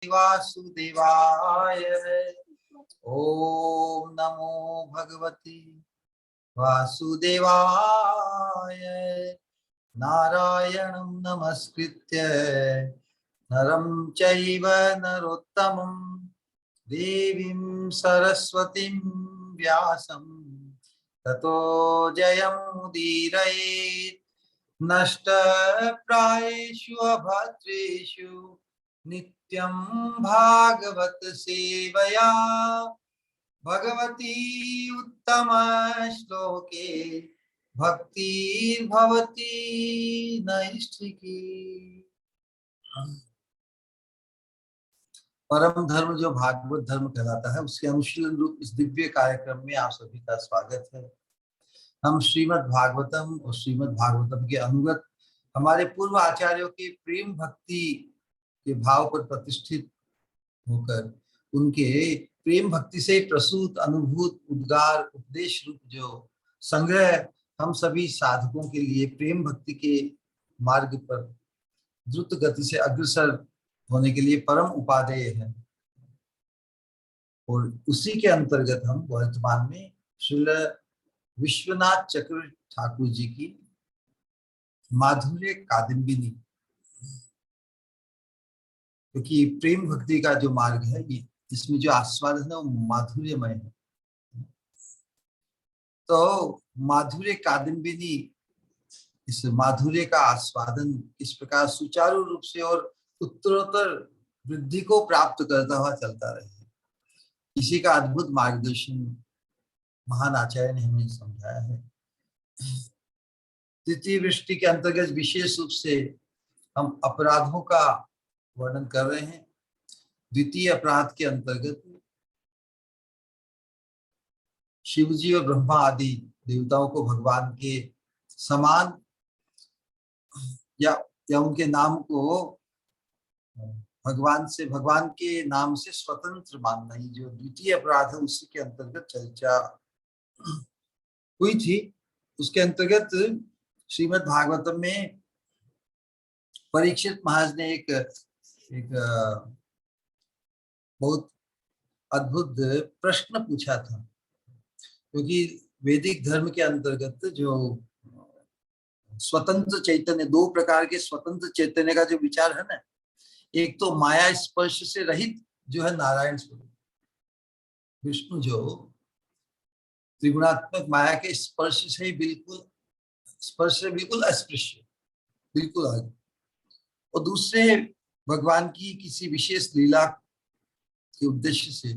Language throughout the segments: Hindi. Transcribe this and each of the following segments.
वासुदेवाय। ओम नमो भगवते वासुदेवाय। नारायणं नमस्कृत्य नरं चैव नरोत्तमं देवीं सरस्वतीं व्यासं ततो जयमुदीरयेत्। नष्टप्रायेषु अभद्रेषु नित्यं भागवत सेवया भगवती उत्तम श्लोके भक्तिर्भवती नैष्ठिकी। परम धर्म जो भागवत धर्म कहलाता है, उसके अनुशीलन रूप इस दिव्य कार्यक्रम में आप सभी का स्वागत है। हम श्रीमद् भागवतम और श्रीमद् भागवतम के अनुगत हमारे पूर्व आचार्यों के प्रेम भक्ति के भाव पर प्रतिष्ठित होकर उनके प्रेम भक्ति से प्रसूत अनुभूत उद्गार उपदेश रूप जो संग्रह हम सभी साधकों के लिए प्रेम भक्ति के मार्ग पर द्रुत गति से अग्रसर होने के लिए परम उपादेय है। और उसी के अंतर्गत हम वर्तमान में श्रील विश्वनाथ चक्रवर्ती ठाकुर जी की माधुर्य कादम्बिनी, क्योंकि प्रेम भक्ति का जो मार्ग है, ये इसमें जो आस्वादन है वो माधुर्यमय है। तो माधुर्य कादम्बिनी, इस माधुर्य का आस्वादन इस प्रकार सुचारू रूप से और उत्तरोत्तर वृद्धि को प्राप्त करता हुआ चलता रहे, इसी का अद्भुत मार्गदर्शन महान आचार्य ने हमें समझाया है। तृतीय वृष्टि के अंतर्गत विशेष रूप से हम अपराधों का वर्णन कर रहे हैं। द्वितीय अपराध के अंतर्गत शिवजी और ब्रह्मा आदि देवताओं को भगवान के समान या उनके नाम को भगवान के नाम से स्वतंत्र मानना, ही जो द्वितीय अपराध है उसी के अंतर्गत चर्चा हुई थी। उसके अंतर्गत श्रीमद् भागवतम में परीक्षित महाराज ने एक बहुत अद्भुत प्रश्न पूछा था, क्योंकि वैदिक धर्म के अंतर्गत जो स्वतंत्र चैतन्य, दो प्रकार के स्वतंत्र चैतन्य का जो विचार है ना, एक तो माया स्पर्श से रहित जो है नारायण स्वरूप विष्णु, जो त्रिगुणात्मक माया के स्पर्श से बिल्कुल अस्पृश्य, बिल्कुल आगे। और दूसरे भगवान की किसी विशेष लीला के उद्देश्य से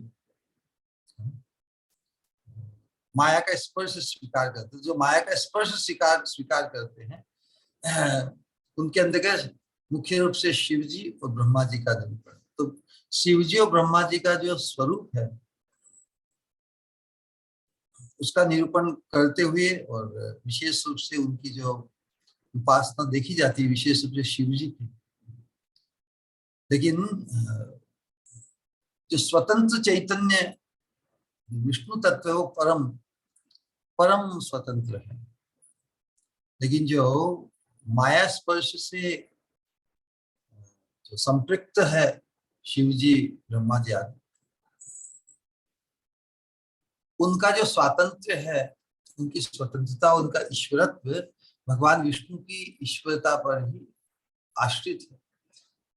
माया का स्पर्श स्वीकार करते हैं। जो माया का स्पर्श स्वीकार करते हैं उनके अंतर्गत मुख्य रूप से शिव जी और ब्रह्मा जी का निरूपण। तो शिव जी और ब्रह्मा जी का जो स्वरूप है उसका निरूपण करते हुए, और विशेष रूप से उनकी जो उपासना देखी जाती है विशेष रूप से शिव जी की, लेकिन जो स्वतंत्र चैतन्य विष्णु तत्व है वो परम स्वतंत्र है। लेकिन जो माया स्पर्श से जो संपृक्त है शिव जी ब्रह्मा जी आदि, उनका जो स्वातंत्र्य है, उनकी स्वतंत्रता, उनका ईश्वरत्व भगवान विष्णु की ईश्वरता पर ही आश्रित है।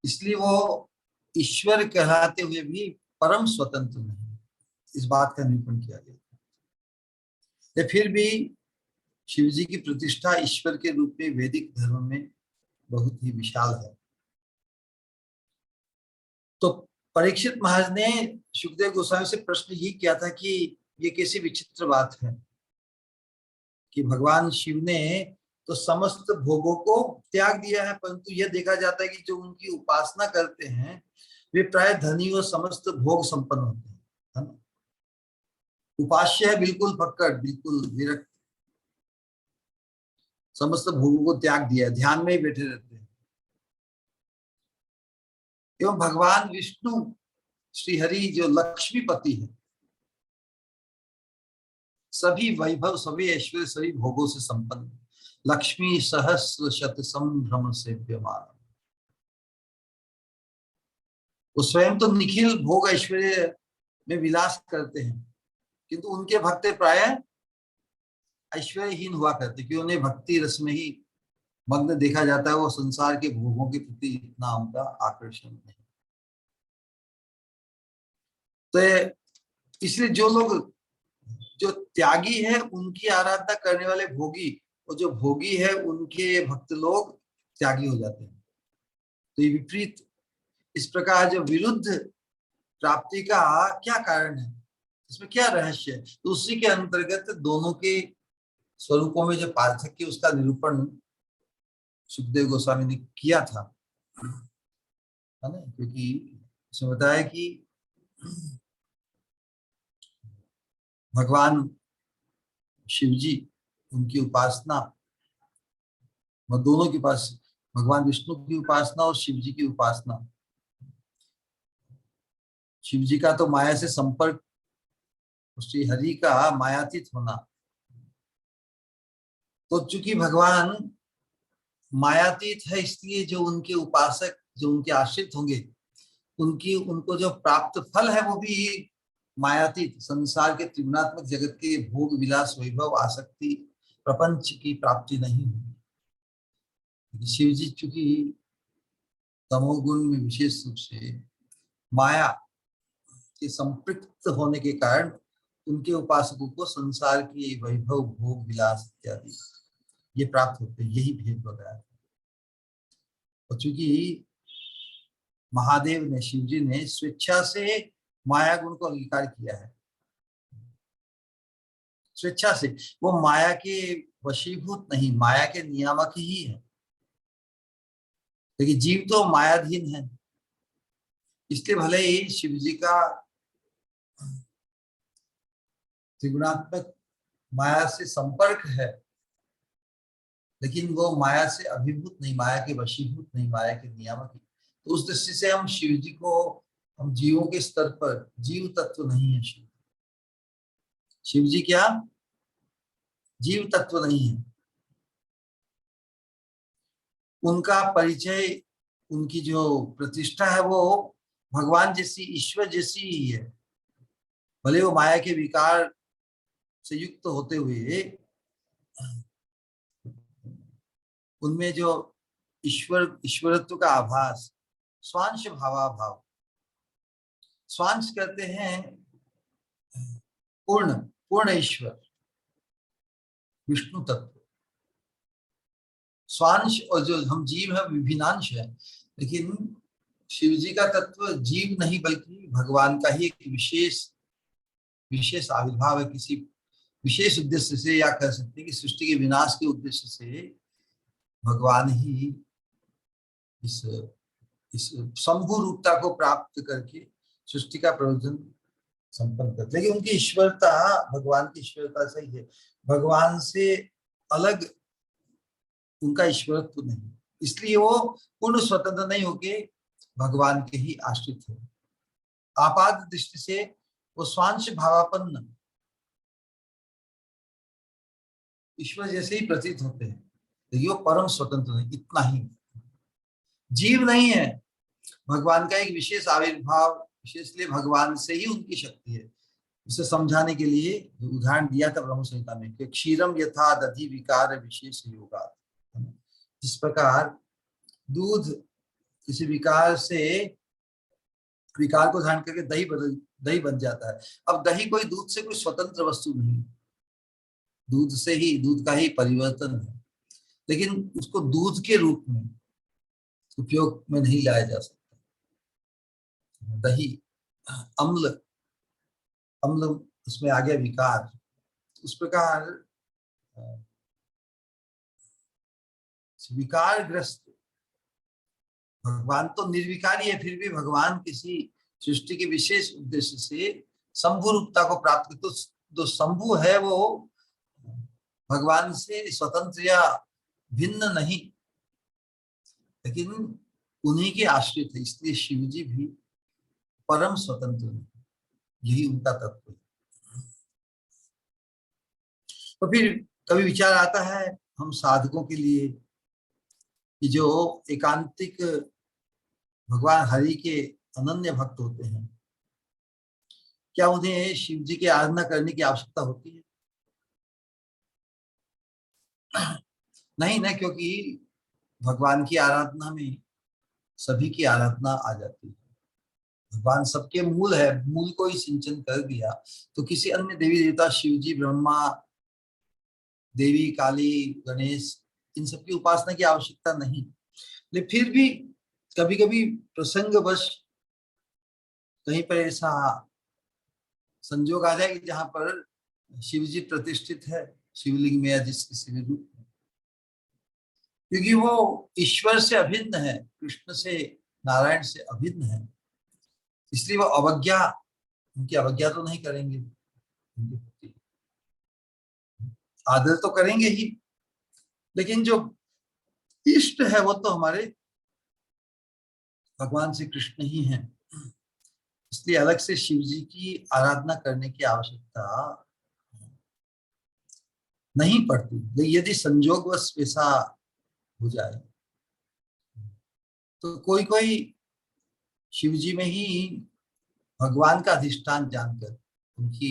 इसलिए वो ईश्वर कहलाते हुए भी परम स्वतंत्र नहीं, इस बात का निरूपण किया गया। फिर भी शिव जी की प्रतिष्ठा ईश्वर के रूप में वैदिक धर्म में बहुत ही विशाल है। तो परीक्षित महाराज ने सुखदेव गोस्वामी से प्रश्न ये किया था कि ये कैसी विचित्र बात है कि भगवान शिव ने तो समस्त भोगों को त्याग दिया है, परंतु यह देखा जाता है कि जो उनकी उपासना करते हैं वे प्राय धनी और समस्त भोग संपन्न होते हैं, है ना। उपास्य है बिल्कुल पक्कड़, बिल्कुल विरक्त, समस्त भोगों को त्याग दिया, ध्यान में ही बैठे रहते हैं। एवं भगवान विष्णु श्रीहरि जो लक्ष्मीपति है, सभी वैभव, सभी ऐश्वर्य, सभी भोगों से संपन्न, लक्ष्मी सहस्र शत संभ्रम सेव्यमान। वो स्वयं तो निखिल भोग ऐश्वर्य में विलास करते हैं, किंतु उनके भक्त प्रायः ऐश्वर्यहीन हुआ करते, क्योंकि उन्हें भक्ति रस में ही मग्न देखा जाता है। वो संसार के भोगों के प्रति इतना उनका आकर्षण नहीं। तो इसलिए जो लोग, जो त्यागी है उनकी आराधना करने वाले भोगी, और जो भोगी है उनके भक्त लोग त्यागी हो जाते हैं। तो ये विपरीत, इस प्रकार जो विरुद्ध प्राप्ति का क्या कारण है, इसमें क्या रहस्य है, तो उसी के अंतर्गत दोनों के स्वरूपों में जो पार्थक्य, उसका निरूपण सुखदेव गोस्वामी ने किया था, है ना। क्योंकि उसने बताया कि भगवान शिव जी, उनकी उपासना, दोनों के पास, भगवान विष्णु की उपासना और शिव जी की उपासना। शिव जी का तो माया से संपर्क, श्री हरि का मायातीत होना। तो चूंकि भगवान मायातीत है, इसलिए जो उनके उपासक, जो उनके आश्रित होंगे, उनको जो प्राप्त फल है वो भी मायातीत, संसार के त्रिगुणात्मक जगत के भोग विलास वैभव आसक्ति प्रपंच की प्राप्ति नहीं होगी। शिव जी चूंकि तमोगुण में विशेष रूप से माया के संपृक्त होने के कारण उनके उपासकों को संसार की वैभव भोग विलास इत्यादि ये प्राप्त होते हैं, यही भेद वगैरह। और चूंकि महादेव ने, शिव जी ने स्वेच्छा से माया गुण को अंगीकार किया है, स्वेच्छा से, वो माया के वशीभूत नहीं, माया के नियामक ही है। लेकिन जीव तो मायाधीन है, इसलिए भले ही शिव जी का त्रिगुणात्मक माया से संपर्क है, लेकिन वो माया से अभिभूत नहीं, माया के वशीभूत नहीं, माया के नियामक ही। तो उस दृष्टि से हम शिव जी को, हम जीवों के स्तर पर जीव तत्व नहीं है। शिव जी क्या जीव तत्व नहीं है। उनका परिचय, उनकी जो प्रतिष्ठा है वो भगवान जैसी, ईश्वर जैसी ही है। भले वो माया के विकार से युक्त होते हुए उनमें जो ईश्वरत्व का आभास, स्वांश भावाभाव, स्वांश कहते हैं पूर्ण, पूर्ण ईश्वर विष्णु तत्व, स्वांश, और जो हम जीव है विभिन्नांश है। लेकिन शिव जी का तत्व जीव नहीं, बल्कि भगवान का ही एक विशेष विशेष आविर्भाव है, किसी विशेष उद्देश्य से, या कह सकते हैं कि सृष्टि के विनाश के उद्देश्य से भगवान ही इस इस शंभु रूपता को प्राप्त करके सृष्टि का प्रयोजन संपन्न करते। लेकिन उनकी ईश्वरता भगवान की ईश्वरता से ही है, भगवान से अलग उनका ईश्वरत्व नहीं, इसलिए वो पूर्ण स्वतंत्र नहीं होके भगवान के ही आश्रित है। आपात दृष्टि से वो स्वांश भावापन्न ईश्वर जैसे ही प्रतीत होते हैं, लेकिन वो परम स्वतंत्र नहीं, इतना ही। जीव नहीं है, भगवान का एक विशेष आविर्भाव, विशेषली भगवान से ही उनकी शक्ति है। इसे समझाने के लिए उदाहरण दिया था ब्रह्म संहिता में कि क्षीरम यथा दधि विकार विशेष योगा। जिस प्रकार दूध किसी विकार से, विकार को धारण करके दही बन जाता है। अब दही कोई दूध से कोई स्वतंत्र वस्तु नहीं, दूध से ही, दूध का ही परिवर्तन है, लेकिन उसको दूध के रूप में उपयोग में नहीं लाया जा सकता। दही अम्ल, अम्ल उसमें आ गया विकार। उस प्रकार विकारग्रस्त भगवान तो निर्विकारी है, फिर भी भगवान किसी सृष्टि के विशेष उद्देश्य से शंभु रूपता को प्राप्त कर, तो जो शंभु है वो भगवान से स्वतंत्र या भिन्न नहीं, लेकिन उन्हीं के आश्रित है, इसलिए शिव जी भी परम स्वतंत्र नहीं, यही उनका तत्व है। तो फिर कभी विचार आता है हम साधकों के लिए कि जो एकांतिक भगवान हरि के अनन्य भक्त होते हैं, क्या उन्हें शिव जी की आराधना करने की आवश्यकता होती है? नहीं ना, क्योंकि भगवान की आराधना में सभी की आराधना आ जाती है। भगवान सबके मूल है, मूल को ही सिंचन कर दिया तो किसी अन्य देवी देवता, शिव जी, ब्रह्मा, देवी काली, गणेश, इन सबकी उपासना की आवश्यकता नहीं। लेकिन फिर भी कभी कभी प्रसंगवश कहीं पर ऐसा संजोग आ जाए कि जहां पर शिव जी प्रतिष्ठित है शिवलिंग में या जिस किसी भी रूप में, क्योंकि वो ईश्वर से अभिन्न है, कृष्ण से, नारायण से अभिन्न है, इसलिए वो अवज्ञा, उनकी अवज्ञा तो नहीं करेंगे, उनके प्रति आदर तो करेंगे ही, लेकिन जो इष्ट है वो तो हमारे भगवान श्री कृष्ण ही हैं, इसलिए अलग से शिव जी की आराधना करने की आवश्यकता नहीं पड़ती। लेकिन यदि संजोगवश ऐसा हो जाए तो कोई कोई शिव जी में ही भगवान का अधिष्ठान जानकर उनकी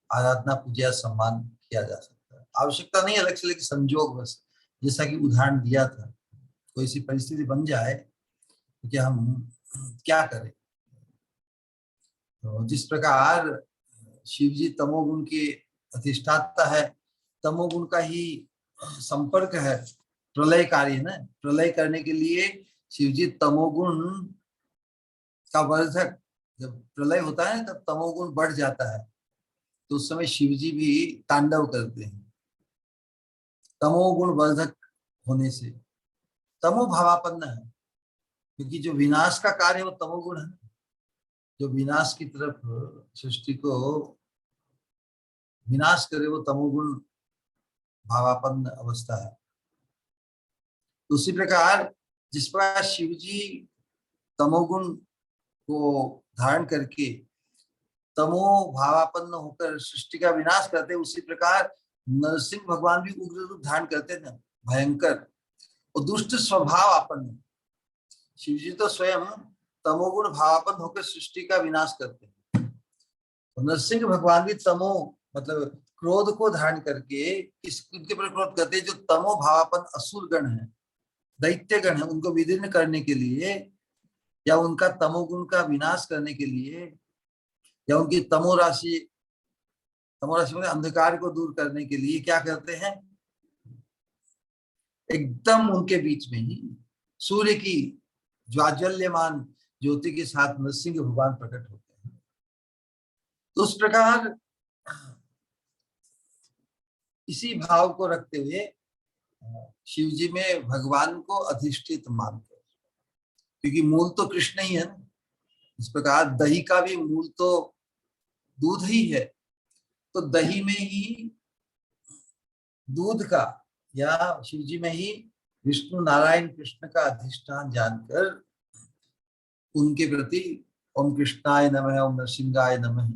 आराधना, पूजा, सम्मान किया जा सकता है। आवश्यकता नहीं अलग से, लेकिन संजोगवश, जैसा कि उदाहरण दिया था, कोई सी परिस्थिति बन जाए कि हम क्या करें। तो जिस प्रकार शिव जी तमोगुण के अधिष्ठाता है, तमोगुण का ही संपर्क है, प्रलयकारी है ना, प्रलय करने के लिए शिव जी तमोगुण का वर्धक, जब प्रलय होता है तब तमोगुण बढ़ जाता है, तो उस समय शिव जी भी तांडव करते हैं तमोगुण वर्धक होने से। तमो भावापन्न है, क्योंकि जो विनाश का कार्य है वो तमोगुण है, जो विनाश की तरफ सृष्टि को विनाश करे वो तमोगुण भावापन्न अवस्था है। उसी प्रकार जिस प्रकार शिव जी तमोगुण को धारण करके तमो भावापन्न होकर सृष्टि का विनाश करते, उसी प्रकार नरसिंह भगवान भी उग्र रूप धारण करते थे, भयंकर और दुष्ट स्वभाव आपन्न। शिव जी तो स्वयं तमोगुण भावापन्न होकर सृष्टि का विनाश करते हैं, तो नरसिंह भगवान भी तमो मतलब क्रोध को धारण करके इस उनके पर क्रोध करते हैं, जो तमो भावापन्न असुर गण है, दैत्य गण है, उनको विदीर्ण करने के लिए या उनका तमोगुण का विनाश करने के लिए या उनकी तमोराशि में अंधकार को दूर करने के लिए क्या करते हैं, एकदम उनके बीच में ही सूर्य की ज्वाज्वल्यमान ज्योति के साथ नरसिंह भगवान प्रकट होते हैं। तो उस प्रकार इसी भाव को रखते हुए शिव जी में भगवान को अधिष्ठित मानकर, क्योंकि मूल तो कृष्ण ही है ना, इस प्रकार दही का भी मूल तो दूध ही है, तो दही में ही दूध का या शिव जी में ही विष्णु नारायण कृष्ण का अधिष्ठान जानकर उनके प्रति ओम कृष्णाय नमः, ओम नरसिंहाय नमः,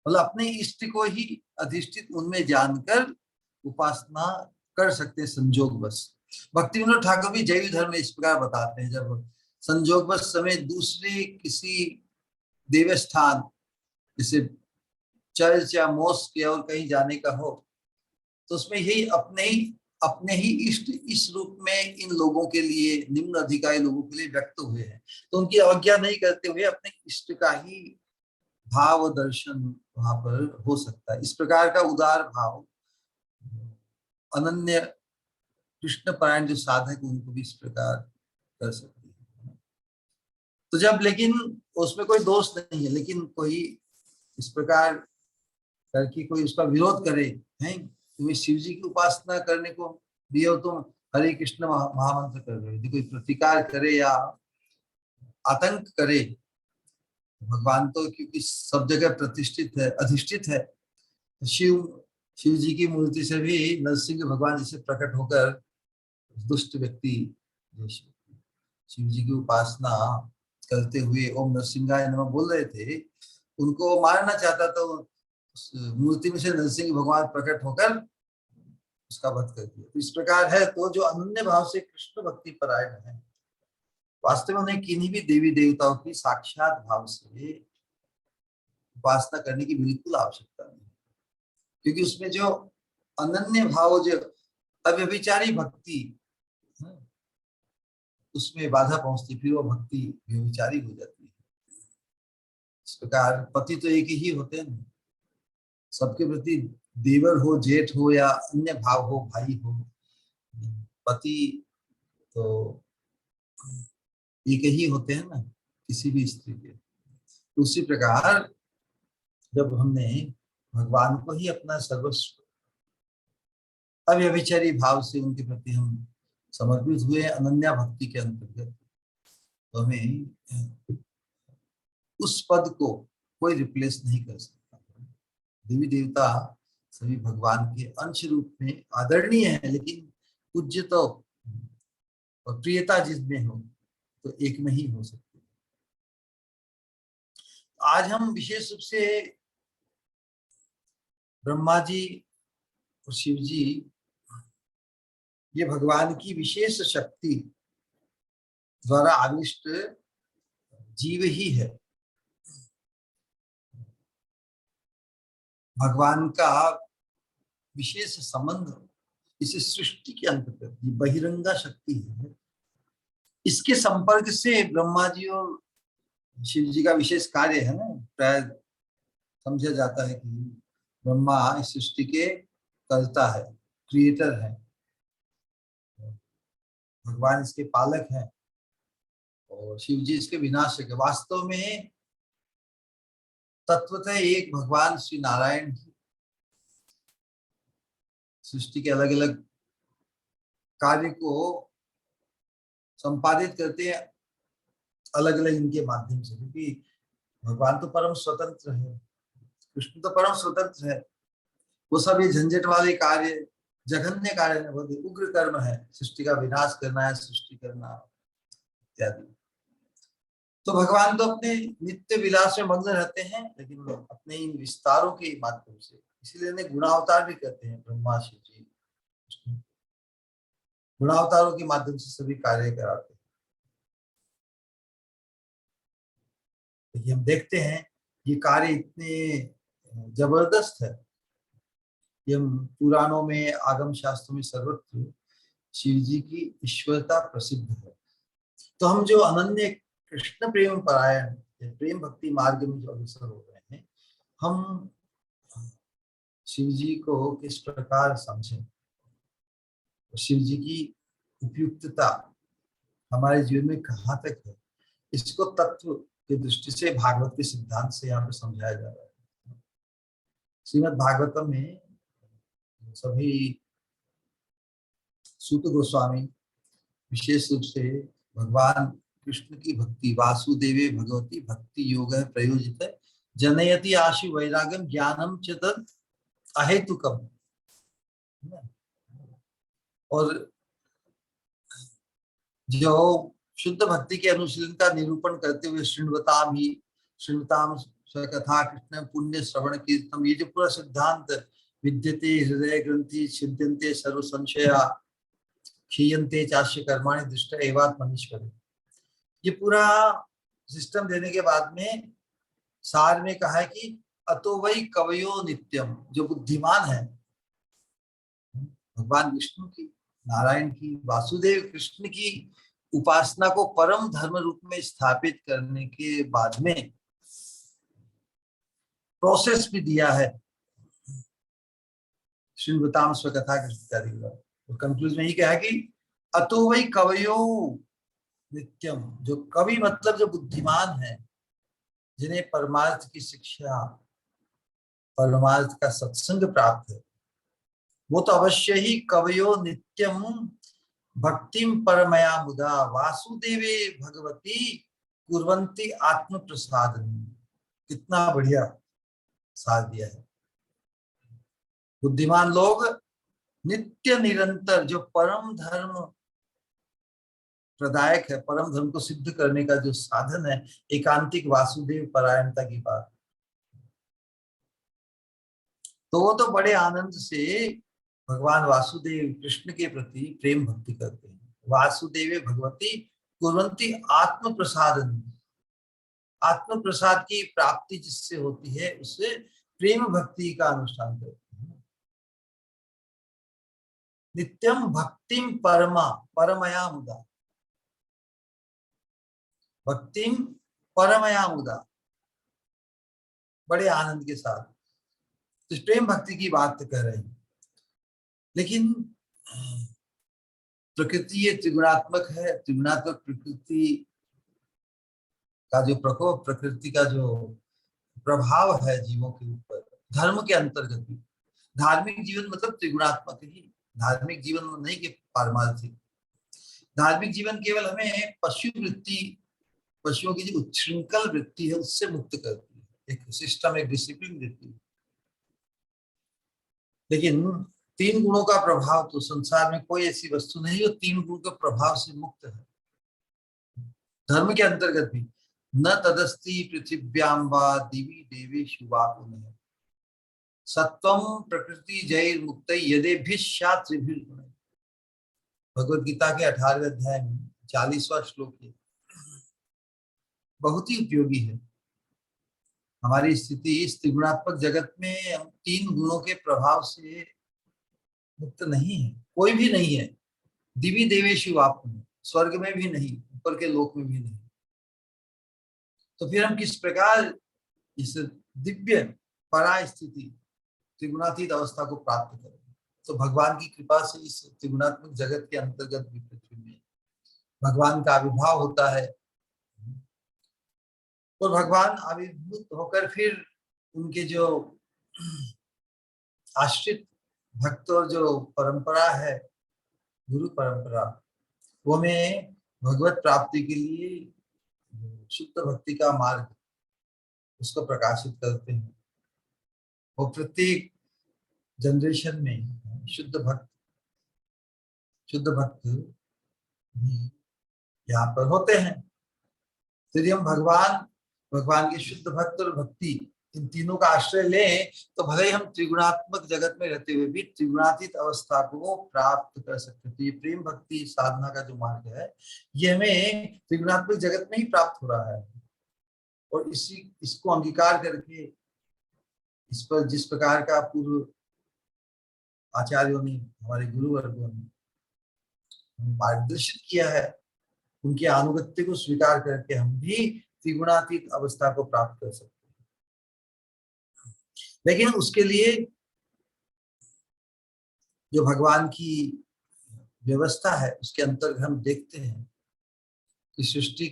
मतलब अपने इष्ट को ही अधिष्ठित उनमें जानकर उपासना कर सकते हैं संजोगवश। भक्ति विनोद ठाकुर भी जैव धर्म में इस प्रकार बताते हैं, जब संजोगवश समय दूसरे किसी देवस्थान जैसे चर्च या मोस्क या और कहीं जाने का हो, तो उसमें यही अपने ही इष्ट इस रूप में इन लोगों के लिए, निम्न अधिकारी लोगों के लिए व्यक्त हुए हैं, तो उनकी अवज्ञा नहीं करते हुए अपने इष्ट का ही भाव दर्शन वहां पर हो सकता है। इस प्रकार का उदार भाव अनन्य कृष्ण परायण जो साधक उनको भी इस प्रकार कर सकते हैं। तो जब, लेकिन उसमें कोई दोष नहीं है, लेकिन कोई इस प्रकार करके कोई उसका विरोध करे, हैं तुम्हें शिव जी की उपासना करने को दिए, तुम हरे कृष्ण महामंत्र कर रहे हो, यदि कोई प्रतिकार करे या आतंक करे, भगवान तो क्योंकि सब जगह प्रतिष्ठित है, अधिष्ठित है, तो शिव जी की मूर्ति से भी नरसिंह भगवान जिसे प्रकट होकर दुष्ट व्यक्ति जो शिव जी की उपासना करते हुए ओम नरसिंहाय नमः बोल रहे थे, उनको मारना चाहता, तो उस मूर्ति में से नरसिंह भगवान प्रकट होकर उसका वध कर दिया। तो इस प्रकार है, तो जो अनन्य भाव से कृष्ण भक्ति परायण है वास्तव में उन्हें किन्हीं भी देवी देवताओं की साक्षात भाव से उपासना करने की बिल्कुल आवश्यकता नहीं, क्योंकि उसमें जो अनन्य भाव, जो अव्यभिचारी भक्ति, उसमें बाधा पहुंचती, फिर वो भक्ति व्यभिचारी हो जाती है। इस प्रकार पति तो एक ही होते हैं, सबके प्रति देवर हो, जेठ हो या अन्य भाव हो, भाई हो, पति तो एक ही होते हैं ना किसी भी स्त्री के। उसी प्रकार जब हमने भगवान को ही अपना सर्वस्व अव्यभिचारी भाव से उनके प्रति हम समर्पित हुए अनन्या भक्ति के अंतर्गत, तो हमें उस पद को कोई रिप्लेस नहीं कर सकता। देवी देवता सभी भगवान के अंश रूप में आदरणीय है, लेकिन पूज्य तो और प्रियता जिसमें हो तो एक में ही हो सकती है। आज हम विशेष रूप से ब्रह्मा जी और शिव जी, ये भगवान की विशेष शक्ति द्वारा आविष्ट जीव ही है। भगवान का विशेष संबंध इस सृष्टि के अंतर्गत ये बहिरंगा शक्ति है। इसके संपर्क से ब्रह्मा जी और शिव जी का विशेष कार्य है ना, प्राय समझा जाता है कि ब्रह्मा इस सृष्टि के कर्ता है, क्रिएटर है, भगवान इसके पालक हैं और शिव जी इसके विनाशक है। वास्तव में तत्वतः एक भगवान श्री नारायण ही सृष्टि के अलग अलग कार्य को संपादित करते हैं अलग अलग इनके माध्यम से, क्योंकि भगवान तो परम स्वतंत्र है, कृष्ण तो परम स्वतंत्र है। वो सब ये झंझट वाले कार्य, जघन्य कार्य है, बहुत उग्र कर्म है, सृष्टि का विनाश करना है, सृष्टि करना इत्यादि। तो भगवान तो अपने नित्य विलास में मग्न रहते हैं, लेकिन अपने इन विस्तारों के माध्यम से, इसीलिए इन्हें गुणावतार भी कहते हैं। ब्रह्मा शिव जी गुणावतारों के माध्यम से सभी कार्य कराते हैं। हम देखते हैं ये कार्य इतने जबरदस्त है, ये पुराणों में, आगम शास्त्रों में सर्वत्र शिव जी की ईश्वरता प्रसिद्ध है। तो हम जो अनन्य कृष्ण प्रेम परायण, प्रेम भक्ति मार्ग में जो अग्रसर हो रहे हैं, हम शिव जी को किस प्रकार समझें, शिव जी की उपयुक्तता हमारे जीवन में कहाँ तक है, इसको तत्व की दृष्टि से भागवत के सिद्धांत से यहाँ पे समझाया जा रहा है। श्रीमद् भागवतम में सभी सूत गोस्वामी विशेष रूप से भगवान कृष्ण की भक्ति, वासुदेवे भगवती भक्ति योग है प्रयोजित है, जनयति आशु वैराग्यम ज्ञानम च तद अहेतुकम। और जो शुद्ध भक्ति के अनुशीलन का निरूपण करते हुए श्रृणवताम स्वकथा कृष्ण पुण्य श्रवण कीर्तन, ये जो पूरा सिद्धांत विद्यते हृदय ग्रंथि छिद्यन्ते सर्व संशया क्षीयन्ते चास्य कर्माणि दृष्ट एवात्मनीश्वर, ये पूरा सिस्टम देने के बाद में सार में कहा है कि अतो वै कवयो नित्यम, जो बुद्धिमान है भगवान विष्णु की, नारायण की, वासुदेव कृष्ण की उपासना को परम धर्म रूप में स्थापित करने के बाद में प्रोसेस भी दिया है श्रीमताम स्वकथा कृष्ण। तो कंक्लूजन में ही कहा कि अतो वै कवयो नित्यम, जो कवि मतलब जो बुद्धिमान है, जिन्हें परमार्थ की शिक्षा, परमार्थ का सत्संग प्राप्त है, वो तो अवश्य ही कवयो नित्यम भक्तिम परमया मुदा वासुदेवे भगवती कुर्वन्ति आत्म प्रसाद। कितना बढ़िया साथ दिया है। बुद्धिमान लोग नित्य निरंतर जो परम धर्म प्रदायक है, परम धर्म को सिद्ध करने का जो साधन है, एकांतिक वासुदेव परायणता की बात, तो वो तो बड़े आनंद से भगवान वासुदेव कृष्ण के प्रति प्रेम भक्ति करते हैं। वासुदेव भगवती कुर्वन्ति आत्म प्रसादन, आत्म प्रसाद की प्राप्ति जिससे होती है उससे प्रेम भक्ति का अनुष्ठान करते हैं। नित्यम भक्तिम परमा परमया मुदा, भक्तिम परमया मुदा, बड़े आनंद के साथ। तो प्रेम भक्ति की बात कर रहे हैं, लेकिन प्रकृति ये त्रिगुणात्मक है। त्रिगुणात्मक प्रकृति का जो प्रकोप, प्रकृति का जो प्रभाव है जीवों के ऊपर, धर्म के अंतर्गत भी। धार्मिक जीवन मतलब त्रिगुणात्मक ही। धार्मिक जीवन नहीं कि पारमार्थिक। धार्मिक जीवन केवल हमें पशु वृत्ति, पशुओं की जो उच्छृंखल वृत्ति है उससे मुक्त करती है, एक सिस्टम, एक डिसिप्लिन देती है। लेकिन तीन गुणों का प्रभाव, तो संसार में कोई ऐसी वस्तु नहीं जो तीन गुण के प्रभाव से मुक्त है। धर्म के अंतर्गत भी न तदस्ति पृथिव्याम वा दिवि देवेषु वा पुनः सत्वम प्रकृति जैर मुक्त यदेभिः त्रिभिर्गुण। भगवद गीता के 18वें अध्याय में 40वां श्लोक है, बहुत ही उपयोगी है। हमारी स्थिति इस त्रिगुणात्मक जगत में हम तीन गुणों के प्रभाव से मुक्त नहीं है, कोई भी नहीं है। दिव्य देवेशु आप, स्वर्ग में भी नहीं, ऊपर के लोक में भी नहीं। तो फिर हम किस प्रकार इस दिव्य परा स्थिति, त्रिगुणातीत अवस्था को प्राप्त करें? तो भगवान की कृपा से इस त्रिगुणात्मक जगत के अंतर्गत भी पृथ्वी में भगवान का आविर्भाव होता है। और भगवान आविर्भूत होकर फिर उनके जो आश्रित भक्त और जो परंपरा है, गुरु परंपरा, वो में भगवत प्राप्ति के लिए शुद्ध भक्ति का मार्ग उसको प्रकाशित करते हैं। वो प्रत्येक जनरेशन में शुद्ध भक्त भी यहाँ पर होते हैं। यदि हम भगवान के शुद्ध भक्त और भक्ति, इन तीनों का आश्रय लें तो भले ही हम त्रिगुणात्मक जगत में रहते हुए भी त्रिगुणातीत अवस्था को प्राप्त कर सकते हैं। तो ये प्रेम भक्ति साधना का जो मार्ग है, ये हमें त्रिगुणात्मक जगत में ही प्राप्त हो रहा है। और इसको अंगीकार करके इस पर जिस प्रकार का पूर्व आचार्यों ने, हमारे गुरुवर्गों ने मार्गदर्शित किया है, उनके अनुगत्य को स्वीकार करके हम भी त्रिगुणातीत अवस्था को प्राप्त कर सकते हैं। लेकिन उसके लिए जो भगवान की व्यवस्था है उसके अंतर्गत हम देखते हैं कि सृष्टि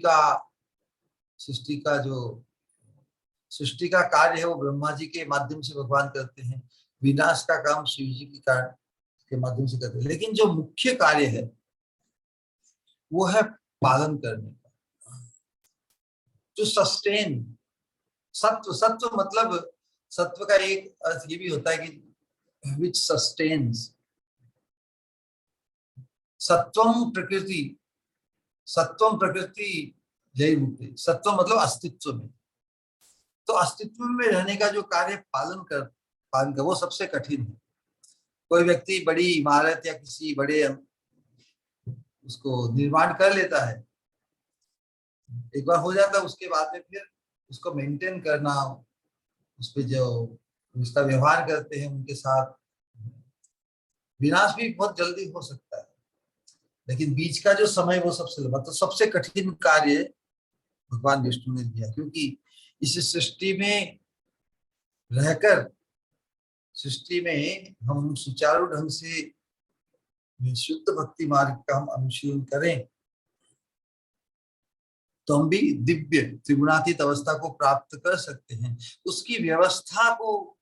का कार्य है वो ब्रह्मा जी के माध्यम से भगवान करते हैं। विनाश का काम शिव जी के माध्यम से करते हैं। लेकिन जो मुख्य कार्य है वो है पालन करने का, जो सस्टेन। सत्व मतलब, सत्व का एक अर्थ ये भी होता है कि विच सस्टेन्स। सत्वम प्रकृति जय मुक्ति। सत्व मतलब अस्तित्व में। तो अस्तित्व में रहने का जो कार्य पालन कर वो सबसे कठिन है। कोई व्यक्ति बड़ी इमारत या किसी बड़े उसको निर्माण कर लेता है, एक बार हो जाता है, उसके बाद में फिर उसको मेंटेन करना, उस पे जो उसका व्यवहार करते हैं उनके साथ, विनाश भी बहुत जल्दी हो सकता है। लेकिन बीच का जो समय वो सबसे लंबा, तो सबसे कठिन कार्य भगवान विष्णु ने दिया। क्योंकि इस सृष्टि में रहकर, सृष्टि में हम सुचारू ढंग से शुद्ध भक्ति मार्ग का हम अनुशीलन करें तो हम भी दिव्य त्रिगुणातीत अवस्था को प्राप्त कर सकते हैं। उसकी व्यवस्था को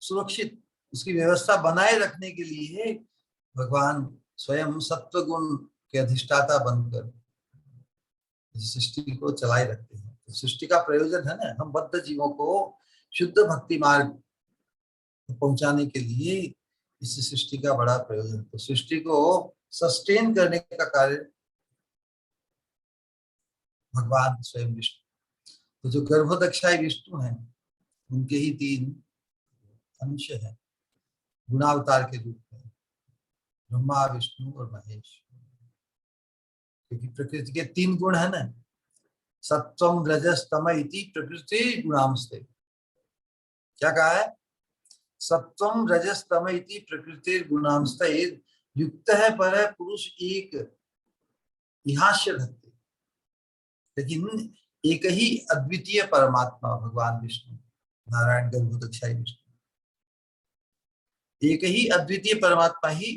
सुरक्षित, उसकी व्यवस्था बनाए रखने के लिए भगवान स्वयं सत्व गुण के अधिष्ठाता बनकर सृष्टि को चलाए रखते हैं। तो सृष्टि का प्रयोजन है ना, हम बद्ध जीवों को शुद्ध भक्ति मार्ग पहुंचाने के लिए इस सृष्टि का बड़ा प्रयोजन। तो सृष्टि को सस्टेन करने का कार्य भगवान स्वयं विष्णु। तो जो गर्भोदक्षाई विष्णु हैं, उनके ही तीन अंश हैं गुणावतार के रूप में, ब्रह्मा, विष्णु और महेश। क्योंकि प्रकृति के 3 गुण है ना, सत्वम रजस तम इति प्रकृति गुणांस्ते। क्या कहा है? सत्वम रजस तम इति प्रकृति गुणांस्ते युक्त है पर पुरुष एक इहास्य धत्ते। लेकिन एक ही अद्वितीय परमात्मा भगवान विष्णु नारायण गर्भोदक्षाई विष्णु, एक ही अद्वितीय परमात्मा ही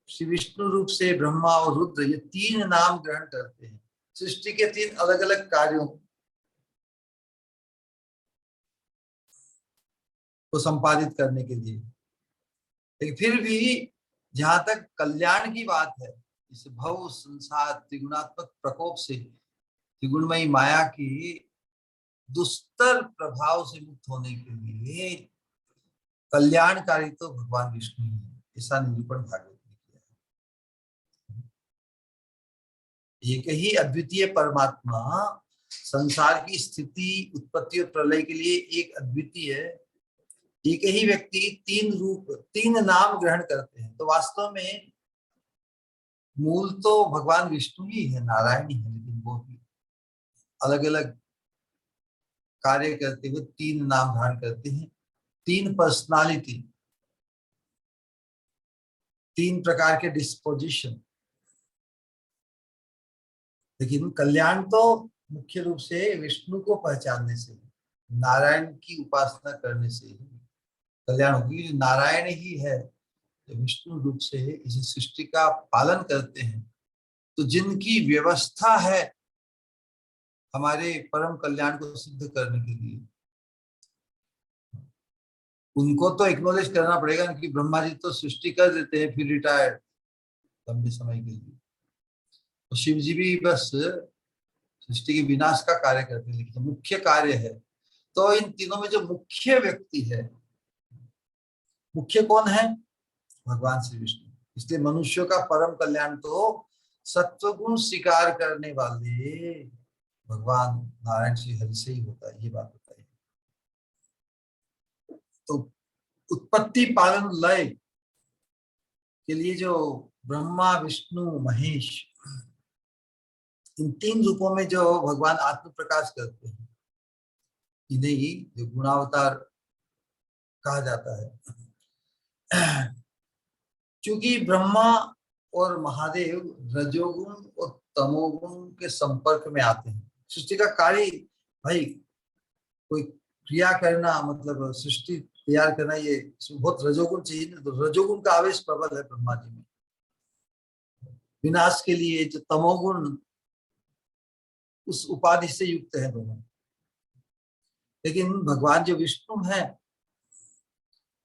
श्री विष्णु रूप से ब्रह्मा और रुद्र ये 3 नाम ग्रहण करते हैं सृष्टि के 3 अलग अलग कार्यों को संपादित करने के लिए। लेकिन फिर भी जहां तक कल्याण की बात है, इस भव संसार त्रिगुणात्मक प्रकोप से, त्रिगुणमयी माया की दुस्तर प्रभाव से मुक्त होने के लिए कल्याणकारी तो भगवान विष्णु ही है, ऐसा निरूपण भागवत ने किया है। एक ही अद्वितीय परमात्मा संसार की स्थिति, उत्पत्ति और प्रलय के लिए एक अद्वितीय, एक ही व्यक्ति 3 रूप 3 नाम ग्रहण करते हैं। तो वास्तव में मूल तो भगवान विष्णु ही है, नारायण ही है, लेकिन वो भी अलग अलग कार्य करते हुए 3 नाम धारण करते हैं, 3 पर्सनालिटी, 3 प्रकार के डिस्पोजिशन। लेकिन कल्याण तो मुख्य रूप से विष्णु को पहचानने से, नारायण की उपासना करने से ही कल्याण होगी। नारायण ही है जो विष्णु रूप से इस सृष्टि का पालन करते हैं। तो जिनकी व्यवस्था है हमारे परम कल्याण को सिद्ध करने के लिए, उनको तो एक्नॉलेज करना पड़ेगा कि ब्रह्मा जी तो सृष्टि कर देते हैं फिर रिटायर्ड लंबे समय के लिए, तो शिव जी भी बस सृष्टि के विनाश का कार्य करते हैं, लेकिन मुख्य कार्य है। तो इन तीनों में जो मुख्य व्यक्ति है, मुख्य कौन है? भगवान श्री विष्णु। इसलिए मनुष्यों का परम कल्याण तो सत्वगुण स्वीकार करने वाले भगवान नारायण श्री हरि से ही होता है, ये बात बताइए। तो उत्पत्ति पालन लय के लिए जो ब्रह्मा विष्णु महेश, इन 3 रूपों में जो भगवान आत्म प्रकाश करते हैं, इन्हें ही जो गुणावतार कहा जाता है। क्योंकि ब्रह्मा और महादेव रजोगुण और तमोगुण के संपर्क में आते हैं। सृष्टि का कार्य भाई, कोई क्रिया करना मतलब सृष्टि तैयार करना, ये बहुत रजोगुण चाहिए ना, तो रजोगुण का आवेश प्रबल है ब्रह्मा जी में। विनाश के लिए जो तमोगुण, उस उपाधि से युक्त है दोनों। लेकिन भगवान जो विष्णु है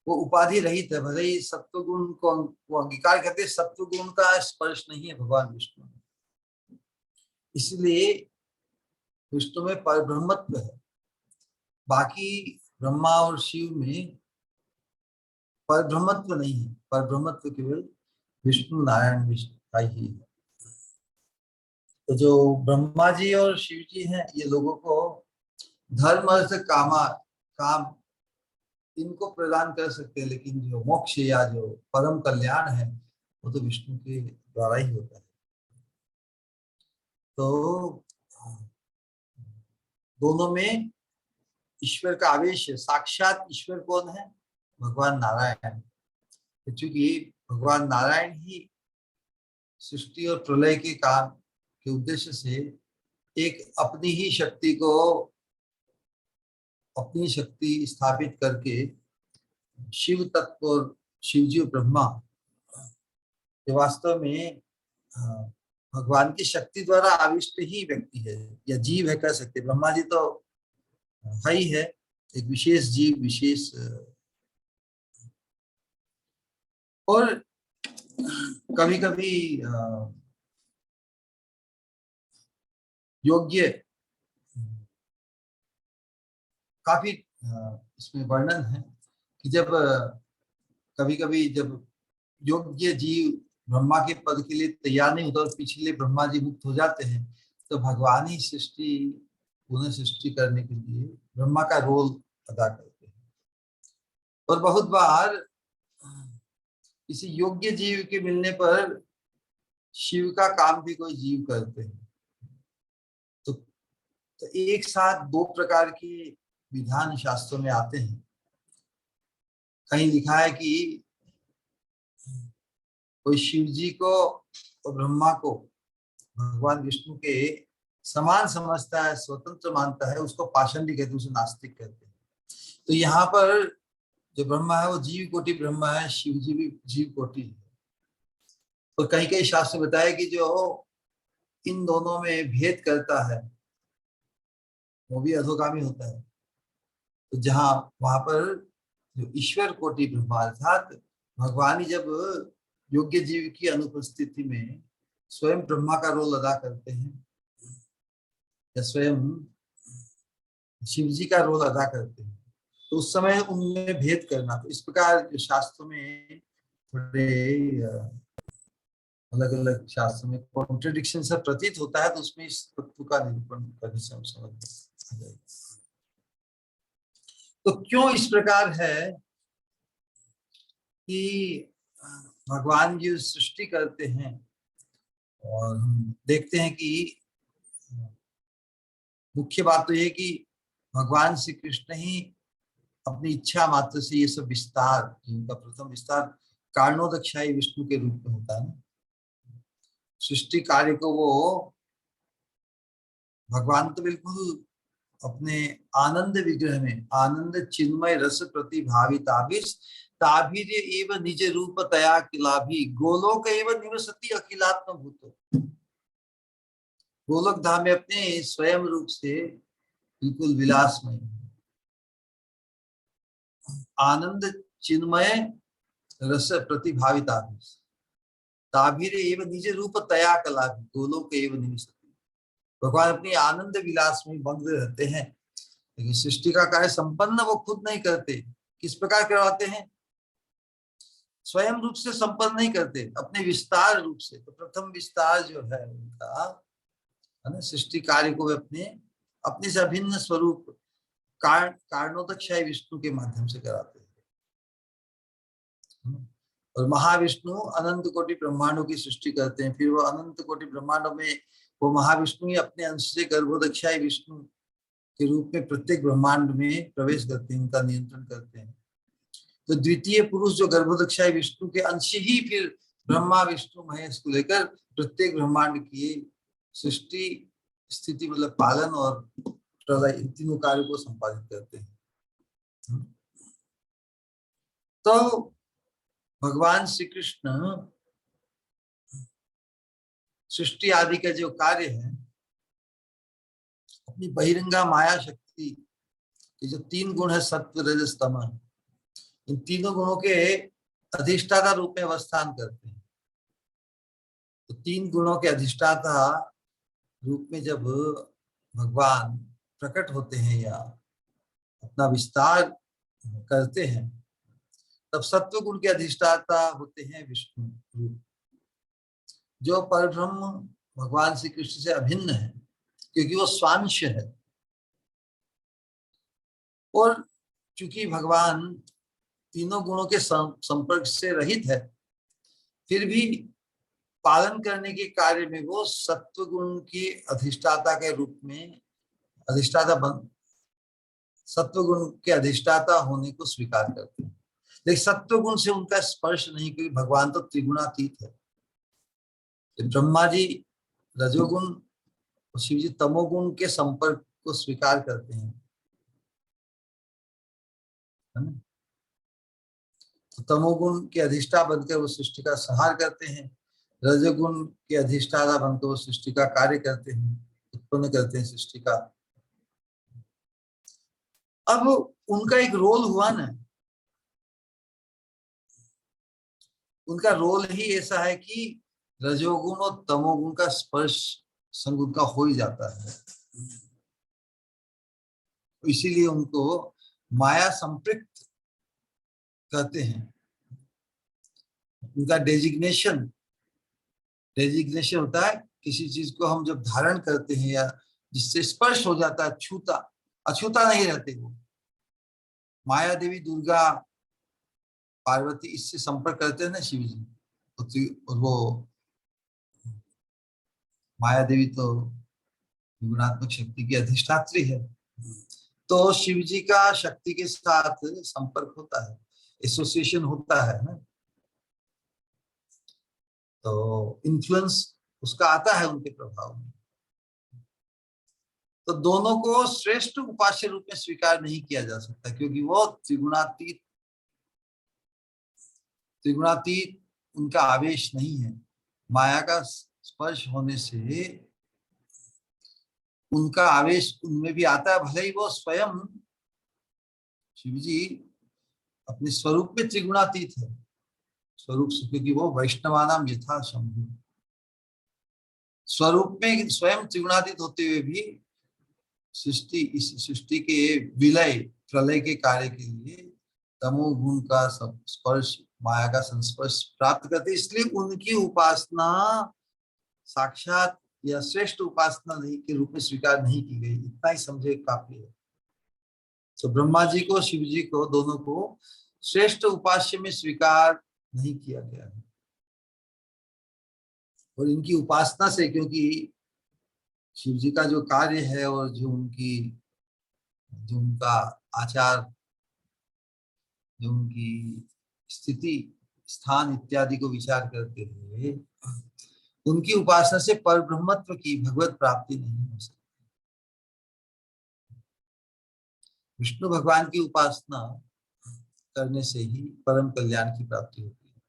वो उपाधि रहित है, भले ही सत्वगुण को वो अंगीकार करते, सत्वगुण का स्पर्श नहीं है भगवान विष्णु में, इसलिए विष्णु में परब्रह्मत्व है। बाकी ब्रह्मा और शिव में परब्रह्मत्व नहीं है, परब्रह्मत्व केवल विष्णु नारायण विष्णु का ही है। तो जो ब्रह्मा जी और शिव जी हैं, ये लोगों को धर्म अर्थ काम इनको प्रदान कर सकते हैं, लेकिन जो मोक्ष या जो परम कल्याण है वो तो विष्णु के द्वारा ही होता है। तो दोनों में ईश्वर का आवेश है। साक्षात ईश्वर कौन है? भगवान नारायण। क्योंकि भगवान नारायण ही सृष्टि और प्रलय के काम के उद्देश्य से एक अपनी ही शक्ति को, अपनी शक्ति स्थापित करके शिव तत्व और शिवजी और ब्रह्मा ये वास्तव में भगवान की शक्ति द्वारा आविष्ट ही व्यक्ति है या जीव है, कह सकते। ब्रह्मा जी तो है ही है, एक विशेष जीव, विशेष। और कभी कभी योग्य, काफी इसमें वर्णन है कि जब कभी कभी जब योग्य जीव ब्रह्मा के पद के लिए तैयार नहीं होता और पिछले ब्रह्मा जी मुक्त हो जाते हैं, तो भगवान ही सृष्टि, पुनः सृष्टि करने के लिए ब्रह्मा का रोल अदा करते हैं। और बहुत बार किसी योग्य जीव के मिलने पर शिव का काम भी कोई जीव करते हैं। तो एक साथ दो प्रकार के विधान शास्त्रों में आते हैं। कहीं लिखा है कि कोई शिव जी को और ब्रह्मा को भगवान विष्णु के समान समझता है, स्वतंत्र मानता है, उसको पाषंडी कहते हैं, उसे नास्तिक कहते हैं। तो यहाँ पर जो ब्रह्मा है वो जीव कोटि ब्रह्मा है, शिव जी भी जीव कोटि है। और कहीं कहीं शास्त्र बताया कि जो इन दोनों में भेद करता है वो भी अधोगामी होता है। तो जहाँ वहां पर जो ईश्वर कोटि ब्रह्मा अर्थात भगवान ही जब योग्य जीव की अनुपस्थिति में स्वयं ब्रह्मा का रोल अदा करते हैं या स्वयं शिव जी का रोल अदा करते हैं, तो उस समय उनमें भेद करना। तो इस प्रकार जो शास्त्रों में थोड़े अलग अलग शास्त्रों में कॉन्ट्रडिक्शन सब प्रतीत होता है, तो उसमें इस तत्व का निरूपण करने से हम समझ जाएंगे। तो क्यों इस प्रकार है कि भगवान जी सृष्टि करते हैं और हम देखते हैं कि मुख्य बात तो ये कि भगवान श्री कृष्ण ही अपनी इच्छा मात्र से ये सब विस्तार, जिनका प्रथम विस्तार कारणोदक्षाई विष्णु के रूप में होता है, सृष्टि कार्य को वो भगवान तो बिल्कुल अपने आनंद विग्रह में आनंद चिन्मय रस प्रतिभाविताभिस ताभिर एव निज रूप तया किलाभि गोलोक एव निवसति अखिलात्म भूतो। गोलोक धाम में अपने स्वयं रूप से बिल्कुल विलासमय आनंद चिन्मय रस प्रतिभाविताभिस ताभिर एव निज रूप तया कलाभि गोलोक एव निवसति। भगवान अपनी आनंद विलास में मग्न रहते हैं, लेकिन सृष्टि का कार्य संपन्न वो खुद नहीं करते। किस प्रकार करवाते हैं? स्वयं रूप से संपन्न नहीं करते, अपने विस्तार रूप से। तो प्रथम विस्तार जो है उनका, है ना, सृष्टि कार्य को अपने अपने से अभिन्न स्वरूप कारणोदक्षाई विष्णु के माध्यम से कराते हैं। और महाविष्णु अनंत कोटि ब्रह्मांडों की सृष्टि करते हैं। फिर वो अनंत कोटि ब्रह्मांडों में वो महाविष्णु ही अपने अंश से गर्भोदक्षाई विष्णु के रूप में प्रत्येक ब्रह्मांड में प्रवेश करते हैं, उनका नियंत्रण करते हैं। तो द्वितीय पुरुष जो गर्भोदक्षाई विष्णु के अंश ही फिर ब्रह्मा विष्णु महेश को लेकर प्रत्येक ब्रह्मांड की सृष्टि स्थिति मतलब पालन और प्रलय इन तीनों कार्यों को संपादित करते हैं। तो भगवान श्री कृष्ण सृष्टि आदि का जो कार्य है अपनी बहिरंगा माया शक्ति के जो तीन गुण है सत्व रजस तम, इन तीनों गुणों के अधिष्ठाता रूप में अवस्थान करते हैं। तो तीन गुणों के अधिष्ठाता रूप में जब भगवान प्रकट होते हैं या अपना विस्तार करते हैं, तब सत्व गुण के अधिष्ठाता होते हैं विष्णु रूप, जो परब्रह्म भगवान श्री कृष्ण से अभिन्न है, क्योंकि वो स्वांश है। और चूंकि भगवान तीनों गुणों के संपर्क से रहित है, फिर भी पालन करने के कार्य में वो सत्व गुण की अधिष्ठाता के रूप में सत्व गुण के अधिष्ठाता होने को स्वीकार करते हैं। लेकिन सत्व गुण से उनका स्पर्श नहीं, क्योंकि भगवान तो त्रिगुणातीत है। ब्रह्मा जी रजोगुण और शिव जी तमोगुण के संपर्क को स्वीकार करते हैं, है ना। तो तमोगुण के अधिष्ठा बनकर वो सृष्टि का संहार करते हैं, रजोगुण के अधिष्ठाता बनकर वो सृष्टि का कार्य करते हैं, उत्पन्न करते हैं सृष्टि का। अब उनका एक रोल हुआ ना, उनका रोल ही ऐसा है कि रजोगुण और तमोगुण का स्पर्श संग उनका हो ही जाता है। इसीलिए उनको माया संपृक्त कहते हैं। उनका डेजिग्नेशन होता है किसी चीज को हम जब धारण करते हैं या जिससे स्पर्श हो जाता है, छूता अछूता नहीं रहते वो। माया देवी दुर्गा पार्वती इससे संपर्क करते हैं ना शिव जी, और वो माया देवी तो गुणात्मक शक्ति की अधिष्ठात्री है। तो शिव जी का शक्ति के साथ संपर्क होता है, एसोसिएशन होता है ना, तो इन्फ्लुएंस उसका आता है उनके प्रभाव में। तो दोनों को श्रेष्ठ उपास्य रूप में स्वीकार नहीं किया जा सकता, क्योंकि वो त्रिगुणातीत त्रिगुणातीत उनका आवेश नहीं है। माया का स्पर्श होने से उनका आवेश उनमें भी आता है, भले ही वो स्वयं शिव जी अपने स्वरूप में त्रिगुणातीत है, स्वरूप से, क्योंकि वो वैष्णवानाम यथा शंभु, स्वरूप में स्वयं त्रिगुणातीत होते हुए भी सृष्टि, इस सृष्टि के विलय प्रलय के कार्य के लिए तमोगुण का स्पर्श, माया का संस्पर्श प्राप्त करते, इसलिए उनकी उपासना साक्षात या श्रेष्ठ उपासना नहीं के रूप में स्वीकार नहीं की गई। इतना ही समझे काफी है। तो ब्रह्मा जी को, शिव जी को, दोनों को श्रेष्ठ उपास्य में स्वीकार नहीं किया गया है। और इनकी उपासना से, क्योंकि शिव जी का जो कार्य है और जो उनका आचार, जो उनकी स्थिति, स्थान इत्यादि को विचार करते हुए उनकी उपासना से पर ब्रह्मत्व की भगवत प्राप्ति नहीं हो सकती। विष्णु भगवान की उपासना करने से ही परम कल्याण की प्राप्ति होती है,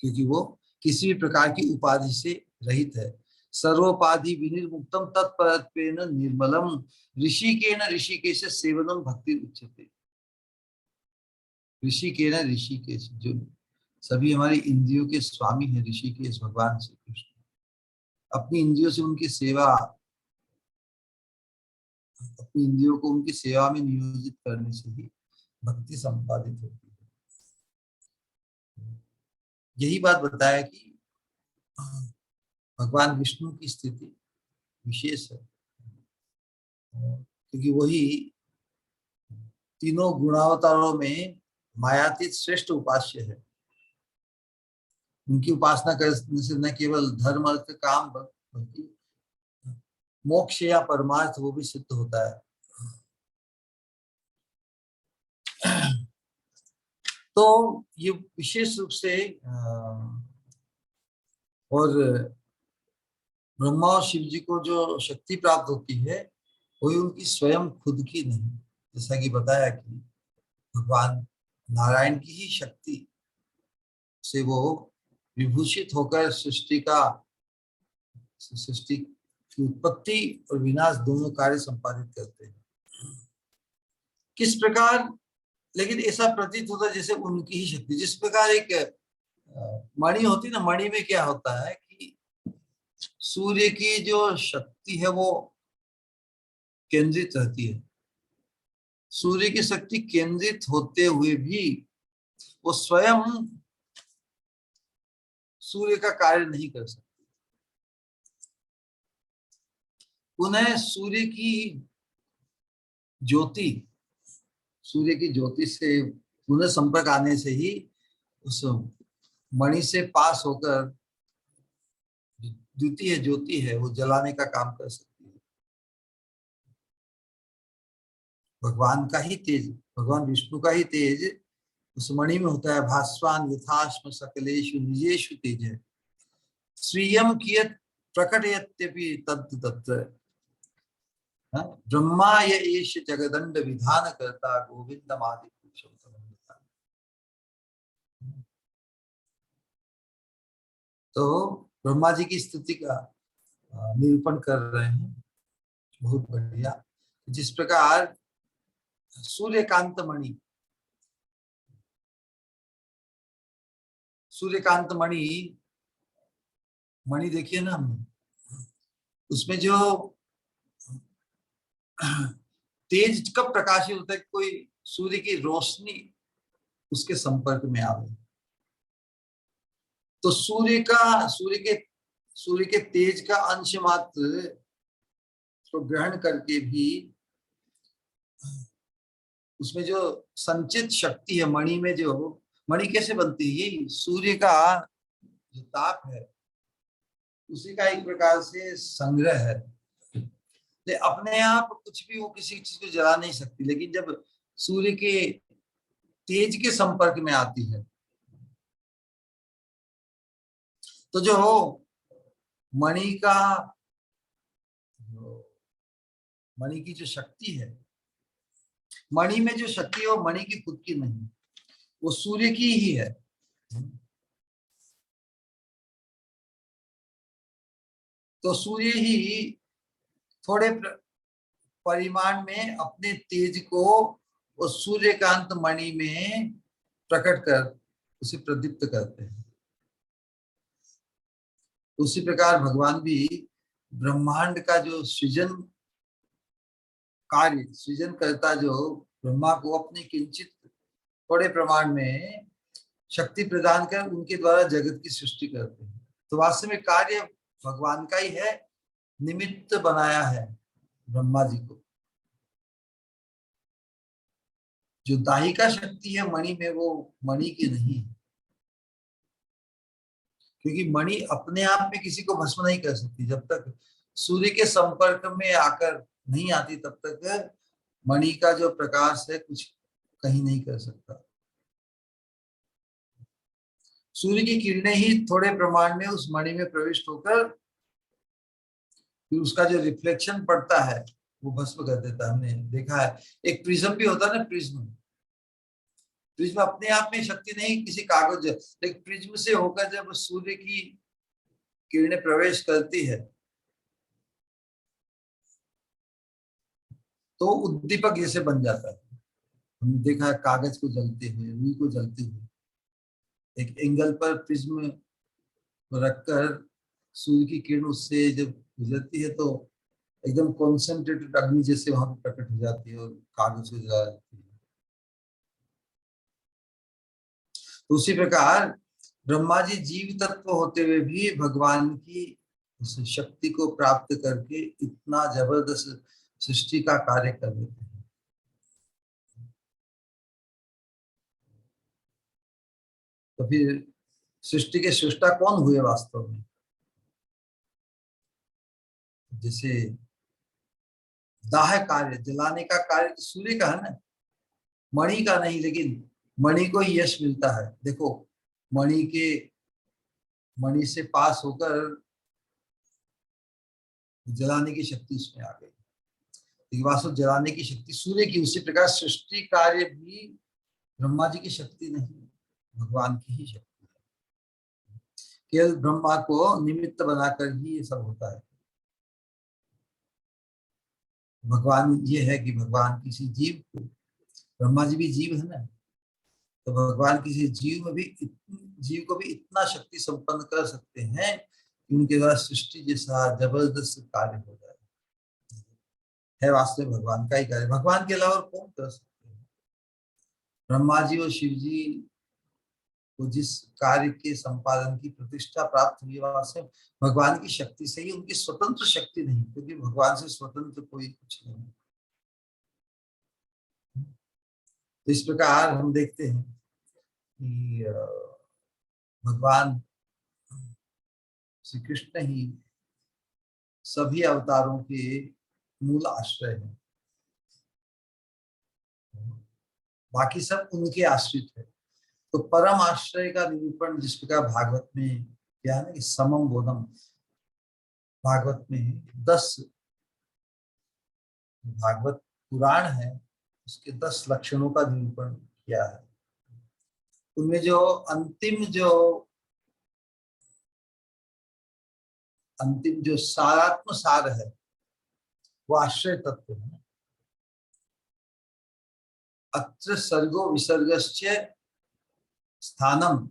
क्योंकि वो किसी भी प्रकार की उपाधि से रहित है। सर्वोपाधि विनिर्मुक्तम तत्परत्वेन निर्मलम ऋषिकेन ऋषिकेश सेवनम भक्ति उच्यते। ऋषिकेन ऋषिकेश, जो सभी हमारी इंद्रियों के स्वामी है, ऋषिकेश भगवान श्री कृष्ण, अपनी इंद्रियों से उनकी सेवा, अपनी इंद्रियों को उनकी सेवा में नियोजित करने से ही भक्ति संपादित होती है। यही बात बताया कि भगवान विष्णु की स्थिति विशेष है, क्योंकि वही तीनों गुणावतारों में मायातीत श्रेष्ठ उपास्य है। उनकी उपासना करने से न केवल धर्म अर्थ काम बल्कि मोक्ष या परमार्थ वो भी सिद्ध होता है। तो ये विशेष रूप से और ब्रह्मा और शिव जी को जो शक्ति प्राप्त होती है वही उनकी स्वयं खुद की नहीं, जैसा कि बताया कि भगवान नारायण की ही शक्ति से वो विभूषित होकर सृष्टि की उत्पत्ति और विनाश दोनों कार्य संपादित करते हैं। किस प्रकार, लेकिन ऐसा प्रतीत होता है जैसे उनकी ही शक्ति, जिस प्रकार एक मणि होती है ना, मणि में क्या होता है कि सूर्य की जो शक्ति है वो केंद्रित रहती है। सूर्य की शक्ति केंद्रित होते हुए भी वो स्वयं सूर्य का कार्य नहीं कर सकती। उन्हें सूर्य की ज्योति से पुनः संपर्क आने से ही उस मणि से पास होकर द्वितीय ज्योति है वो जलाने का काम कर सकती है। भगवान का ही तेज, भगवान विष्णु का ही तेज उस मणि में होता है। भास्वान यथाश्म सकलेषु निजेषु तेज श्रियम कियत प्रकटयत्यपि तत् तत्र ब्रह्मा ये एष जगदंड विधान करता गोविंदमादि पुरुषोत्तम। तो ब्रह्मा जी की स्थिति का निरूपण कर रहे हैं, बहुत बढ़िया। जिस प्रकार सूर्यकांत मणि देखिए ना हमने, उसमें जो तेज कब प्रकाशित होता है, कोई सूर्य की रोशनी उसके संपर्क में आवे तो सूर्य के तेज का अंश मात्र तो ग्रहण करके भी उसमें जो संचित शक्ति है मणि में, जो मणि कैसे बनती है, यही सूर्य का जो ताप है उसी का एक प्रकार से संग्रह है। ले अपने आप कुछ भी वो किसी चीज को जला नहीं सकती, लेकिन जब सूर्य के तेज के संपर्क में आती है तो जो मणि का मणि की जो शक्ति है, मणि में जो शक्ति है वो मणि की खुद की नहीं, वो सूर्य की ही है। तो सूर्य ही थोड़े परिमाण में अपने तेज को उस सूर्यकांत मणि में प्रकट कर उसे प्रदीप्त करते हैं। उसी प्रकार भगवान भी ब्रह्मांड का जो सृजन कार्य, सृजन करता जो ब्रह्मा को अपने किंचित थोड़े प्रमाण में शक्ति प्रदान कर उनके द्वारा जगत की सृष्टि करते हैं। तो वास्तव में कार्य भगवान का ही है, निमित्त बनाया है ब्रह्मा जी को। जो दाहिका शक्ति है मणि में वो मणि की नहीं है, क्योंकि मणि अपने आप में किसी को भस्म नहीं कर सकती। जब तक सूर्य के संपर्क में आकर नहीं आती तब तक मणि का जो प्रकाश है कुछ कहीं नहीं कर सकता। सूर्य की किरणें ही थोड़े प्रमाण में उस मणि में प्रविष्ट होकर फिर उसका जो रिफ्लेक्शन पड़ता है वो भस्म कर देता है। हमने देखा है एक प्रिज्म भी होता है ना, प्रिज्म, प्रिज्म अपने आप में शक्ति नहीं, किसी कागज, लेकिन प्रिज्म से होकर जब सूर्य की किरणें प्रवेश करती है तो उद्दीपक जैसे बन जाता है। हमने देखा है कागज को जलते हुए, रुई को जलते हुए, एक एंगल पर प्रिज्म रखकर सूर्य की किरण उससे जब गुजरती है तो एकदम कॉन्सेंट्रेटेड अग्नि जैसे वहां पर प्रकट हो जाती है और कागज को जला जाती है। तो उसी प्रकार ब्रह्मा जी जीव तत्व होते हुए भी भगवान की उस शक्ति को प्राप्त करके इतना जबरदस्त सृष्टि का कार्य कर देते हैं। तो फिर सृष्टि के सृष्टा कौन हुए वास्तव में? जैसे दाह कार्य, जलाने का कार्य तो सूर्य का है ना, मणि का नहीं, लेकिन मणि को ही यश मिलता है। देखो मणि से पास होकर जलाने की शक्ति उसमें आ गई, लेकिन वास्तव जलाने की शक्ति सूर्य की। उसी प्रकार सृष्टि कार्य भी ब्रह्मा जी की शक्ति नहीं, भगवान की ही शक्ति है। केवल ब्रह्मा को निमित्त बनाकर ही ये सब होता है। भगवान ये है कि भगवान किसी जीव को, ब्रह्मा जी भी जीव है ना, तो भगवान किसी जीव को भी इतना शक्ति संपन्न कर सकते हैं कि उनके द्वारा सृष्टि जैसा जबरदस्त कार्य हो जाए। है वास्तव में भगवान का ही कार्य, भगवान के अलावा कौन कर सकते हैं? ब्रह्मा जी और शिव जी को जिस कार्य के संपादन की प्रतिष्ठा प्राप्त हुई है वास्तव में भगवान की शक्ति से ही, उनकी स्वतंत्र शक्ति नहीं, क्योंकि भगवान से स्वतंत्र कोई कुछ नहीं। तो इस प्रकार हम देखते हैं कि भगवान श्री कृष्ण ही सभी अवतारों के मूल आश्रय हैं, बाकी सब उनके आश्रित है। तो परम आश्रय का निरूपण जिस प्रकार भागवत में क्या है ना कि समम बोधम, भागवत में 10 भागवत पुराण है उसके 10 लक्षणों का निरूपण किया है। उनमें जो अंतिम जो सारात्म सार है वो आश्रय तत्व है। अत्र सर्गो विसर्गस्य स्थानम,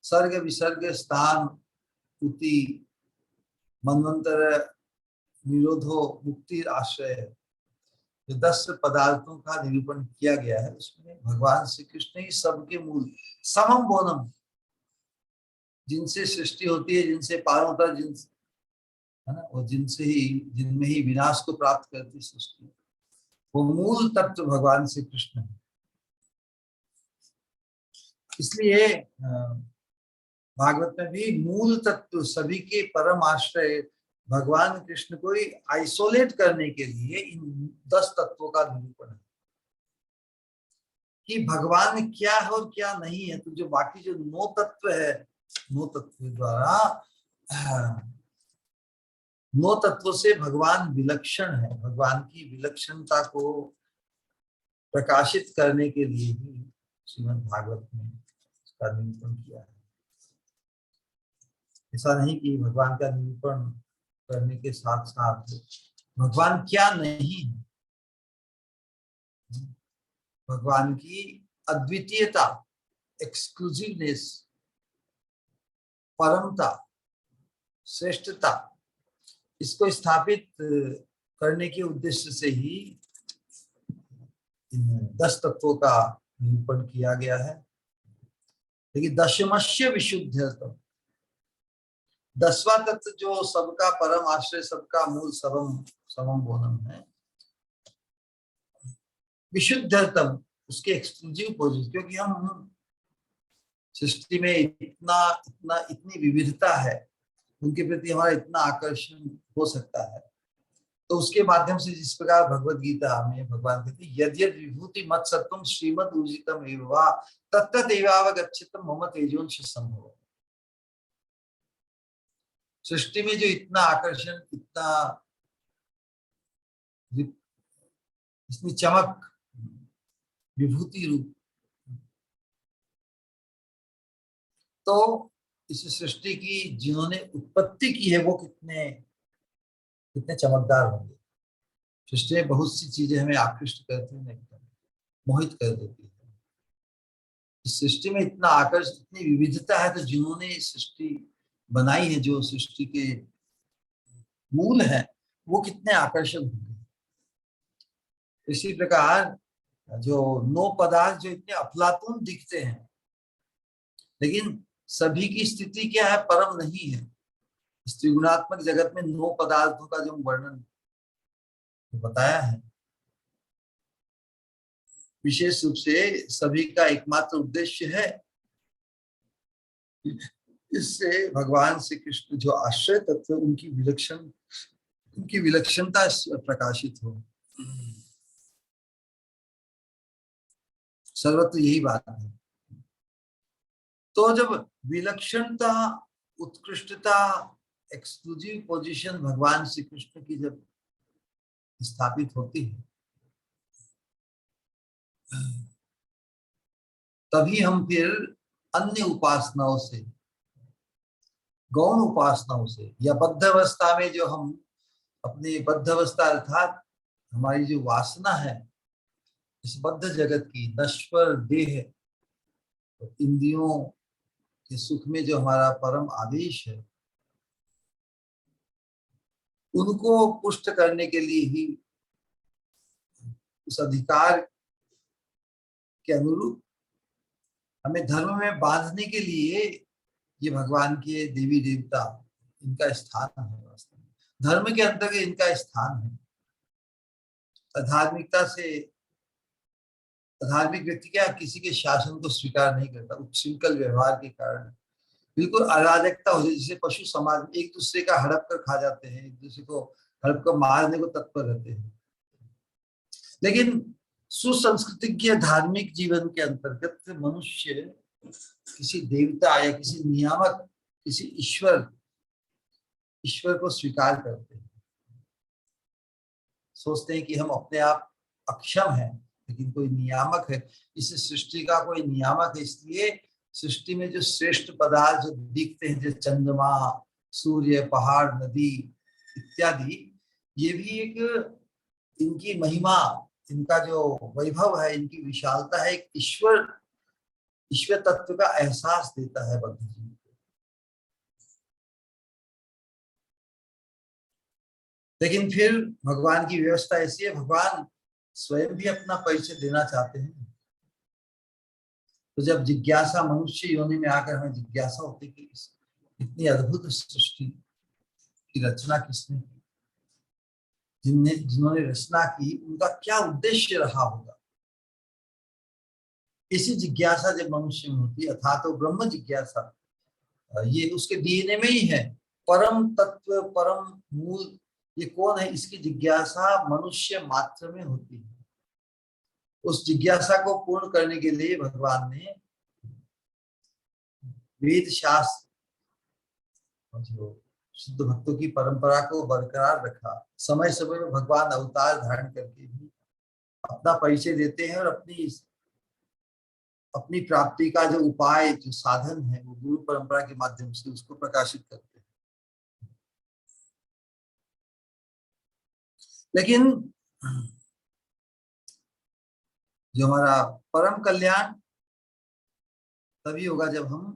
सर्ग विसर्ग स्थान उति मनवंतर निरोधो मुक्ति आश्रय है। जो 10 पदार्थों का निरूपण किया गया है उसमें भगवान श्री कृष्ण ही सबके मूल, समम बोनम, जिनसे सृष्टि होती है, जिनसे पार होता है, है ना, और जिनमें ही विनाश को प्राप्त करती सृष्टि, वो मूल तत्व भगवान श्री कृष्ण है। इसलिए भागवत में भी मूल तत्व सभी के परम आश्रय भगवान कृष्ण को ही आइसोलेट करने के लिए इन 10 तत्वों का निरूपण है कि भगवान क्या है और क्या नहीं है। तो जो बाकी जो 9 तत्व है, 9 तत्व द्वारा 9 तत्वों से भगवान विलक्षण है। भगवान की विलक्षणता को प्रकाशित करने के लिए ही श्रीमद् भागवत में इसका निरूपण किया है। ऐसा नहीं कि भगवान का निरूपण करने के साथ साथ भगवान क्या नहीं है, भगवान की अद्वितीयता, एक्सक्लूसिवनेस, परमता, श्रेष्ठता, इसको स्थापित करने के उद्देश्य से ही इन 10 तत्वों का निरूपण किया गया है। लेकिन दशमस्य विशुद्धतम, 10वां तत्व जो सबका परम आश्रय, सबका मूल, समम बोधम है, विशुद्धतम, उसके एक्सक्लूसिव पोजीशन। क्योंकि हम सृष्टि में इतनी विविधता है, उनके प्रति हमारा इतना आकर्षण हो सकता है। तो उसके माध्यम से जिस प्रकार भगवत गीता में भगवान कहते हैं यद् यद् विभूति मत सत्वम श्रीमद् ऊर्जितम एव वा तत्तत् एवावगच्छितम मम तेजोंश संभव। सृष्टि में जो इतना आकर्षण, इतनी चमक, विभूति रूप, तो इस सृष्टि की जिन्होंने उत्पत्ति की है वो कितने चमकदार होंगे। सृष्टि में बहुत सी चीजें हमें आकृष्ट करती हैं, एकदम मोहित कर देती है। इस सृष्टि में इतना आकर्षण, इतनी विविधता है, तो जिन्होंने सृष्टि बनाई है, जो सृष्टि के मूल है, वो कितने आकर्षक होंगे। इसी प्रकार जो 9 पदार्थ जो इतने अफलातून दिखते हैं, लेकिन सभी की स्थिति क्या है, परम नहीं है। इस त्रिगुणात्मक जगत में 9 पदार्थों का जो वर्णन बताया है, विशेष रूप से सभी का एकमात्र उद्देश्य है इससे भगवान श्री कृष्ण जो आश्रय तत्व, उनकी विलक्षणता प्रकाशित हो। सर्वत्र यही बात है। तो जब विलक्षणता, उत्कृष्टता, एक्सक्लूसिव पोजीशन भगवान श्री कृष्ण की जब स्थापित होती है, तभी हम फिर अन्य उपासनाओं से, गौण उपासनाओं से, या बद्ध अवस्था में जो हम अपनी बद्ध अवस्था अर्थात हमारी जो वासना है इस बद्ध जगत की, नश्वर देह, इंद्रियों के सुख में जो हमारा परम आदेश है, उनको पुष्ट करने के लिए ही, उस अधिकार के अनुरूप हमें धर्म में बांधने के लिए ये भगवान के देवी देवता, इनका स्थान है। वास्तव में धर्म के अंतर्गत इनका स्थान है। अधार्मिकता से, अधार्मिक व्यक्ति क्या किसी के शासन को स्वीकार नहीं करता, उच्छृंखल व्यवहार के कारण बिल्कुल अराजकता हो जाती है। जैसे पशु समाज एक दूसरे का हड़प कर खा जाते हैं, एक दूसरे को हड़प कर मारने को तत्पर रहते हैं। लेकिन सुसंस्कृतिज्ञ धार्मिक जीवन के अंतर्गत मनुष्य किसी देवता या किसी नियामक, किसी ईश्वर को स्वीकार करते हैं। सोचते हैं कि हम अपने आप अक्षम हैं, लेकिन कोई नियामक है, इस सृष्टि का कोई नियामक है। इसलिए सृष्टि में जो श्रेष्ठ पदार्थ जो दिखते हैं, जैसे चंद्रमा, सूर्य, पहाड़, नदी इत्यादि, ये भी एक इनकी महिमा, इनका जो वैभव है, इनकी विशालता है, एक ईश्वर तत्व का एहसास देता है बद्ध जीव को। लेकिन फिर भगवान की व्यवस्था ऐसी है, भगवान स्वयं भी अपना परिचय देना चाहते हैं। तो जब जिज्ञासा, मनुष्य योनि में आकर हमें जिज्ञासा होती कि इतनी अद्भुत सृष्टि की रचना किसने की, जिन्होंने रचना की, उनका क्या उद्देश्य रहा होगा। इसी जिज्ञासा जब मनुष्य में होती है, अर्थात तो ब्रह्म जिज्ञासा, ये उसके डीएनए में ही है। परम तत्व, परम मूल ये कौन है, इसकी जिज्ञासा मनुष्य मात्र में होती है। उस जिज्ञासा को पूर्ण करने के लिए भगवान ने वेद शास्त्र, जो शुद्ध भक्तों की परंपरा को बरकरार रखा। समय समय में भगवान अवतार धारण करके भी अपना परिचय देते हैं और अपनी अपनी प्राप्ति का जो उपाय, जो साधन है, वो गुरु परंपरा के माध्यम से उसको प्रकाशित करते हैं। लेकिन जो हमारा परम कल्याण तभी होगा जब हम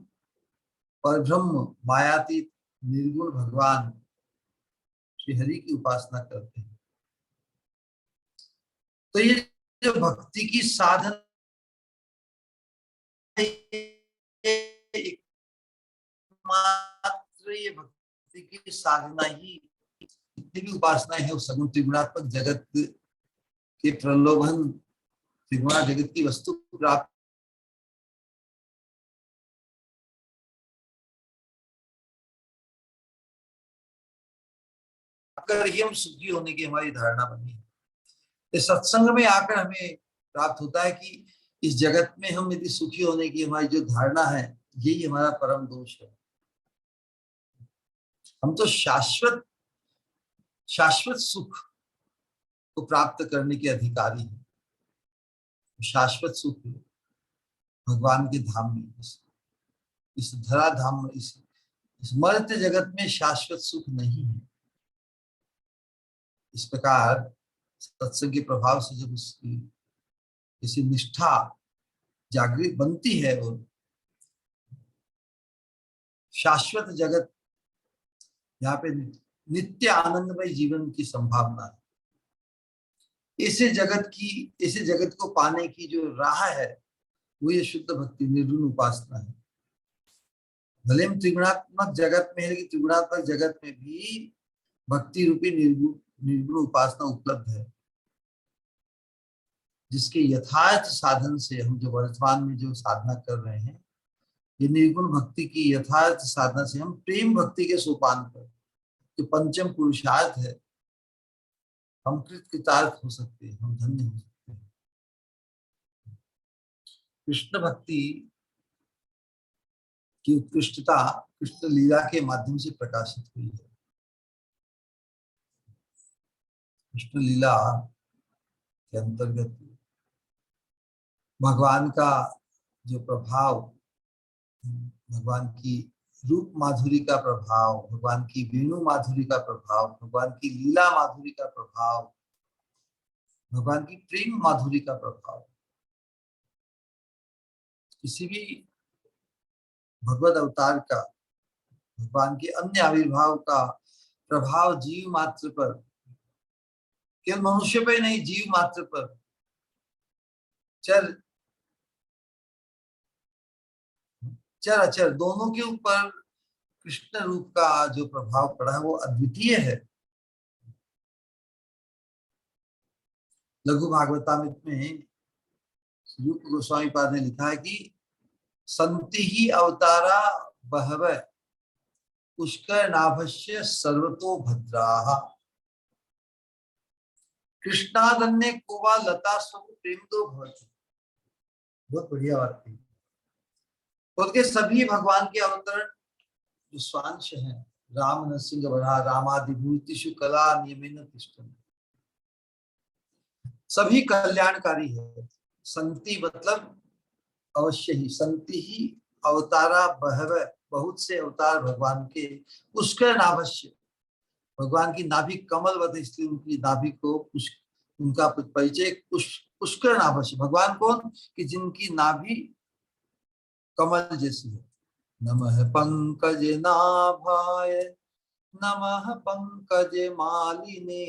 परब्रह्म मायातीत निर्गुण भगवान श्री हरि की उपासना करते हैं। तो ये जो भक्ति की साधन, मात्र ये भक्ति की साधना ही, जितनी भी उपासनाएं है, उस सगुण त्रिगुणात्मक जगत के प्रलोभन, त्रिगुणा जगत की वस्तु प्राप्त कर ही हम सुखी होने की हमारी धारणा बनी है। इस सत्संग में आकर हमें प्राप्त होता है कि इस जगत में हम यदि सुखी होने की हमारी जो धारणा है, यही हमारा परम दोष है। हम तो शाश्वत शाश्वत सुख को प्राप्त करने के अधिकारी हैं। शाश्वत सुख भगवान के धाम में, इस धरा धाम में, इस मर्त्य जगत में शाश्वत सुख नहीं है। इस प्रकार सत्संग के प्रभाव से जब उसकी किसी निष्ठा जागृत बनती है, और शाश्वत जगत, यहाँ पे नित्य आनंदमय जीवन की संभावना है। इसे जगत को पाने की जो राह है, वो ये शुद्ध भक्ति निर्गुण उपासना है। भले हम त्रिगुणात्मक जगत में है, लेकिन त्रिगुणात्मक जगत में भी भक्ति रूपी निर्गुण उपासना उपलब्ध है, जिसके यथार्थ साधन से हम जो वर्तमान में जो साधना कर रहे हैं, ये निर्गुण भक्ति की यथार्थ साधना से हम प्रेम भक्ति के सोपान पर, जो पंचम पुरुषार्थ है, हम कृतार्थ हो सकते हैं, हम धन्य हो सकते हैं। कृष्ण भक्ति की उत्कृष्टता कृष्ण लीला के माध्यम से प्रकाशित हुई है। कृष्ण लीला के अंतर्गत भगवान का जो प्रभाव, भगवान की रूप माधुरी का प्रभाव, भगवान की वेणु माधुरी का प्रभाव, भगवान की लीला माधुरी का प्रभाव, भगवान की प्रेम माधुरी का प्रभाव, किसी भी भगवत अवतार का, भगवान के अन्य आविर्भाव का प्रभाव जीव मात्र पर, केवल मनुष्य पर नहीं, जीव मात्र पर, चर चर अचर दोनों के ऊपर कृष्ण रूप का जो प्रभाव पड़ा है, वो अद्वितीय है। लघु भागवतामृत में रूप गोस्वामी पाद ने लिखा है कि संति ही अवतारा बहव पुष्कर नाभस्य सर्वतो भद्राः कृष्णादन्य कोवा लता सब प्रेम दो भवति। बहुत बढ़िया बात थी। उनके सभी भगवान के अवतरण जो स्वांश हैं, राम नरसिंह वरा रामादिभूतिषु कला नियमेन तिष्ठन्ति, सभी कल्याणकारी है। संति मतलब अवश्य ही, संति ही अवतारा बहव, बहुत से अवतार भगवान के, पुष्कर नाभस्य, भगवान की नाभि कमलवत, इसलिए उनकी नाभि को उनका परिचय पुष्कर नाभस्य। भगवान कौन कि जिनकी नाभि कमल जैसी है। नमः पंकज नाभाय नमः पंकज मालिने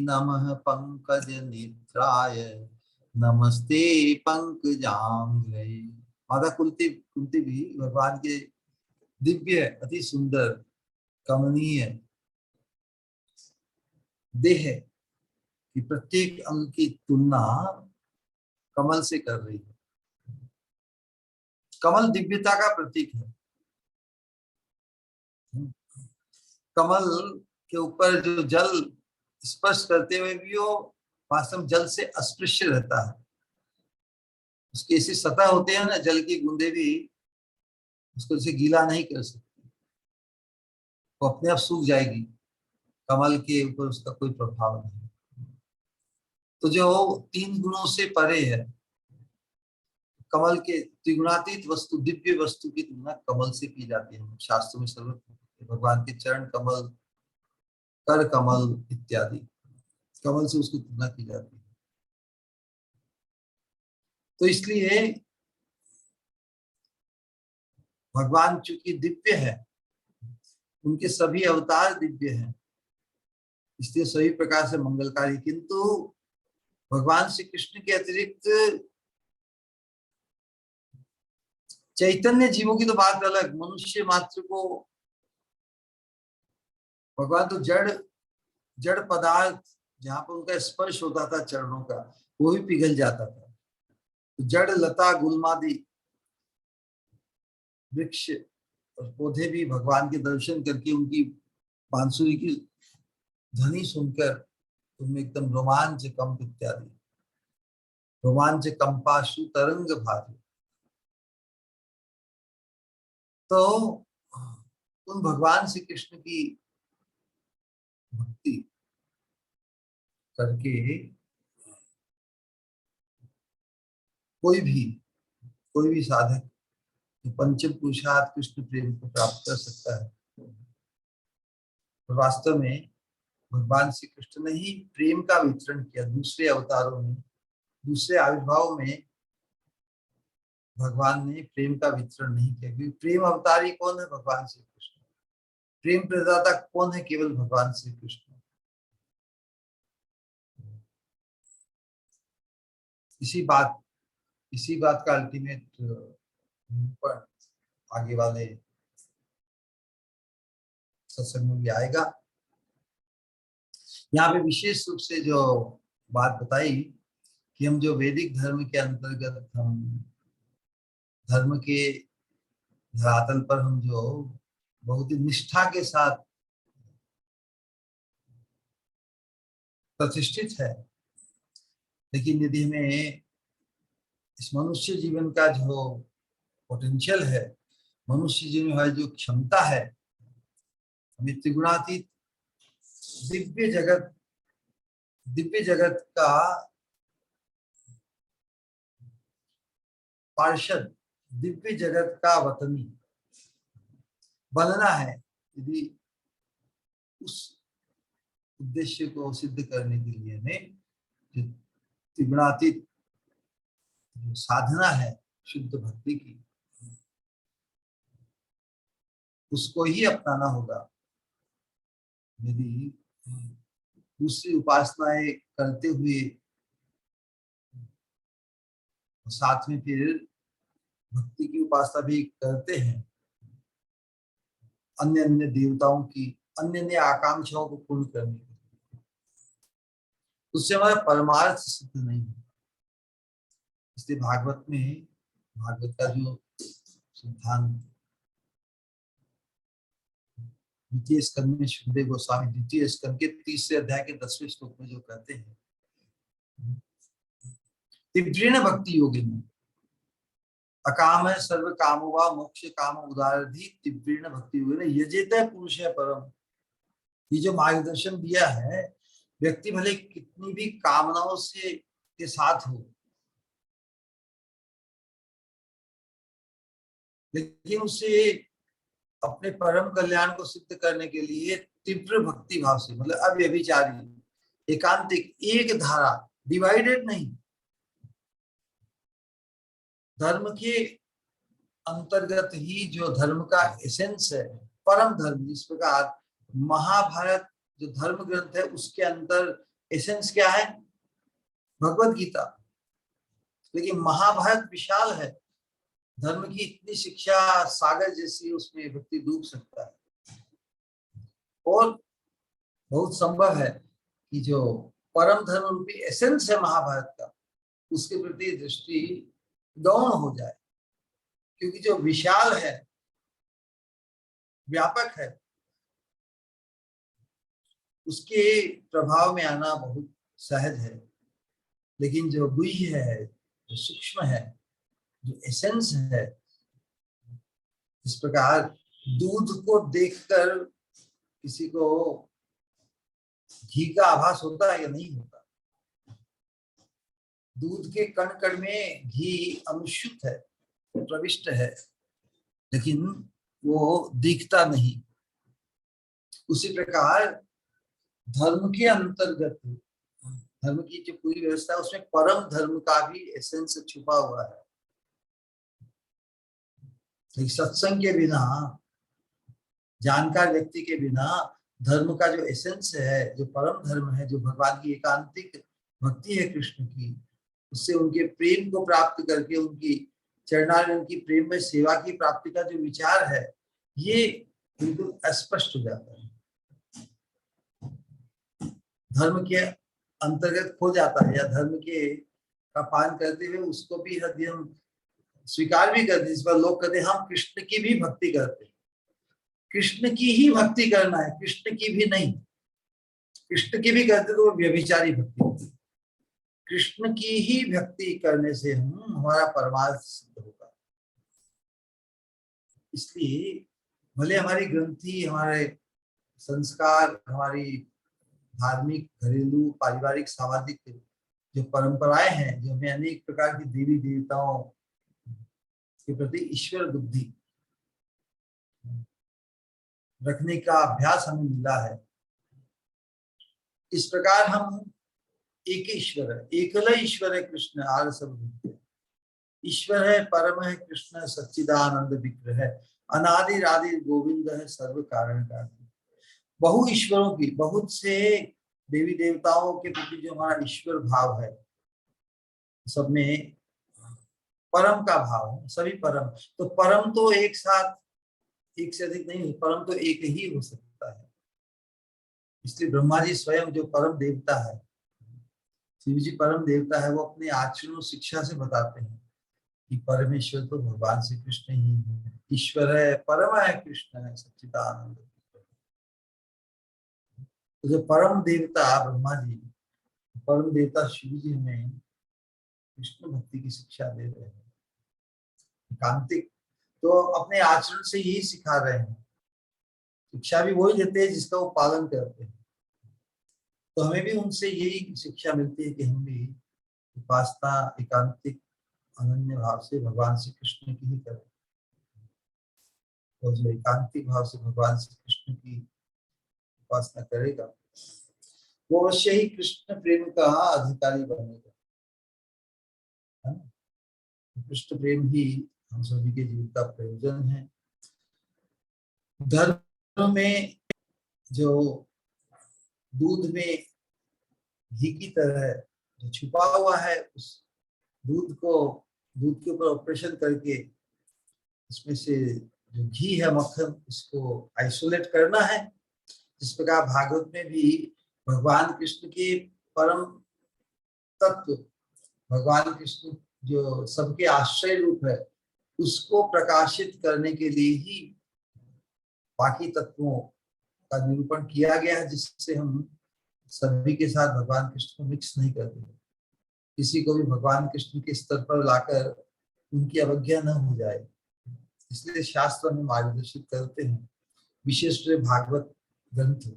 नमः पंकज नेत्राय नमस्ते पंकजांग्रये। माता कुंती भी भगवान के दिव्य, अति सुंदर, कमनीय देह की प्रत्येक अंग की तुलना कमल से कर रही है। कमल दिव्यता का प्रतीक है। कमल के ऊपर जो जल स्पर्श करते हुए भी वो वास्तव में जल से अस्पृश्य रहता है। उसकी ऐसी सतह होते हैं ना, जल की बूंदे भी उसको जैसे गीला नहीं कर सकती, वो अपने आप सूख जाएगी। कमल के ऊपर उसका कोई प्रभाव नहीं। तो जो 3 गुणों से परे है, कमल के त्रिगुणातीत वस्तु, दिव्य वस्तु की तुलना कमल से की जाती है। शास्त्रों में सर्वत्र भगवान के चरण कमल, कर कमल इत्यादि, कमल से उसकी तुलना की जाती है। तो इसलिए भगवान चूंकि दिव्य है, उनके सभी अवतार दिव्य हैं, इसलिए सभी प्रकार से मंगलकारी। किंतु भगवान श्री कृष्ण के अतिरिक्त चैतन्य जीवों की तो बात अलग, मनुष्य मात्र को भगवान तो जड़ जड़ पदार्थ, जहां पर उनका स्पर्श होता था चरणों का, वो भी पिघल जाता था। तो जड़ लता गुलमादि वृक्ष और पौधे भी भगवान के दर्शन करके, उनकी बांसुरी की ध्वनि सुनकर उनमें एकदम रोमांच कंप इत्यादि, रोमांच कंपाशु तरंग भारी। तो उन भगवान श्री कृष्ण की भक्ति करके कोई भी साधक पंचम पुरुषार्थ कृष्ण प्रेम को प्राप्त कर सकता है। तो वास्तव में भगवान श्री कृष्ण ने ही प्रेम का वितरण किया। दूसरे अवतारों में, दूसरे आविर्भाव में भगवान ने प्रेम का वितरण नहीं किया, क्योंकि प्रेम अवतारी कौन है? भगवान श्री कृष्ण। प्रेम प्रदाता कौन है? केवल भगवान श्री कृष्ण। इसी बात का अल्टीमेट निरूपण आगे वाले सत्संग में भी आएगा। यहाँ पे विशेष रूप से जो बात बताई कि हम जो वैदिक धर्म के अंतर्गत, हम धर्म के धरातल पर हम जो बहुत ही निष्ठा के साथ प्रतिष्ठित है, लेकिन यदि हमें इस मनुष्य जीवन का जो पोटेंशियल है, मनुष्य जीवन में जो क्षमता है, हमें त्रिगुणातीत दिव्य जगत का पार्षद, दिव्य जगत का वतनी बनना है, यदि उस उद्देश्य को सिद्ध करने के लिए हमें त्रिगुणातीत साधना है शुद्ध भक्ति की, उसको ही अपनाना होगा। यदि दूसरी उपासनाएं करते हुए साथ में फिर भक्ति की उपासना भी करते हैं, अन्य अन्य देवताओं की, अन्य अन्य आकांक्षाओं को पूर्ण करने के लिए, उससे हमारा परमार्थ सिद्ध नहीं है। इसलिए भागवत का जो सिद्धांत द्वितीय स्कंद में सुखदेव गोस्वामी द्वितीय स्कंद के 3 अध्याय के 10वें श्लोक में जो कहते हैं, तीव्रेण भक्ति योगिनी अकाम है सर्व कामो वा मोक्ष काम उदारधी तीव्रेण भक्ति योगिनी यजेते पुरुष है परम। ये जो मार्गदर्शन दिया है, व्यक्ति भले कितनी भी कामनाओं से के साथ हो, लेकिन उसे अपने परम कल्याण को सिद्ध करने के लिए तीव्र भक्ति भाव से, मतलब अव्यभिचारी, एकांतिक, एक धारा, डिवाइडेड नहीं, धर्म के अंतर्गत ही जो धर्म का एसेंस है, परम धर्म, जिस प्रकार महाभारत जो धर्म ग्रंथ है उसके अंदर एसेंस क्या है? भगवत गीता। लेकिन महाभारत विशाल है, धर्म की इतनी शिक्षा सागर जैसी, उसमें व्यक्ति डूब सकता है। और बहुत संभव है कि जो परम धर्म रूपी एसेंस है महाभारत का, उसके प्रति दृष्टि गौण हो जाए, क्योंकि जो विशाल है, व्यापक है, उसके प्रभाव में आना बहुत सहज है, लेकिन जो गुह्य है, जो सूक्ष्म है, जो एसेंस है, इस प्रकार दूध को देखकर किसी को घी का आभास होता है या नहीं होता? दूध के कण कण में घी अनुष्युत है, प्रविष्ट है, लेकिन वो दिखता नहीं। उसी प्रकार धर्म के अंतर्गत, धर्म की जो पूरी व्यवस्था है उसमें परम धर्म का भी एसेंस छुपा हुआ है। लेकिन सत्संग के बिना, जानकार व्यक्ति के बिना धर्म का जो एसेंस है, जो परम धर्म है, जो भगवान की एकांतिक भक्ति है कृष्ण की, उससे उनके प्रेम को प्राप्त करके उनकी चरणारविंद की प्रेम में सेवा की प्राप्ति का जो विचार है, ये बिल्कुल अस्पष्ट हो जाता है, धर्म के अंतर्गत खो जाता है, या धर्म के का पान करते हुए उसको भी यदि हम स्वीकार भी करते, इस पर लोग कहते हैं हम कृष्ण की भी भक्ति करते हैं। कृष्ण की ही भक्ति करना है, कृष्ण की भी नहीं। कृष्ण की भी करते तो वो व्यभिचारी भक्ति होती। कृष्ण की ही भक्ति करने से हम हमारा परमार्थ सिद्ध होगा। इसलिए भले हमारी ग्रंथि, हमारे संस्कार, हमारी धार्मिक, घरेलू, पारिवारिक, सामाजिक जो परंपराएं हैं, जो हमें अनेक प्रकार की देवी देवताओं के प्रति ईश्वर बुद्धि रखने का अभ्यास हमें मिला है, इस प्रकार हम एक ईश्वर है, एकल ईश्वर है कृष्ण, आर सब ईश्वर है, परम है कृष्ण, सच्चिदानंद विग्रह है, अनादि आदि गोविंद है, सर्व कारण का। बहु ईश्वरों की, बहुत से देवी देवताओं के प्रति जो हमारा ईश्वर भाव है, सब में परम का भाव है, सभी परम। तो परम तो एक साथ, एक से अधिक नहीं, परम तो एक ही हो सकता है। इसलिए ब्रह्मा जी स्वयं जो परम देवता है, शिव जी परम देवता है, वो अपने आचरण शिक्षा से बताते हैं कि परमेश्वर तो भगवान श्री कृष्ण ही है, ईश्वर है, परम है कृष्ण है, सच्चिदानंद। तो जो परम देवता ब्रह्मा जी, परम देवता शिव जी हमें कृष्ण भक्ति की शिक्षा दे रहे हैं, एकांतिक। तो अपने आचरण से यही सिखा रहे हैं, शिक्षा भी वही देते हैं जिसका वो पालन करते हैं। तो हमें भी उनसे यही शिक्षा मिलती है कि हम भी उपासना एकांतिक अनन्य भाव से भगवान श्री कृष्ण की ही करें। और जो एकांतिक भाव से भगवान श्री कृष्ण की उपासना करेगा, वो अवश्य ही कृष्ण प्रेम का अधिकारी बनेगा। कृष्ण प्रेम ही हम सभी के जीवन का प्रयोजन है। धर्म में जो दूध में घी की तरह जो छुपा हुआ है, उस दूध के ऊपर ऑपरेशन करके उसमें से जो घी है, मक्खन, उसको आइसोलेट करना है। जिस प्रकार भागवत में भी भगवान कृष्ण के परम तत्व, भगवान कृष्ण जो सबके आश्रय रूप है, उसको प्रकाशित करने के लिए ही बाकी तत्वों का निरूपण किया गया है, जिससे हम सभी के साथ भगवान कृष्ण को मिक्स नहीं करते, किसी को भी भगवान कृष्ण के स्तर पर लाकर उनकी अवज्ञा न हो जाए। इसलिए शास्त्र हमें मार्गदर्शित करते हैं, विशेष रूप से भागवत ग्रंथ।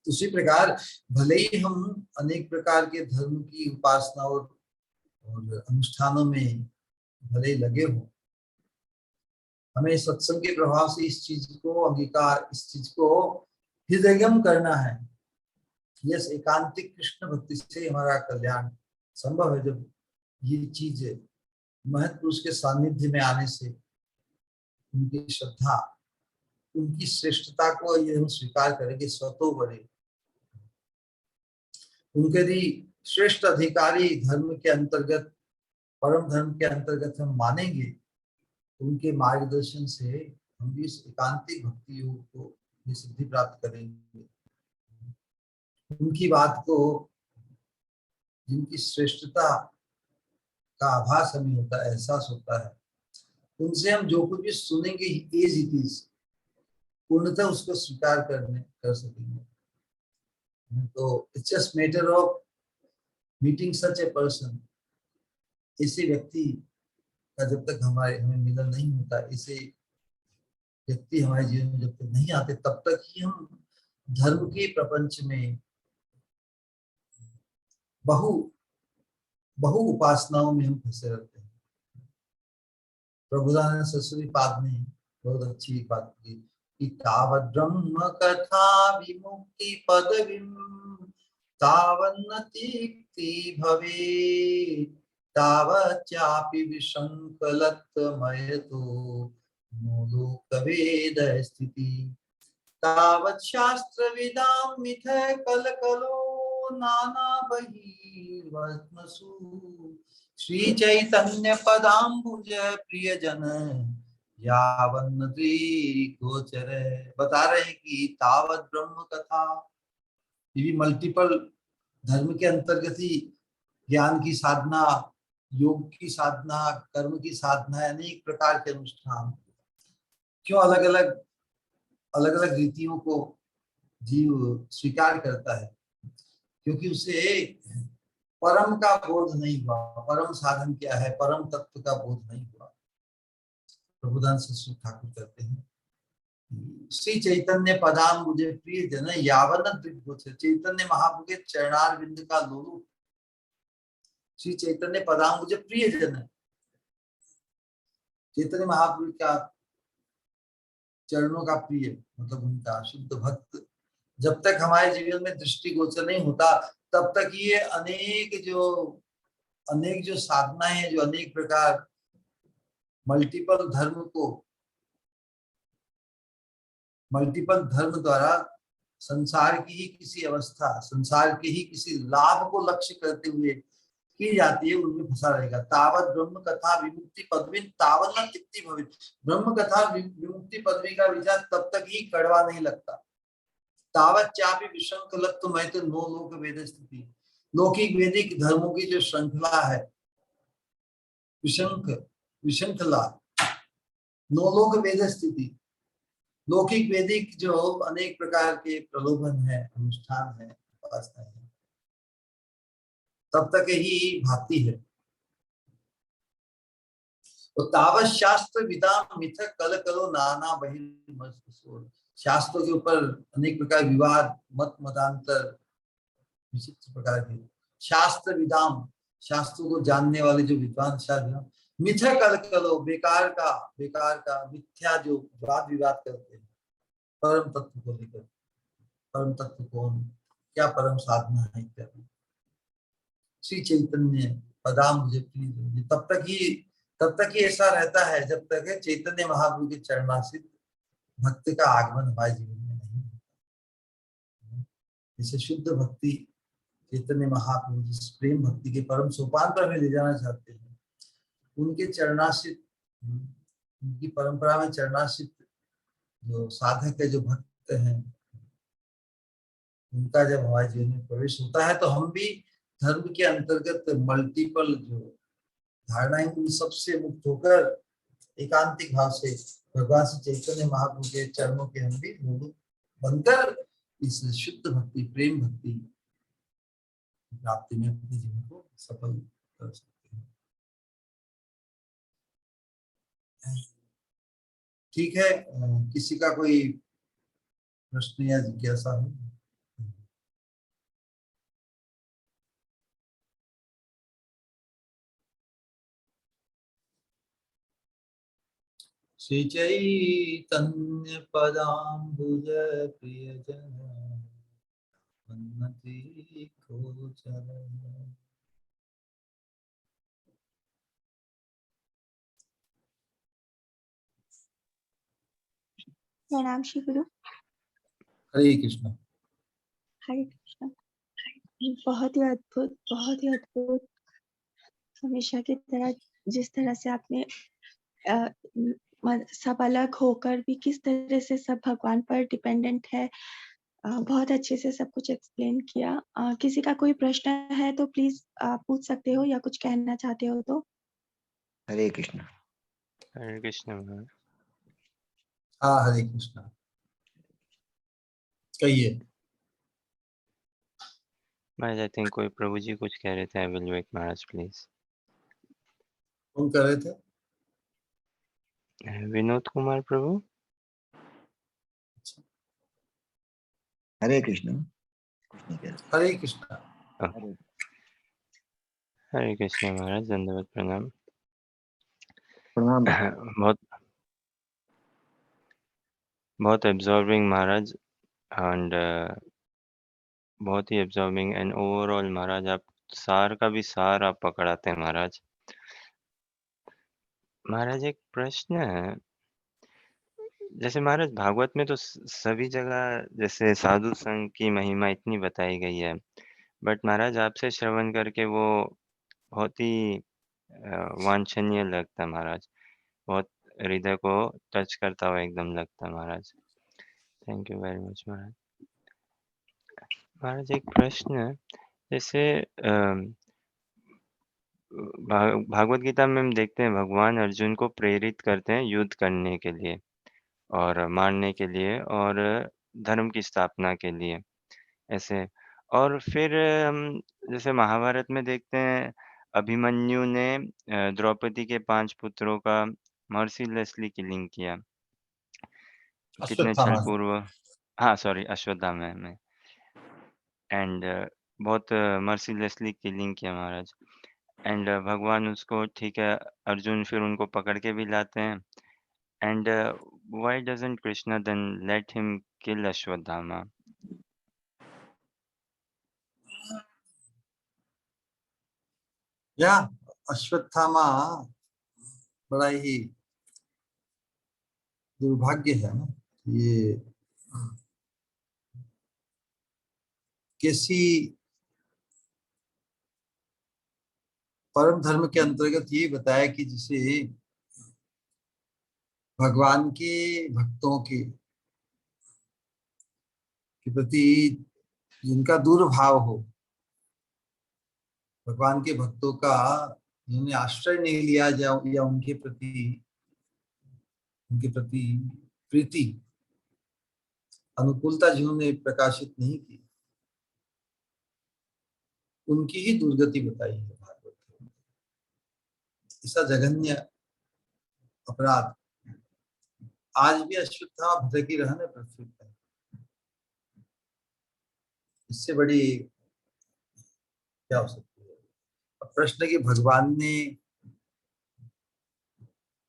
उसी प्रकार भले ही हम अनेक प्रकार के धर्म की उपासना और अनुष्ठानों में भले लगे हो, हमें सत्संग के प्रभाव से इस चीज को अंगीकार, इस चीज को हृदयंगम करना है। यस, एकांतिक कृष्ण भक्ति से हमारा कल्याण संभव है। जब ये चीज महत पुरुष के सानिध्य में आने से उनकी श्रद्धा, उनकी श्रेष्ठता को ये हम स्वीकार करेंगे, स्वतो बड़े उनके भी श्रेष्ठ अधिकारी धर्म के अंतर्गत, परम धर्म के अंतर्गत हम मानेंगे, उनके मार्गदर्शन से हम भी इस एकांतिक भक्ति योग को सिद्धि प्राप्त करेंगे। उनकी बात को, जिनकी श्रेष्ठता का आभास हमें होता है, एहसास होता है, उनसे हम जो कुछ भी सुनेंगे एज इट इज, पूर्णतः उसको स्वीकार कर सकेंगे। तो it's just matter of meeting such a person. ऐसे व्यक्ति का जब तक हमें मिलन नहीं होता, ऐसे व्यक्ति हमारे जीवन में जब तक नहीं आते, तब तक ही हम धर्म के प्रपंच में बहु बहु उपासनाओं में हम फंसे रहते हैं। प्रभुदानंद सरस्वती पाद ने बहुत अच्छी बात की कि तावत् ब्रह्म कथा विमुक्ति पदवीं तावन्न तीक्ति भवे तावच्चापि विसंकलत्वमयतो नो लोकवेद स्थिति तावत् शास्त्रविदां मिथ कलकलो नाना बहिर्वत्मसु श्री चैतन्य पदाम्बुज प्रियजन यावन्न गोचर। बता रहे हैं कि तावत् ब्रह्म कथा, ये भी मल्टीपल धर्म के अंतर्गत ही ज्ञान की साधना, योग की साधना, कर्म की साधना, अनेक प्रकार के अनुष्ठान। क्यों अलग अलग रीतियों को जीव स्वीकार करता है? क्योंकि उसे परम का बोध नहीं हुआ। परम साधन क्या है, परम तत्व का बोध नहीं हुआ। प्रभुदान सरस्वती ठाकुर कहते हैं श्री चैतन्य पदाम्बुजे प्रिय जन यावन्न दृग्गोचर। चैतन्य महाप्रभु के चरणार बिंद का लोलू श्री चैतन्य पदाम्बुजे प्रिय जन। चैतन्य महाप्रभु का चरणों का प्रिय मतलब उनका शुद्ध भक्त जब तक हमारे जीवन में दृष्टिगोचर नहीं होता, तब तक ये अनेक जो साधनाएं हैं, जो अनेक प्रकार मल्टीपल धर्म द्वारा संसार की ही किसी अवस्था, संसार के ही किसी लाभ को लक्ष्य करते हुए की जाती है, उनमें फंसा रहेगा। तावत ब्रह्म कथा विमुक्ति पदवी तावत न तिक्ति भवित। ब्रह्म कथा विमुक्ति पदवी का विचार तब तक ही कड़वा नहीं लगता। तावत चापि विसंकलत्व मैं तो नो लोक वेद स्थिति। लौकिक वैदिक धर्मों की जो श्रृंखला है, विशृंखला, नो लोक वेद स्थिति, लौकिक वैदिक जो अनेक प्रकार के प्रलोभन है, अनुष्ठान है, उपासना है, तब तक ही भाती है। तो तावत शास्त्र विदाम मिथ कल कलो नाना बहिर्मसोर। शास्त्रों के ऊपर अनेक प्रकार विवाद, मत मतांतर, विचित्र प्रकार के शास्त्र विदाम, शास्त्रों को जानने वाले जो विद्वान शास्त्र, मिथ कल कलो बेकार का मिथ्या जो वाद विवाद करते हैं परम तत्व को लेकर। परम तत्व कौन, क्या परम साधना है इत्यादि। श्री चैतन्य पदाम्बुज प्रिय, तब तक ही ऐसा रहता है जब तक है चैतन्य महाप्रभु के चरणाश्रित भक्त का आगमन हमारे जीवन में नहीं होता। जैसे शुद्ध भक्ति चैतन्य महाप्रभु जिस प्रेम भक्ति के परम सोपान पर हमें ले जाना चाहते हैं, उनके चरणाश्रित, उनकी परंपरा में चरणाश्रित जो साधक है, जो भक्त हैं, उनका जब हमारे जीवन में प्रवेश होता है तो हम भी धर्म के अंतर्गत मल्टीपल जो धारणाएं, उन सबसे मुक्त होकर एकांतिक भाव से भगवान श्री चैतन्य महाप्रभु के चरणों के हम भी बनकर इस शुद्ध भक्ति, प्रेम भक्ति प्राप्ति में अपने जीवन को सफल कर सकते हैं। ठीक है, किसी का कोई प्रश्न या जिज्ञासा हो? श्री चैतन्य पदाम्बुज प्रियजन उन्नति गोचर। प्रणाम श्री गुरु। हरे कृष्ण। हरे कृष्ण। बहुत ही अद्भुत हमेशा की तरह जिस तरह से आपने सब अलग होकर भी किस तरह से सब भगवान पर डिपेंडेंट है, बहुत अच्छे से सब कुछ एक्सप्लेन किया। किसी का कोई प्रश्न है तो प्लीज पूछ सकते हो या कुछ कहना चाहते हो तो। हरे कृष्ण। हरे कृष्ण। हाँ, हरे कृष्ण, कहिए। महाराज आई थिंक कोई प्रभु जी कुछ कह रहे थे। I will wait Maharaj please. कौन कर रहे थे? विनोद कुमार प्रभु। हरे कृष्ण। कुछ नहीं कह रहा। हरे कृष्णा। हरे हरे कृष्ण महाराज, दंडवत प्रणाम। प्रणाम। बहुत बहुत एब्जॉर्बिंग महाराज, एंड बहुत ही एब्जॉर्बिंग एंड ओवरऑल महाराज, आप सार का भी सार आप पकड़ाते हैं महाराज। महाराज एक प्रश्न है, जैसे महाराज भागवत में तो सभी जगह जैसे साधु संघ की महिमा इतनी बताई गई है, बट महाराज आपसे श्रवण करके वो बहुत ही वांछनीय लगता है महाराज, बहुत हृदय को टच करता हुआ एकदम लगता है महाराज। थैंक यू वेरी मच महाराज। महाराज एक प्रश्न है, जैसे भागवत गीता में हम देखते हैं भगवान अर्जुन को प्रेरित करते हैं युद्ध करने के लिए और मारने के लिए और धर्म की स्थापना के लिए, ऐसे। और फिर हम जैसे महाभारत में देखते हैं अभिमन्यु ने द्रौपदी के 5 पुत्रों का मर्सीलेसली किलिंग किया। कितने अश्वत्थामा। छलपूर्व, हाँ सॉरी अश्वत्थामा में, एंड बहुत मर्सीलेसली किलिंग किया महाराज। एंड भगवान उसको ठीक है, अर्जुन फिर उनको पकड़ के भी लाते हैं, and why doesn't Krishna then let him kill Ashwatthama? या अश्वत्थामा बड़ा ही दुर्भाग्य है ना ये। किसी परम धर्म के अंतर्गत ये बताया कि जिसे भगवान के भक्तों के प्रति जिनका दुर्भाव हो, भगवान के भक्तों का जिन्होंने आश्रय नहीं लिया या उनके प्रति प्रीति अनुकूलता जिन्होंने प्रकाशित नहीं की, उनकी ही दुर्गति बताई है भागवत में। ऐसा जघन्य अपराध आज भी अश्वत्थामा भटकी रहने पृथ्वी पर। इससे बड़ी क्या हो सकती है? अब प्रश्न कि भगवान ने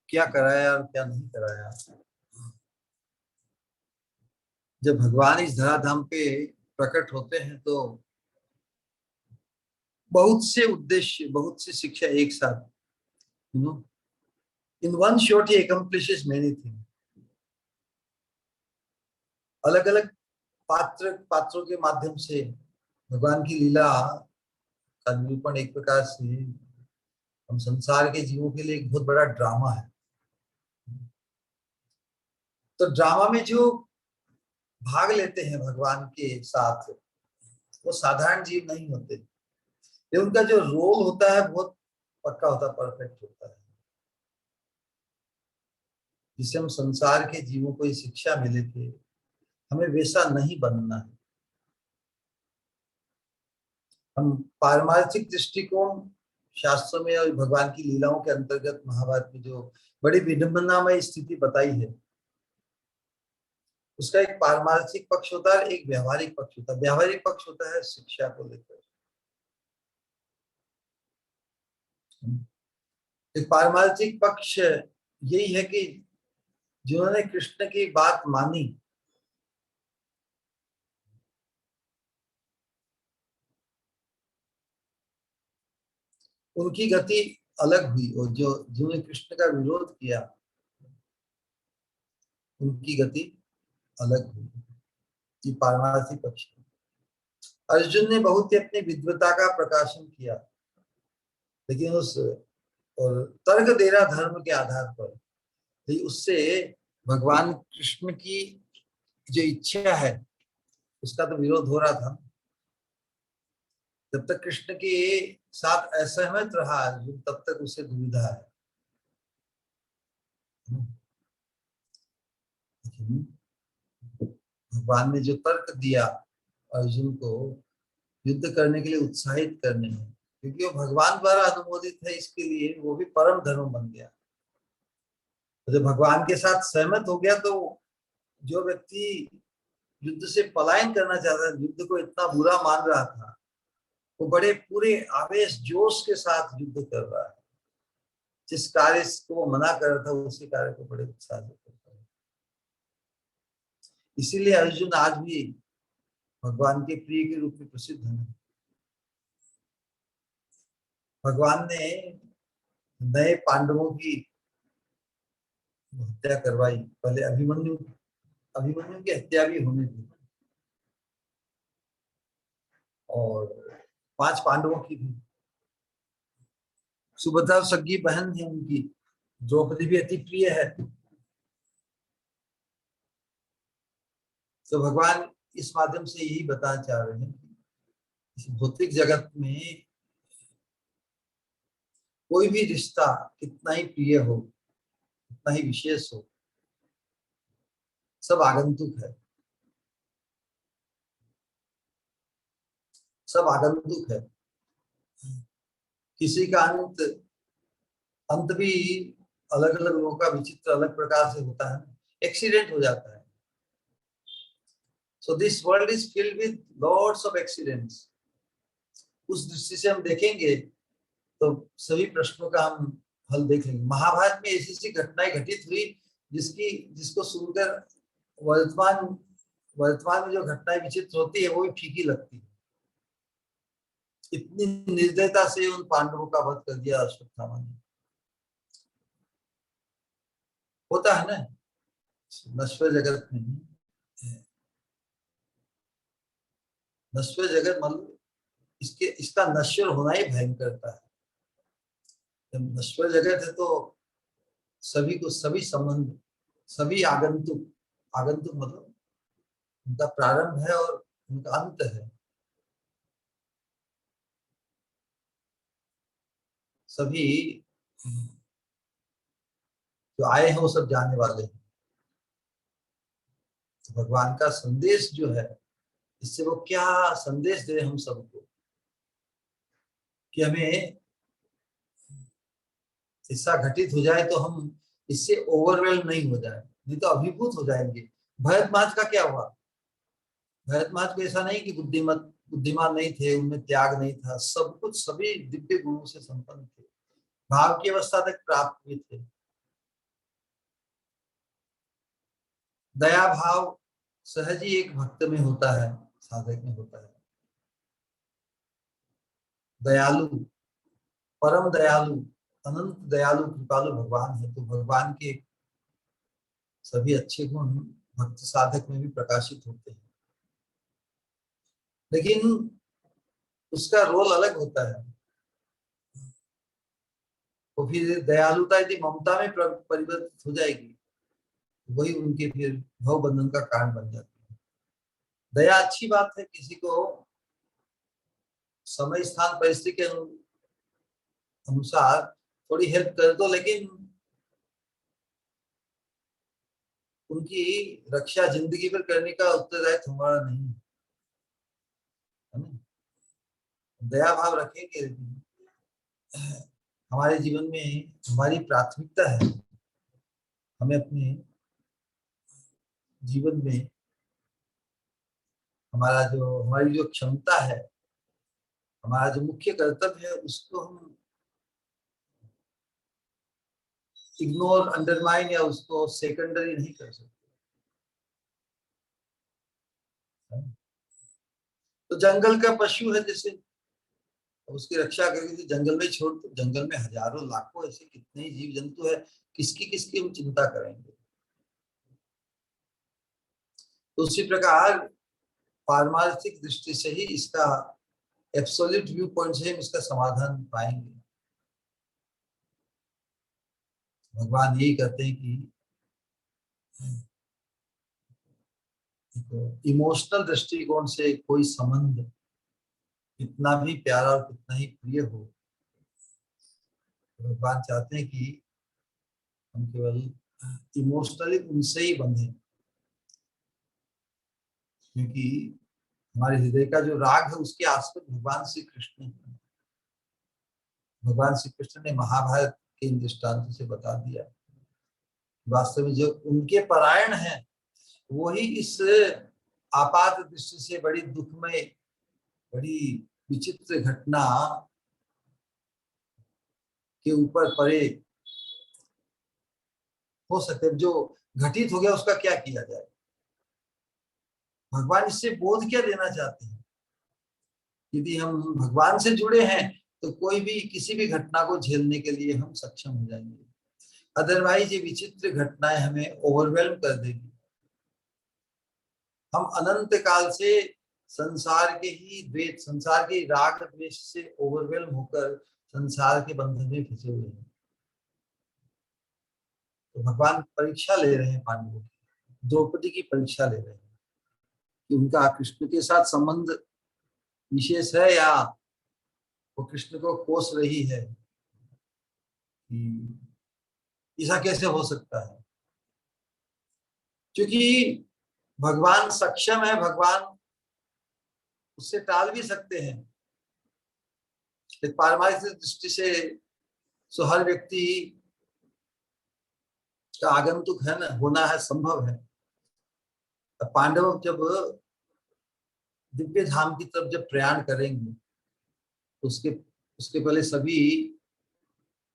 क्या कराया और क्या नहीं कराया। जब भगवान इस धराधाम पे प्रकट होते हैं तो बहुत से उद्देश्य, बहुत सी शिक्षा एक साथ, you know, in one shot he accomplishes many things। अलग अलग पात्रों के माध्यम से भगवान की लीला का निरूपण एक प्रकार से हम संसार के जीवों के लिए एक बहुत बड़ा ड्रामा है। तो ड्रामा में जो भाग लेते हैं भगवान के साथ, वो साधारण जीव नहीं होते। ये उनका जो रोल होता है बहुत पक्का होता है, परफेक्ट होता है, जिससे हम संसार के जीवों को ये शिक्षा मिले थे हमें वैसा नहीं बनना है। हम पारमार्थिक दृष्टिकोण शास्त्रों में और भगवान की लीलाओं के अंतर्गत महाभारत में जो बड़ी विडंबनामय स्थिति बताई है, उसका एक पारमार्थिक पक्ष होता है, एक व्यवहारिक पक्ष होता है। व्यवहारिक पक्ष होता है शिक्षा को लेकर। एक पारमार्थिक पक्ष यही है कि जिन्होंने कृष्ण की बात मानी, उनकी गति अलग हुई, और जो जिन्होंने कृष्ण का विरोध किया उनकी गति अलग हुई। ये पारमार्थिक पक्ष है। अर्जुन ने बहुत ही अपनी विद्वता का प्रकाशन किया, लेकिन उस और तर्क दे रहा धर्म के आधार पर, लेकिन उससे भगवान कृष्ण की जो इच्छा है उसका तो विरोध हो रहा था। जब तक कृष्ण के साथ असहमत रहा अर्जुन, तब तक उसे दुविधा है। भगवान ने जो तर्क दिया अर्जुन को युद्ध करने के लिए उत्साहित करने में, क्योंकि वो भगवान द्वारा अनुमोदित है, इसके लिए वो भी परम धर्म बन गया। तो जब भगवान के साथ सहमत हो गया तो जो व्यक्ति युद्ध से पलायन करना चाहता था, युद्ध को इतना बुरा मान रहा था, वो बड़े पूरे आवेश जोश के साथ युद्ध कर रहा है। जिस कार्य को वो मना कर रहा था उसी कार्य को बड़े उत्साह से करता है। इसीलिए अर्जुन आज भी भगवान के प्रिय के रूप में प्रसिद्ध है। भगवान ने नए पांडवों की हत्या करवाई, पहले अभिमन्यु की हत्या भी होने दी, और 5 पांडवों की भी। सुभद्रा सगी बहन है उनकी, द्रौपदी भी अति प्रिय है। तो भगवान इस माध्यम से यही बताना चाह रहे हैं कि इस भौतिक जगत में कोई भी रिश्ता कितना ही प्रिय हो, कितना ही विशेष हो, सब आगंतुक है, सब आगंतुक है। किसी का अंत भी अलग अलग लोगों का विचित्र अलग प्रकार से होता है, एक्सीडेंट हो जाता है। So this world is filled with lots of accidents. उस दृष्टि से हम देखेंगे तो सभी प्रश्नों का हम हल देख लेंगे। महाभारत में ऐसी ऐसी घटनाएं घटित हुई जिसको सुनकर वर्तमान में जो घटनाएं विचित्र होती है वो भी फीकी लगती है। इतनी निर्दयता से उन पांडवों का वध कर दिया अश्वत्थामा ने। होता है ना नश्वर जगत में, नश्वर जगत मतलब इसका नश्वर होना ही भयंकरता है। जब नश्वर जगत है तो सभी को सभी संबंध, सभी आगंतुक मतलब उनका प्रारंभ है और उनका अंत है। सभी जो आए हैं वो सब जाने वाले हैं। तो भगवान का संदेश जो है, इससे वो क्या संदेश दे हम सबको कि हमें ऐसा घटित हो जाए तो हम इससे ओवरवेल्म नहीं हो जाए, नहीं तो अभिभूत हो जाएंगे। भरतमाज का क्या हुआ? भरतमाज को ऐसा नहीं कि बुद्धिमान नहीं थे, उनमें त्याग नहीं था, सब कुछ सभी दिव्य गुणों से संपन्न थे, भाव की अवस्था तक प्राप्त हुए थे। दया भाव सहज ही एक भक्त में होता है, साधक में होता है। दयालु, परम दयालु, अनंत दयालु कृपालु भगवान है। तो भगवान के सभी अच्छे गुण भक्त साधक में भी प्रकाशित होते हैं, लेकिन उसका रोल अलग होता है। तो फिर दयालुता यदि ममता में परिवर्तित हो जाएगी, वही उनके फिर भव बंधन का कारण बन जाती है। दया अच्छी बात है, किसी को समय स्थान परिस्थिति के अनुसार थोड़ी हेल्प कर दो, लेकिन उनकी रक्षा जिंदगी भर करने का उत्तरदायित्व हमारा नहीं है ना? दया भाव रखेंगे, हमारे जीवन में हमारी प्राथमिकता है, हमें अपने जीवन में हमारी जो क्षमता है, हमारा जो मुख्य कर्तव्य है, उसको हम इग्नोर, अंडरमाइन या उसको सेकेंडरी नहीं कर सकते। तो जंगल का पशु है, जैसे उसकी रक्षा करके जंगल में छोड़ दो, जंगल में हजारों लाखों ऐसे कितने ही जीव जंतु है, किसकी हम चिंता करेंगे। तो उसी प्रकार पारमार्थिक दृष्टि से ही इसका एब्सोल्यूट व्यू पॉइंट से हम इसका समाधान पाएंगे। भगवान यही कहते हैं कि इमोशनल दृष्टिकोण से कोई संबंध कितना भी प्यारा और कितना ही प्रिय हो, भगवान चाहते हैं कि हम केवल इमोशनली उनसे ही बंधे, क्योंकि हमारे हृदय का जो राग है उसके आस्पद भगवान श्री कृष्ण है। भगवान श्री कृष्ण ने महाभारत के इन दृष्टांत से बता दिया, वास्तव में जो उनके परायण हैं वही इस आपात दृष्टि से बड़ी दुखमय, बड़ी विचित्र घटना के ऊपर परे हो सकते। जो घटित हो गया उसका क्या किया जाए? भगवान इससे बोध क्या देना चाहते हैं? यदि हम भगवान से जुड़े हैं तो कोई भी किसी भी घटना को झेलने के लिए हम सक्षम हो जाएंगे। अदरवाइज ये विचित्र घटनाएं हमें ओवरवेल्म कर देगी। हम अनंत काल से संसार के ही द्वेष, संसार के राग द्वेष से ओवरवेल्म होकर संसार के बंधन में फंसे हुए हैं। तो भगवान परीक्षा ले रहे हैं पांडवों की, द्रौपदी की परीक्षा ले रहे हैं कि उनका कृष्ण के साथ संबंध विशेष है या वो कृष्ण को कोस रही है कि ऐसा कैसे हो सकता है। क्योंकि भगवान सक्षम है, भगवान उससे टाल भी सकते हैं। एक पारमार्थिक दृष्टि से सो हर व्यक्ति का आगंतुक है ना, होना है, संभव है। पांडव जब दिव्य धाम की तरफ जब प्रयाण करेंगे तो उसके पहले सभी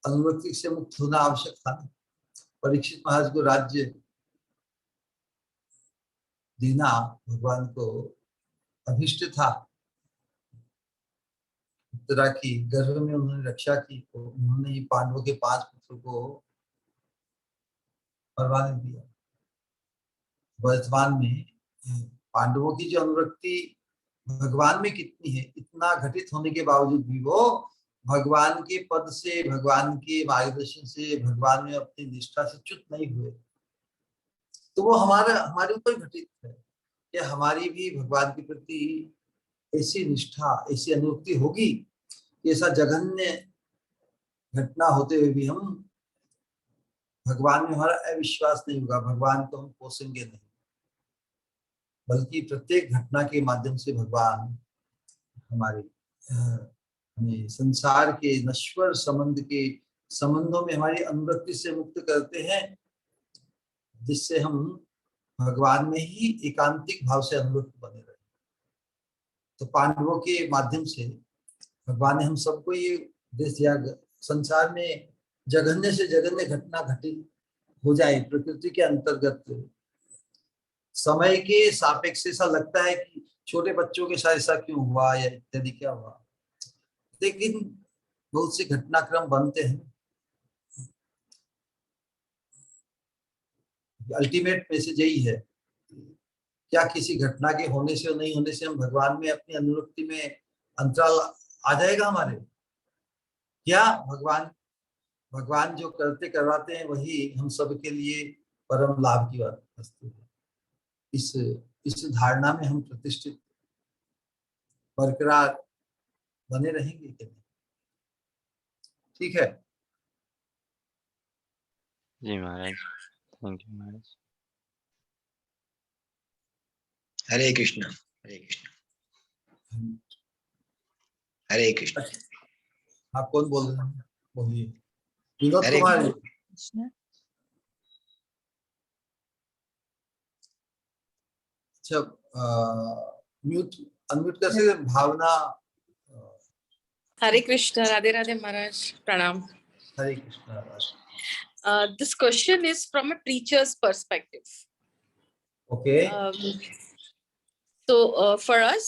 अनुवृत्ति से मुक्त होना आवश्यक था। परीक्षित महाराज को राज्य देना भगवान को अभिष्ट था। उत्तरा की गर्भ में उन्होंने रक्षा की, तो उन्होंने पांडवों के 5 पुत्रों को परवाने दिया। वर्तमान में पांडवों की जो अनुरक्ति भगवान में कितनी है, इतना घटित होने के बावजूद भी वो भगवान के पद से, भगवान के मार्गदर्शन से, भगवान में अपनी निष्ठा से च्युत नहीं हुए। तो वो हमारे ऊपर घटित है कि हमारी भी भगवान के प्रति ऐसी निष्ठा, ऐसी अनुरक्ति होगी कि ऐसा जघन्य घटना होते हुए भी हम भगवान में हमारा अविश्वास नहीं होगा, भगवान को हम कोसेंगे नहीं, बल्कि प्रत्येक घटना के माध्यम से भगवान हमारे हमें संसार के नश्वर संबंधों में हमारी अनुरक्ति से मुक्त करते हैं, जिससे हम भगवान में ही एकांतिक भाव से अनुरक्त बने रहे। तो पांडवों के माध्यम से भगवान ने हम सबको ये देश दिया, संसार में जघन्य से जघन्य घटना घटित हो जाए प्रकृति के अंतर्गत, समय के सापेक्ष ऐसा लगता है कि छोटे बच्चों के साथ ऐसा क्यों हुआ या इत्यादि क्या हुआ, लेकिन बहुत से घटनाक्रम बनते हैं। अल्टीमेट मैसेज यही है, क्या किसी घटना के होने से और नहीं होने से हम भगवान में अपनी अनुरक्ति में अंतराल आ जाएगा हमारे? क्या भगवान जो करते करवाते हैं वही हम सब के लिए परम लाभ की वस्तु है। इस धारणा में हम प्रतिष्ठित बरकरार बने रहेंगे कि नहीं? ठीक है जी महाराज, थैंक यू महाराज। हरे कृष्ण, हरे कृष्ण, हरे कृष्ण। आप कौन बोल रहे हैं? बोलिए। विनोद हरे कुमार। अच्छा, म्यूट अनम्यूट कैसे? भावना। हरे कृष्ण, राधे राधे महाराज, प्रणाम। हरे कृष्ण महाराज। This question is from a preacher's perspective. Okay. So for us,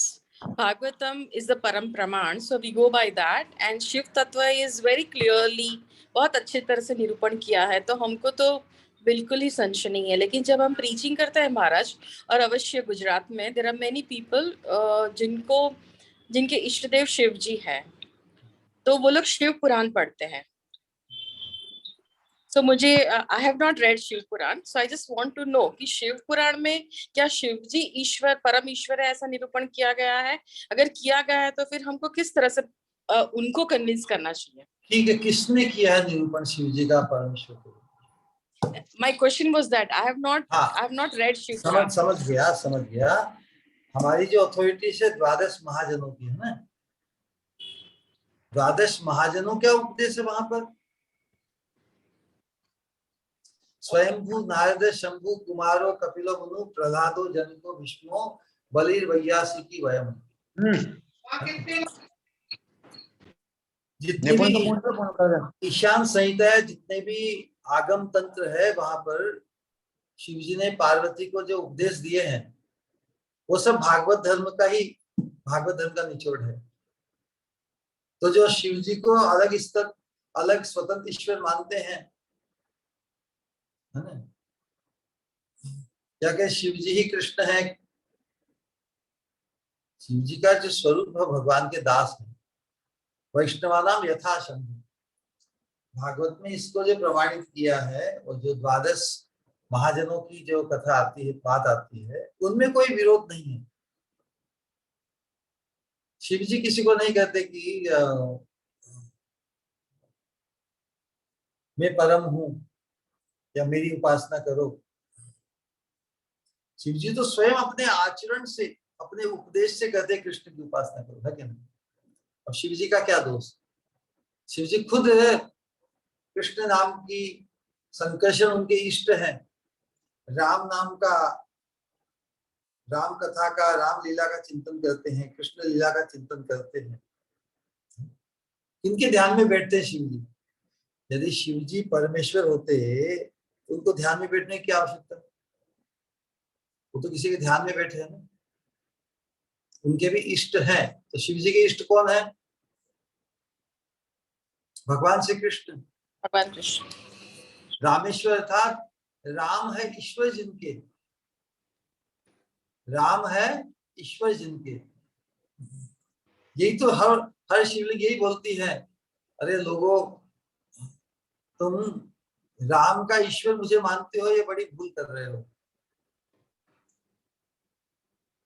Bhagavatam is the Param Praman, so we go by that, and Shiv Tattva is very clearly बहुत अच्छे तरह से निरूपण किया है, तो हमको तो बिल्कुल ही संशय नहीं है। लेकिन जब हम प्रीचिंग करते हैं महाराज, और अवश्य गुजरात में देयर आर मेनी पीपल जिनके इष्ट देव शिव जी हैं, तो वो लोग शिव पुराण पढ़ते हैं। So मुझे I have not read Shiv Purana, so I just want to know कि शिव पुराण में क्या शिव जी ईश्वर, परम ईश्वर है, ऐसा निरूपण किया गया है? अगर किया गया है तो फिर हमको किस तरह से उनको कन्विंस करना चाहिए? ठीक है, किसने किया है निरूपण शिव जी का परमेश्वर को? My question was that I have not read Shiv पुराण। समझ गया। हमारी जो अथॉरिटी है 12 महाजनों की है ना, 12 महाजनों क्या उपदेश है वहां पर? स्वयंभू नारद शंभु कुमारो कपिलो मुनु प्रहलादो जनको विष्णु बलिर वैयासी की वयम। जितने भी ईशान संहिता है, जितने भी आगम तंत्र है, वहां पर शिव जी ने पार्वती को जो उपदेश दिए हैं वो सब भागवत धर्म का ही, भागवत धर्म का निचोड़ है। तो जो शिव जी को अलग स्तर, अलग स्वतंत्र ईश्वर मानते हैं, है ना, क्या कि शिव जी ही कृष्ण है, शिव जी का जो स्वरूप है भगवान के दास है, वैष्णवानाम यथा शंभु। भागवत में इसको जो प्रमाणित किया है, और जो 12 महाजनों की जो कथा आती है, बात आती है, उनमें कोई विरोध नहीं है। शिव जी किसी को नहीं कहते कि मैं परम हूं या मेरी उपासना करो। शिव जी तो स्वयं अपने आचरण से, अपने उपदेश से कहते कृष्ण की उपासना करो, है क्या नहीं? और शिव जी का क्या दोष? शिव जी खुद कृष्ण नाम की संकर्षण उनके इष्ट है, राम नाम का, राम कथा का, राम लीला का चिंतन करते हैं, कृष्ण लीला का चिंतन करते हैं। इनके ध्यान में बैठते हैं शिव जी। यदि शिव जी परमेश्वर होते तो उनको ध्यान में बैठने की आवश्यकता? वो तो किसी के ध्यान में बैठे हैं ना, उनके भी इष्ट हैं। तो शिव जी के इष्ट कौन है? भगवान श्री कृष्ण, भगवान कृष्ण। रामेश्वर अर्थात राम है ईश्वर जिनके, राम है ईश्वर जिनके। यही तो हर शिवलिंग यही बोलती है, अरे लोगों, तुम राम का ईश्वर मुझे मानते हो, ये बड़ी भूल कर रहे हो।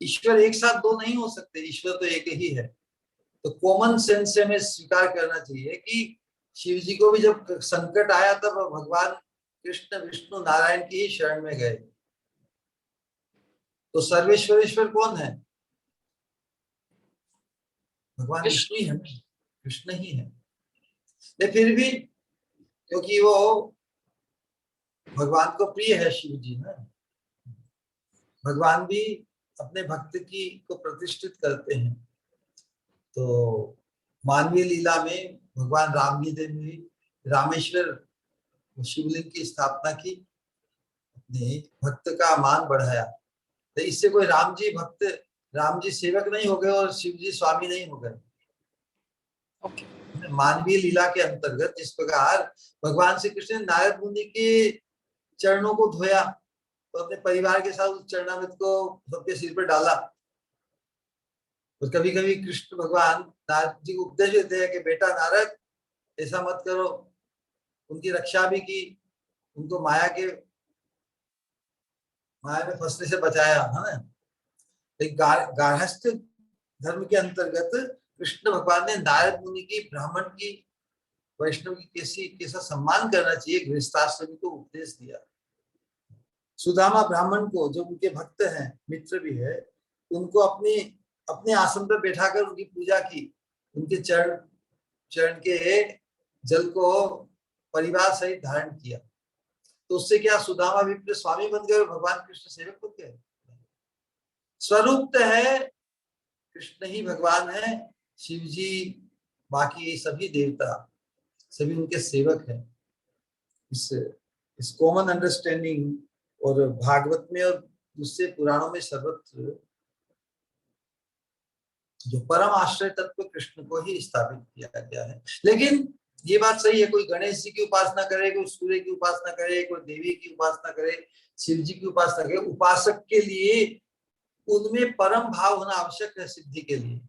ईश्वर एक साथ दो नहीं हो सकते, ईश्वर तो एक ही है। तो कॉमन सेंस से हमें स्वीकार करना चाहिए कि शिव जी को भी जब संकट आया तब भगवान कृष्ण विष्णु नारायण की ही शरण में गए। तो सर्वेश्वर ईश्वर कौन है? भगवान विष्णु ही है, कृष्ण ही है। लेकिन फिर भी क्योंकि वो भगवान को प्रिय है शिव जी ना, भगवान भी अपने भक्त की को प्रतिष्ठित करते हैं। तो मानवीय लीला में भगवान राम जी ने भी रामेश्वर शिवलिंग की स्थापना की, अपने भक्त का मान बढ़ाया। तो इससे कोई राम जी भक्त, राम जी सेवक नहीं हो गए और शिव जी स्वामी नहीं हो गए। मानवीय लीला के अंतर्गत जिस प्रकार भगवान श्री कृष्ण ने नारद मुनि के चरणों को धोया, तो अपने परिवार के साथ उस चरणामृत को सबके सिर पर डाला। और कभी कभी कृष्ण भगवान नारद जी को उपदेश देते हैं कि बेटा नारद ऐसा मत करो। उनकी रक्षा भी की, उनको माया में फंसने से बचाया, है ना। गार्हस्थ्य धर्म के अंतर्गत कृष्ण भगवान ने नारद मुनि की, ब्राह्मण की, वैष्णव की कैसा सम्मान करना चाहिए, गृहस्थाश्रमी को उपदेश दिया। सुदामा ब्राह्मण को, जो उनके भक्त हैं, मित्र भी है, उनको अपने आसन पर बैठाकर उनकी पूजा की, उनके चरण के जल को परिवार सहित धारण किया। तो उससे क्या सुदामा विप्र स्वामी बन गए, भगवान कृष्ण सेवक बन गए। स्वरूप है कृष्ण ही भगवान है, शिव जी बाकी सभी देवता सभी उनके सेवक हैं। इस कॉमन अंडरस्टैंडिंग और भागवत में और दूसरे पुराणों में सर्वत्र जो परम आश्रय तत्व कृष्ण को ही स्थापित किया गया है। लेकिन ये बात सही है, कोई गणेश जी की उपासना करे, कोई सूर्य की उपासना करे, कोई देवी की उपासना करे, शिव जी की उपासना करे, उपासक के लिए उनमें परम भाव होना आवश्यक है सिद्धि के लिए।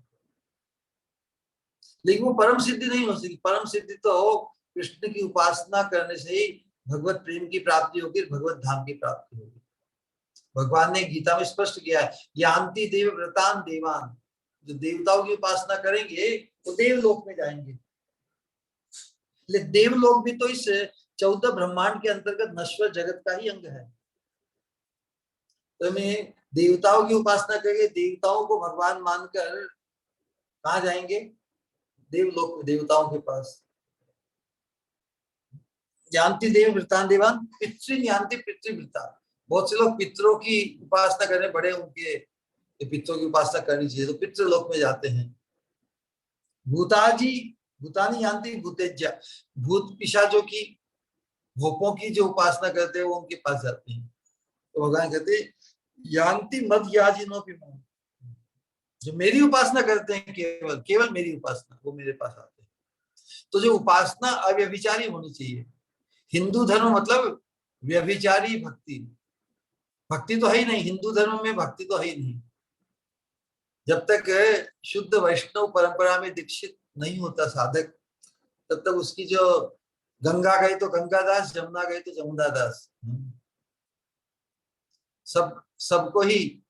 लेकिन वो परम सिद्धि नहीं हो सकती। परम सिद्धि तो कृष्ण की उपासना करने से ही भगवत प्रेम की प्राप्ति होगी, भगवत धाम की प्राप्ति होगी। भगवान ने गीता में स्पष्ट किया है, यान्ति देव व्रतान देवान, जो देवताओं की उपासना करेंगे वो देवलोक में जाएंगे। लेकिन देवलोक भी तो इस 14 ब्रह्मांड के अंतर्गत नश्वर जगत का ही अंग है। तो हमें देवताओं की उपासना करके देवताओं को भगवान मानकर कहाँ जाएंगे? देवलोक, देवताओं के पास। जानती देव वृतान देवान पितृ जानती पितृवृता। बहुत से लोग पितरों की उपासना करें, बड़े उनके पितरों की उपासना करनी चाहिए, तो पितृलोक में जाते हैं। भूताजी भूतानी जानती भूतेज्या, भूत पिशाचों की, भोपों की जो उपासना करते हैं वो उनके पास जाते हैं। तो भगवान कहते यान्ति मद याजिनो भी, जो मेरी उपासना करते हैं केवल केवल मेरी उपासना, वो मेरे पास आते हैं। तो जो उपासना अव्यभिचारी होनी चाहिए। हिंदू धर्म मतलब व्यभिचारी भक्ति, भक्ति तो है ही नहीं। हिंदू धर्म में भक्ति तो है ही नहीं। जब तक शुद्ध वैष्णव परंपरा में दीक्षित नहीं होता साधक, तब तक उसकी जो गंगा गई तो गंगा दास, जमुना गई तो जमुना दास, सबको ही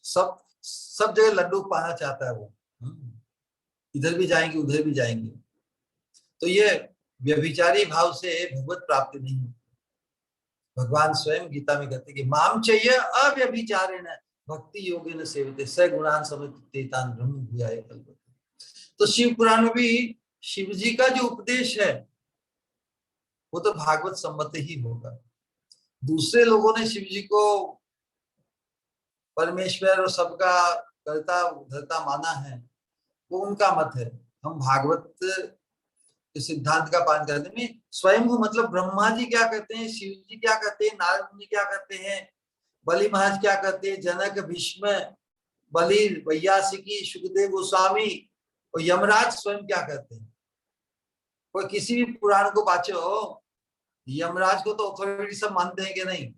सब जगह लड्डू पाना चाहता है वो। इधर भी जाएंगे उधर भी जाएंगे। तो ये व्यभिचारी भाव से भगवत प्राप्ति नहीं होती। भगवान स्वयं गीता में कहते कि माम चाहिए अव्यभिचारेण भक्ति योगेन सेवते स गुणान समतीतान ब्रह्म भूयाय कल्पते। तो शिव पुराण में भी शिव जी का जो उपदेश है वो तो भागवत सम्मत ही होगा। दूसरे लोगों ने शिव जी को परमेश्वर और सबका करता धरता माना है, वो उनका मत है। हम भागवत के सिद्धांत का पालन करते हैं। स्वयं मतलब ब्रह्मा जी क्या कहते हैं, शिव जी क्या कहते हैं, नारद मुनि क्या कहते हैं, बलि महाराज क्या कहते हैं, जनक, भीष्म, बलि, वैयासिकी, सुखदेव गोस्वामी और यमराज स्वयं क्या कहते हैं। कोई किसी भी पुराण को बाँचो, यमराज को तो अथॉरिटी सब मानते हैं कि नहीं?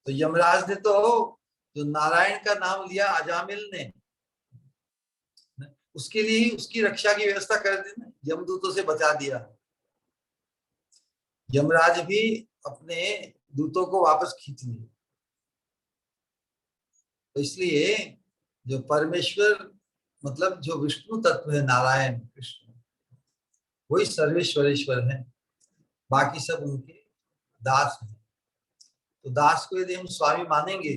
तो यमराज ने तो जो नारायण का नाम लिया अजामिल ने, उसके लिए ही उसकी रक्षा की व्यवस्था कर दी ना, यमदूतों से बचा दिया। यमराज भी अपने दूतों को वापस खींच लिए। तो इसलिए जो परमेश्वर मतलब जो विष्णु तत्व है, नारायण कृष्ण, वही सर्वेश्वरेश्वर है, बाकी सब उनके दास हैं। तो दास को यदि हम स्वामी मानेंगे,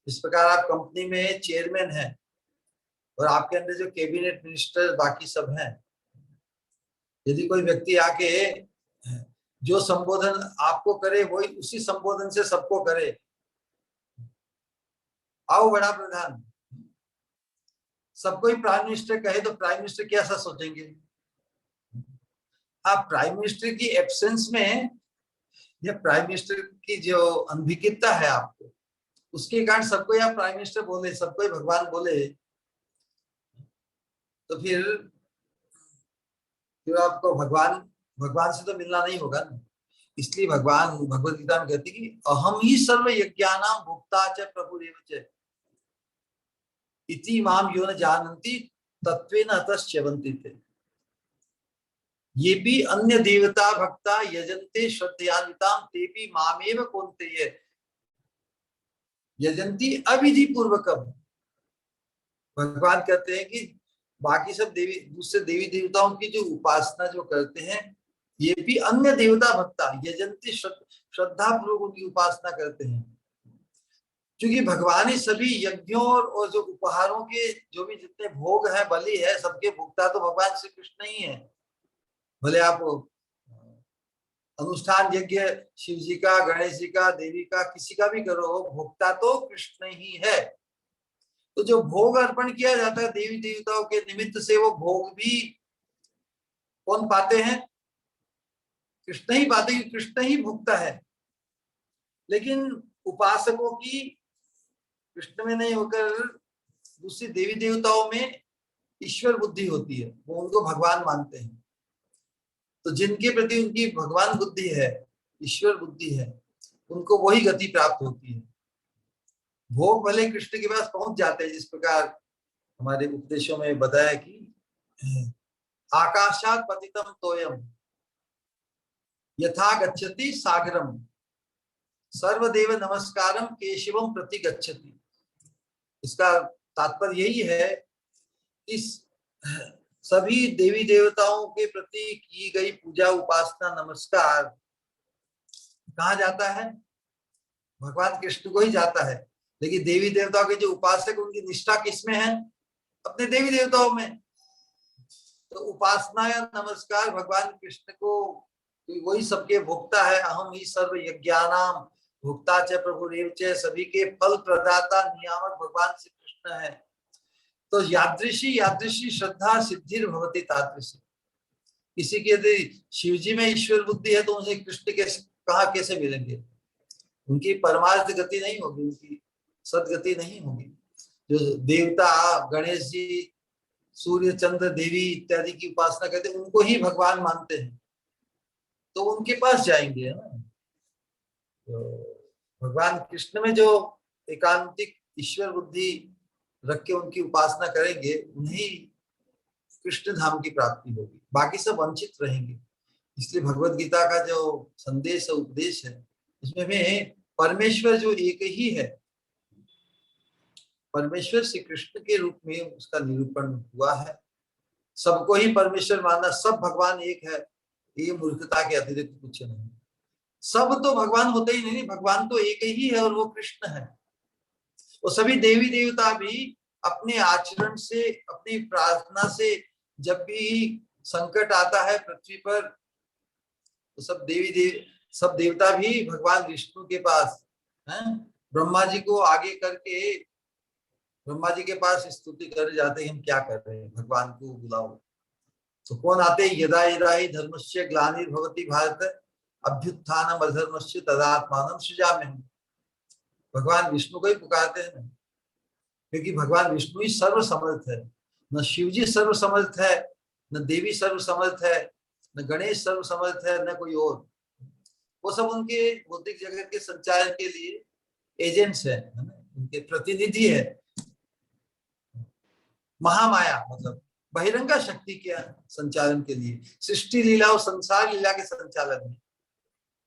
इस प्रकार आप कंपनी में चेयरमैन हैं और आपके अंदर जो कैबिनेट मिनिस्टर बाकी सब हैं, यदि कोई व्यक्ति आके जो संबोधन आपको करे वही उसी संबोधन से सबको करे, आओ बड़ा प्रधान, सबको ही प्राइम मिनिस्टर कहे तो प्राइम मिनिस्टर क्या सा सोचेंगे? आप प्राइम मिनिस्टर की एब्सेंस में या प्राइम मिनिस्टर की जो अनभिज्ञता है आपको, उसके कारण सबको आप प्राइम मिनिस्टर बोले, सबको भगवान बोले, तो फिर आपको भगवान से तो मिलना नहीं होगा ना। इसलिए भगवान भगवद गीता में कहते कि अहम ही सर्व यज्ञानां भोक्ता च प्रभुरेव च इति माम यो न जानन्ति तत्वेन अतश्च्यवन्ति ते। ये भी अन्य देवता भक्ता यजन्ते श्रद्धयान्वितां तेपि मामेव कौन्तेय यजन्ति अविधि पूर्वकम्। भगवान कहते हैं कि बाकी सब दूसरे देवी देवताओं की जो उपासना जो करते हैं, ये भी अन्य देवता भक्ता यजन्ति श्रद्धा पूर्वक उनकी उपासना करते हैं। क्योंकि भगवान ही सभी यज्ञों और जो उपहारों के जो भी जितने भोग है, बलि है, सबके भोक्ता तो भगवान श्री कृष्ण ही है। भले आप अनुष्ठान यज्ञ शिव जी का, गणेश जी का, देवी का, किसी का भी करो, भोक्ता तो कृष्ण ही है। तो जो भोग अर्पण किया जाता है देवी देवताओं के निमित्त से, वो भोग भी कौन पाते हैं? कृष्ण ही पाते हैं, कृष्ण ही भोक्ता है। लेकिन उपासकों की कृष्ण में नहीं होकर दूसरी देवी देवताओं में ईश्वर बुद्धि होती है, वो उनको भगवान मानते हैं। तो जिनके प्रति उनकी भगवान बुद्धि है, ईश्वर बुद्धि है, उनको वही गति प्राप्त होती है। भोग भले कृष्ण के पास पहुंच जाते हैं, जिस प्रकार हमारे उपदेशों में बताया कि आकाशात पतितम तोयम यथा गच्छति सागरम सर्वदेव नमस्कारम केशवम प्रति गच्छति। इसका तात्पर्य यही है, इस सभी देवी देवताओं के प्रति की गई पूजा, उपासना, नमस्कार कहाँ जाता है? भगवान कृष्ण को ही जाता है। लेकिन देवी देवताओं के जो उपासक उनकी निष्ठा किसमें है? अपने देवी देवताओं में। तो उपासना या नमस्कार भगवान कृष्ण को, वही सबके भोक्ता है। अहम ही सर्व यज्ञानाम भोक्ता च प्रभुरेव च, सभी के फल प्रदाता नियामक भगवान श्री कृष्ण है। तो यादृशी यादृशी श्रद्धा सिद्धिर भवति तादृशी। किसी के यदि शिव जी में ईश्वर बुद्धि है तो उन्हें कृष्ण के कहा कैसे मिलेंगे? उनकी परमार्थ गति नहीं होगी, उनकी सदगति नहीं होगी। जो देवता गणेश जी, सूर्य चंद्र देवी इत्यादि की उपासना करते हैं, उनको ही भगवान मानते हैं, तो उनके पास जाएंगे, है ना। तो भगवान कृष्ण में जो एकांतिक ईश्वर बुद्धि रख के उनकी उपासना करेंगे, उन्हीं कृष्ण धाम की प्राप्ति होगी, बाकी सब वंचित रहेंगे। इसलिए भगवत गीता का जो संदेश है, उपदेश है, उसमें में परमेश्वर जो एक ही है, परमेश्वर श्री कृष्ण के रूप में उसका निरूपण हुआ है। सबको ही परमेश्वर मानना, सब भगवान एक है, ये मूर्खता के अतिरिक्त कुछ नहीं। सब तो भगवान होते ही नहीं, भगवान तो एक ही है और वो कृष्ण है। वो सभी देवी देवता भी अपने आचरण से, अपनी प्रार्थना से, जब भी संकट आता है पृथ्वी पर, तो सब देवता भी भगवान विष्णु के पास हैं, ब्रह्मा जी को आगे करके ब्रह्मा जी के पास स्तुति कर जाते हैं, हम क्या कर रहे हैं, भगवान को बुलाओ। तो कौन आते? यदा यदा ही धर्मस्य ग्लानिर्भवति भारत अभ्युत्थानम अधर्मस्य तदात्मानं सृजाम्यहम्। भगवान विष्णु को ही पुकारते हैं ना, क्योंकि भगवान विष्णु ही सर्वसमर्थ है। न शिव जी सर्वसमर्थ है, न देवी सर्वसमर्थ है, न गणेश सर्वसमर्थ है, न कोई और। वो सब उनके भौतिक जगत के संचालन के लिए एजेंट्स है ना, उनके प्रतिनिधि है। महामाया मतलब बहिरंगा शक्ति के संचालन के लिए, सृष्टि लीला और संसार लीला के संचालन में।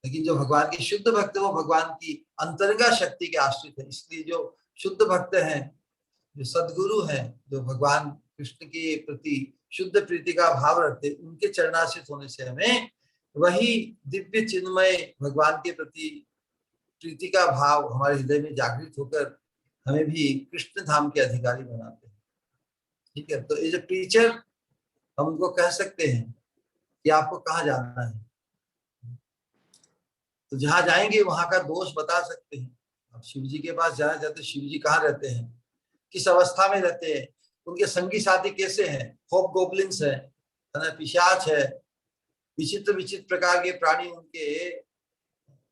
लेकिन जो भगवान के शुद्ध भक्त, वो भगवान की अंतरंगा शक्ति के आश्रित है। इसलिए जो शुद्ध भक्त हैं, जो सदगुरु हैं, जो भगवान कृष्ण के प्रति शुद्ध प्रीति का भाव रखते, उनके चरणाश्रित होने से हमें वही दिव्य चिन्मय भगवान के प्रति प्रीति का भाव हमारे हृदय में जागृत होकर हमें भी कृष्ण धाम के अधिकारी बनाते हैं। ठीक है, तो एज ए टीचर हम उनको कह सकते हैं कि आपको कहाँ जाना है, तो जहां जाएंगे वहां का दोष बता सकते हैं। अब शिव जी के पास जाना चाहते, शिव जी कहाँ रहते हैं, किस अवस्था में रहते हैं, उनके संगी साथी कैसे हैं, होप गोब्लिन्स है ना, पिशाच है, विचित्र विचित्र प्रकार के प्राणी उनके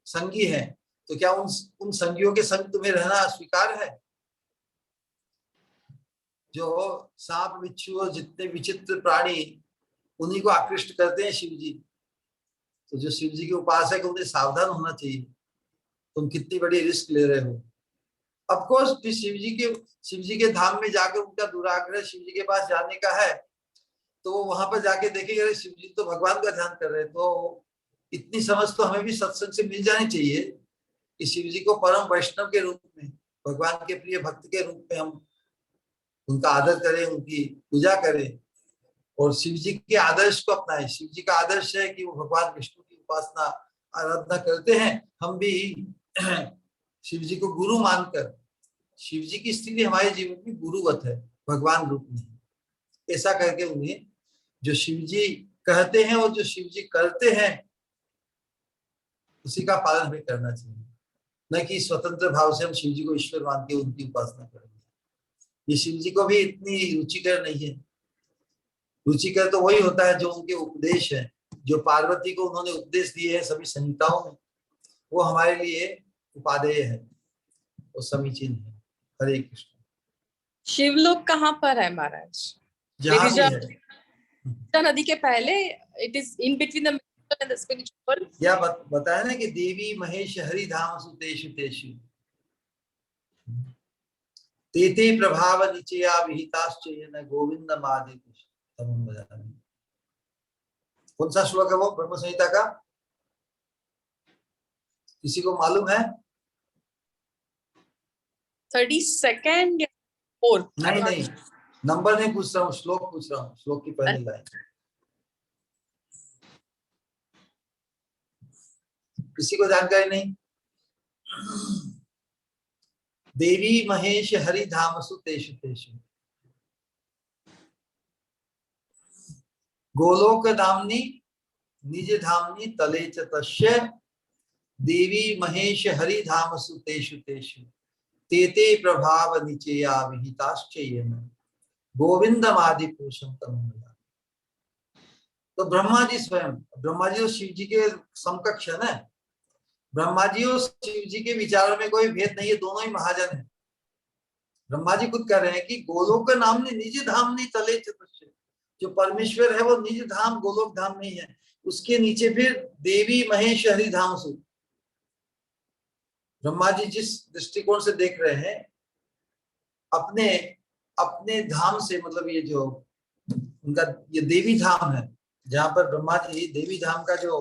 संगी हैं। तो क्या उन संगियों के संग तुम्हें रहना स्वीकार है? जो सांप बिच्छू और जितने विचित्र प्राणी, उन्हीं को आकृष्ट करते हैं शिव जी। तो जो शिव जी के उपासक है, उन्हें सावधान होना चाहिए, तुम कितनी बड़ी रिस्क ले रहे हो। ऑफ कोर्स शिव जी के धाम में जाकर उनका दुराग्रह शिव जी के पास जाने का है, तो वो वहां पर जाके देखेंगे अरे शिव जी तो भगवान का ध्यान कर रहे हैं। तो इतनी समझ तो हमें भी सत्संग से मिल जानी चाहिए कि शिव जी को परम वैष्णव के रूप में, भगवान के प्रिय भक्त के रूप में हम उनका आदर करें, उनकी पूजा करें और शिव जी के आदर्श को अपनाएं। शिव जी का आदर्श है कि वो भगवान विष्णु की उपासना आराधना करते हैं। हम भी शिव जी को गुरु मानकर, शिव जी की स्थिति हमारे जीवन में गुरुवत है, भगवान रूप में, ऐसा करके उन्हें जो शिव जी कहते हैं और जो शिव जी करते हैं उसी का पालन हमें करना चाहिए, न कि स्वतंत्र भाव से हम शिव जी को ईश्वर मान के उनकी उपासना करेंगे। ये शिव जी को भी इतनी रुचिकर नहीं है। रुचिकर तो वही होता है जो उनके उपदेश है, जो पार्वती को उन्होंने उपदेश दिए हैं सभी संहिताओं में, वो हमारे लिए उपादेय है, वो समीचीन है। हरे कृष्ण। शिवलोक कहाँ पर है महाराज? जहाँ भी है, नदी के पहले, it is in between the medical and the spiritual. या बताया ना कि देवी महेश हरि धाम सुतेषु तेषु तेते प्रभाव निचया विहिताश्च येन गोविंद मादि तमं भजामि। कौन सा श्लोक है वो ब्रह्म संहिता का? किसी को मालूम है? 32nd या 4th? नहीं, नंबर नहीं पूछ रहा हूँ, श्लोक पूछ रहा हूँ, श्लोक की पहली लाइन। किसी को जानकारी नहीं? देवी महेश हरि धामसु तेषु तेषु गोलोक धामनी निज धामनी तले च तस्य देवी महेश हरि धामसु तेषु तेषु तेते प्रभाव निचया विहिताश्च येन गोविंदमादि पुरुषं तमोया। तो ब्रह्मा जी स्वयं, ब्रह्मा जी और शिव जी के समकक्ष है ना। ब्रह्मा जी और शिव जी के विचारों में कोई भेद नहीं है, दोनों ही महाजन है। ब्रह्मा जी खुद कह रहे हैं कि गोलोक का नाम नहीं, निज धाम नहीं तले चतुष्य, जो परमेश्वर है वो निज धाम गोलोक धाम नहीं है, उसके नीचे फिर देवी महेश हरि धाम सु। ब्रह्मा जी जिस दृष्टिकोण से देख रहे हैं अपने अपने धाम से, मतलब ये जो उनका ये देवी धाम है, जहां पर ब्रह्मा जी, देवी धाम का जो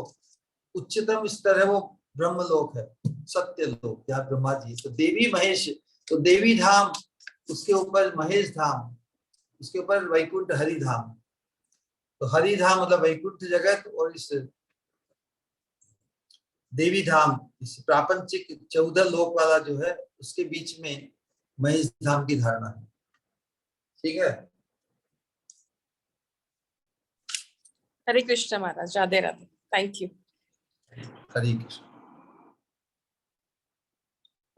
उच्चतम स्तर है वो ब्रह्मलोक है, सत्य लोक, जहाँ ब्रह्मा जी। तो देवी महेश, तो देवी धाम, उसके ऊपर महेश धाम, उसके ऊपर वैकुंठ हरि धाम। तो हरि धाम मतलब वैकुंठ जगत, और इस देवी धाम, इस प्रापंचिक 14 लोक वाला जो है, उसके बीच में महेश धाम की धारणा है। ठीक है। हरे कृष्ण महाराज, राधे राधे, थैंक यू। हरे कृष्ण।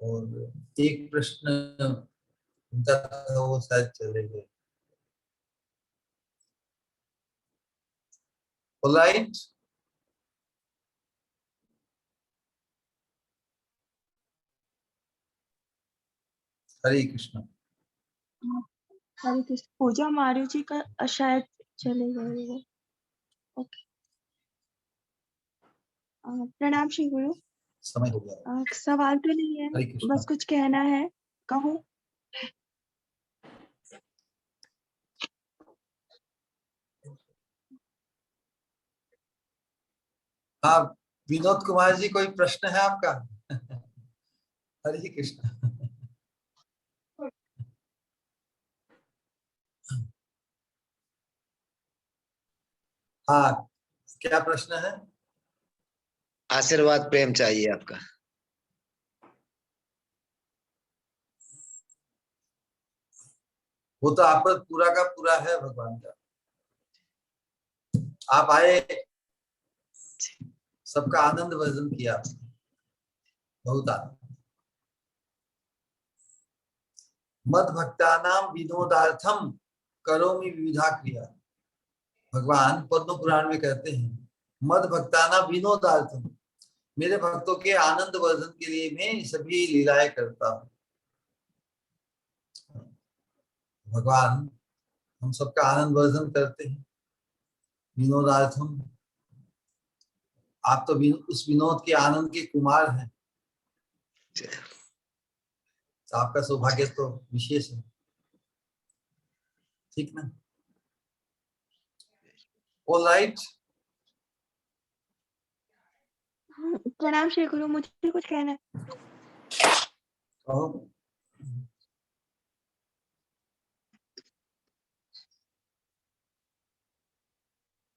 और एक प्रश्न उनका था, वो शायद चले गए। ऑलराइट, हरे कृष्ण। हरे कृष्ण। पूजा मारू जी का शायद चले गए वो। ओके। प्रणाम श्री गुरु। समय हो गया। सवाल तो नहीं है, हरे कृष्ण। बस कुछ कहना है, कहूँ? हाँ, विनोद कुमार जी, कोई प्रश्न है आपका? हरे कृष्ण। हाँ, क्या प्रश्न है? आशीर्वाद प्रेम चाहिए आपका। वो तो आप पर पूरा का पूरा है भगवान का। आप आए, सबका आनंद वर्धन किया, बहुत आनंद। मद भक्तानाम विनोदार्थम करोमि विविधा क्रिया। भगवान पद्म पुराण में कहते हैं, मद भक्तानाम विनोदार्थम, मेरे भक्तों के आनंद वर्धन के लिए मैं सभी लीलाएं करता हूँ। भगवान हम सबका आनंद वर्धन करते हैं विनोदार्थम। आप तो उस विनोद के आनंद के कुमार हैं, तो आपका सौभाग्य तो विशेष है। ठीक ना? ऑलराइट। प्रणाम श्री गुरु, मुझे कुछ कहना है।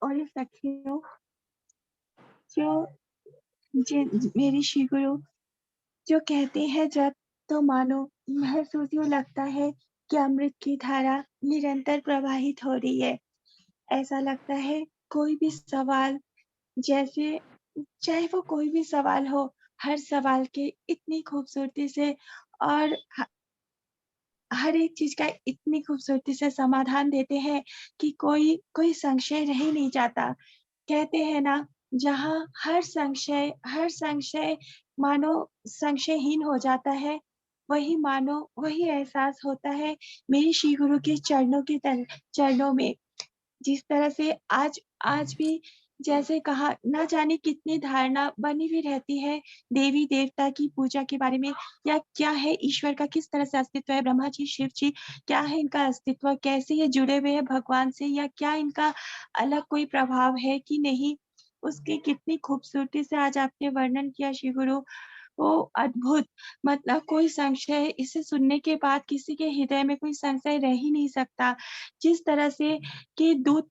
और ये सखियों, जो मेरी श्री गुरु जो कहते हैं, जब तो मानो महसूस यूं लगता है कि अमृत की धारा निरंतर प्रवाहित हो रही है। ऐसा लगता है कोई भी सवाल, जैसे चाहे वो कोई भी सवाल हो, हर सवाल के इतनी खूबसूरती से और हर एक चीज का इतनी खूबसूरती से समाधान देते हैं कि कोई संशय रह ही नहीं जाता। कहते हैं ना, जहाँ हर संशय मानो संशयहीन हो जाता है, वही एहसास होता है मेरे श्री गुरु के चरणों में। जिस तरह से आज भी, जैसे कहा, ना जाने कितनी धारणा बनी हुई रहती है देवी देवता की पूजा के बारे में, या क्या है ईश्वर का किस तरह से अस्तित्व है, ब्रह्मा जी शिव जी क्या है इनका अस्तित्व, कैसे ये जुड़े हुए हैं भगवान से, या क्या इनका अलग कोई प्रभाव है कि नहीं, उसकी कितनी खूबसूरती से आज आपने वर्णन किया श्री गुरु। वो अद्भुत, मतलब कोई संशय, इसे सुनने के बाद किसी के हृदय में कोई संशय रह ही नहीं सकता। जिस तरह से कि दूध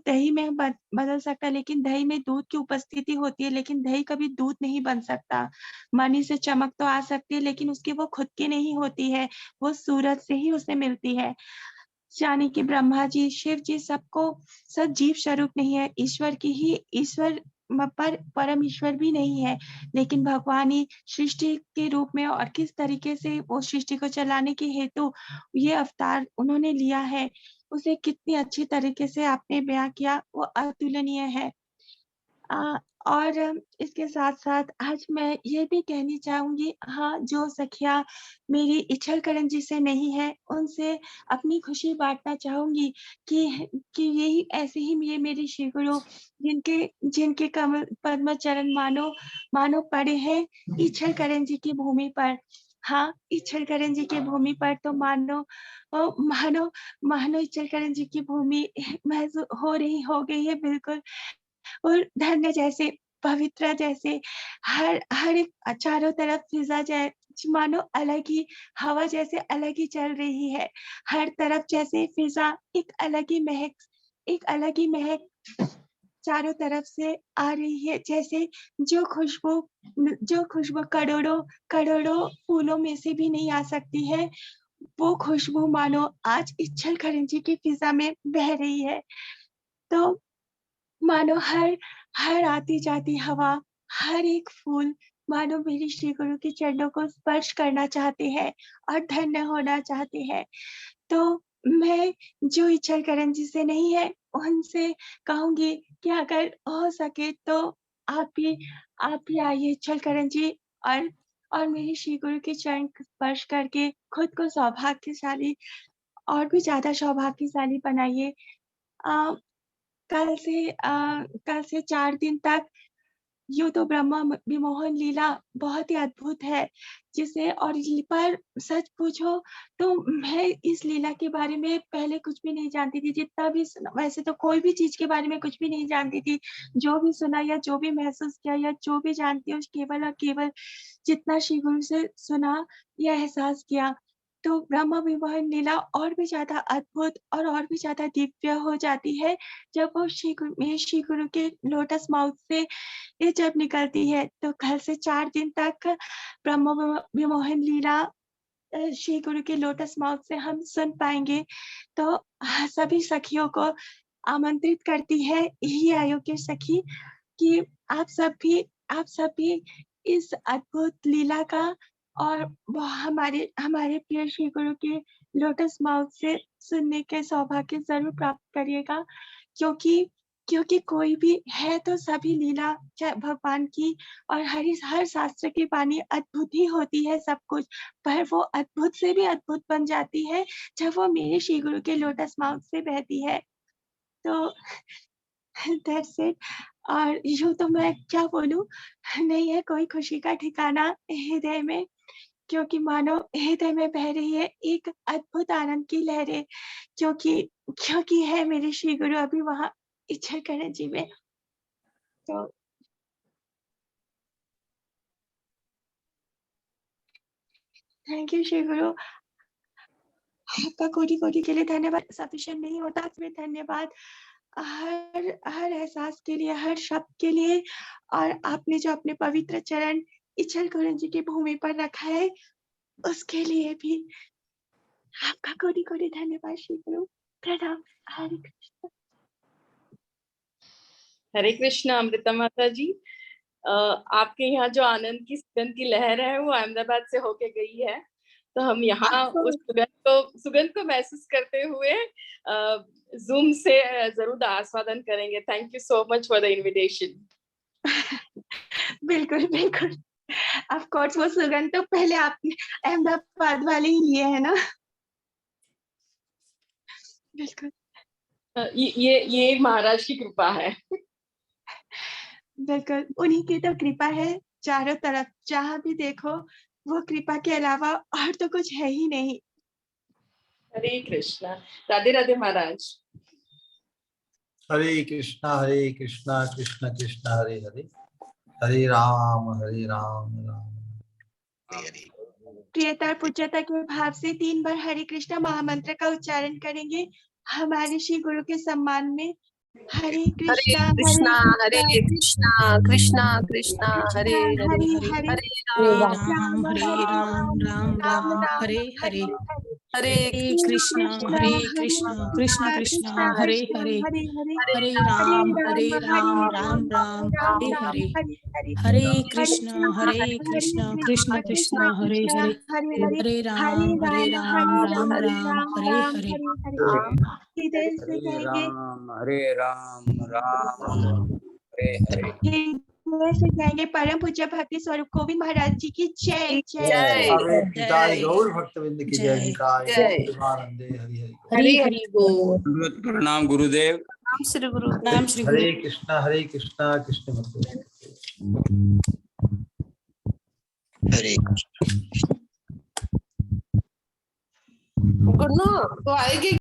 दही में बदल सकता है, लेकिन दही में दूध की उपस्थिति होती है, लेकिन दही कभी दूध नहीं बन सकता। मणि से चमक तो आ सकती है, लेकिन उसकी वो खुद की नहीं होती है, वो सूरज से ही उसे मिलती है। यानी कि ब्रह्मा जी, शिव जी सबको सजीव स्वरूप नहीं है, ईश्वर की ही ईश्वर पर परम ईश्वर भी नहीं है, लेकिन भगवान ही सृष्टि के रूप में और किस तरीके से वो सृष्टि को चलाने के हेतु ये अवतार उन्होंने लिया है, उसे कितनी अच्छी तरीके से आपने बयां किया, वो अतुलनीय है। और इसके साथ-साथ आज मैं ये भी कहनी चाहूँगी, हाँ, जो सखियाँ मेरी इच्छलकरण जी से नहीं है, उनसे अपनी खुशी बाँटना चाहूँगी कि यही ऐसे ही ये मेरे श्री गुरु जिनके कमल पद्म चरण मानो पड़े हैं इच्छलकरण जी की भूमि पर। हाँ, इच्छलकरण जी की भूमि पर तो मानो इच्छलकरण जी की भूमि हो गई है बिल्कुल। और धन्य जैसे, पवित्र जैसे, हर एक चारों तरफ फिज़ा मानो अलग ही हवा जैसे अलग ही चल रही है। हर तरफ जैसे फिज़ा एक अलग ही महक चारों तरफ से आ रही है। जैसे जो खुशबू करोड़ों फूलों में से भी नहीं आ सकती है, वो खुशबू मानो आज इच्छलकरण जी की फिज़ा में बह रही है। तो मानो हर आती-जाती हवा, हर एक फूल मानो मेरे श्री गुरु के चरणों को स्पर्श करना चाहते हैं और धन्य होना चाहते हैं। तो मैं जो इच्छलकरण जी से नहीं है, उनसे कहूँगी कि अगर हो सके तो आप भी आइए इच्छलकरण जी और मेरे श्री गुरु के चरण स्पर्श करके खुद को सौभाग्यशाली और भी ज़्यादा सौभाग्यशाली बनाइए। अ कल से 4 दिन तक यूँ तो ब्रह्मा विमोहन लीला बहुत ही अद्भुत है, जिसे और पर सच पूछो तो मैं इस लीला के बारे में पहले कुछ भी नहीं जानती थी, जितना भी सुना, वैसे तो कोई भी चीज़ के बारे में कुछ भी नहीं जानती थी। जो भी सुना या जो भी महसूस किया या जो भी जानती हूँ, केवल और केवल जितना श्री गुरु से सुना या एहसास किया। तो ब्रह्म विमोहन लीला और भी ज़्यादा अद्भुत और भी ज़्यादा दिव्य हो जाती है, जब वो मेरे श्री गुरु के लोटस माउथ से ये जब निकलती है। तो कल से 4 दिन तक ब्रह्म विमोहन लीला श्री गुरु के लोटस माउथ से हम सुन पाएँगे। तो सभी सखियों को आमंत्रित करती है यही अयोग्य सखी कि आप सब भी इस अद्भुत लीला का और हमारे प्रिय श्री गुरु के लोटस माउथ से सुनने के सौभाग्य ज़रूर प्राप्त करिएगा, क्योंकि कोई भी है तो सभी लीला भगवान की और हर शास्त्र की वाणी अद्भुत ही होती है सब कुछ, पर वो अद्भुत से भी अद्भुत बन जाती है जब वो मेरे श्री गुरु के लोटस माउथ से बहती है। तो दैट्स इट। और यूँ तो मैं क्या बोलूँ, नहीं है कोई खुशी का ठिकाना हृदय में, क्योंकि मानो हृदय में बह रही है एक अद्भुत आनंद की लहरें, क्योंकि है मेरे श्री गुरु अभी वहाँ इच्छलकरण जी में। तो थैंक यू श्री गुरु। आपका कोटि-कोटि के लिए धन्यवाद, सफिशिएंट नहीं होता, इसमें धन्यवाद हर एहसास के लिए, हर शब्द के लिए, और आपने जो अपने पवित्र चरण इच्छलकरण जी की भूमि पर रखा है, उसके लिए भी आपका कोटि-कोटि धन्यवाद श्री गुरु। प्रणाम। हरे कृष्ण। हरे कृष्णा अमृता माता जी। आपके यहाँ जो आनंद की सुगंध की लहर है वो अहमदाबाद से होके गई है, तो हम यहाँ उस सुगंध को महसूस करते हुए जूम से जरूर आस्वादन करेंगे। Thank you so much for the invitation. बिल्कुल बिल्कुल, ऑफ कोर्स वो सुगंध तो पहले आपने अहमदाबाद वाले ही लिए है ना। बिल्कुल। ये महाराज की कृपा है। बिल्कुल, उन्हीं की तो कृपा है चारों तरफ, जहाँ भी देखो वो कृपा के अलावा और तो कुछ है ही नहीं। हरे कृष्णा। राधे राधे महाराज। हरे कृष्णा कृष्ण कृष्ण हरे हरे, हरे राम राम हरे हरे। प्रियतर पूज्यता के भाव से 3 बार हरे कृष्णा महामंत्र का उच्चारण करेंगे हमारे श्री गुरु के सम्मान में। हरे कृष्णा हरे कृष्णा कृष्णा कृष्णा हरे हरे हरे हरे राम हरे राम राम राम हरे हरे हरे कृष्णा कृष्ण कृष्ण हरे हरे हरे राम राम राम हरे हरे हरे कृष्णा कृष्ण कृष्ण हरे हरे हरे राम राम राम हरे हरे हृदय से कहेंगे हरे राम हरे हरे। हृदय से कहेंगे परम पूज्य भक्ति स्वरूप गोविंद महाराज जी की जय जय जय। अरे निताय गौर भक्तविंद की जय। निताय जय। गौर प्रेमानंदे हरि हरि। हरे हरि बोल। प्रणाम गुरुदेव। नाम श्री गुरु नाम श्री गुरु। हरे कृष्णा कृष्ण मत हरे कृष्ण। गुरु तो आएगी।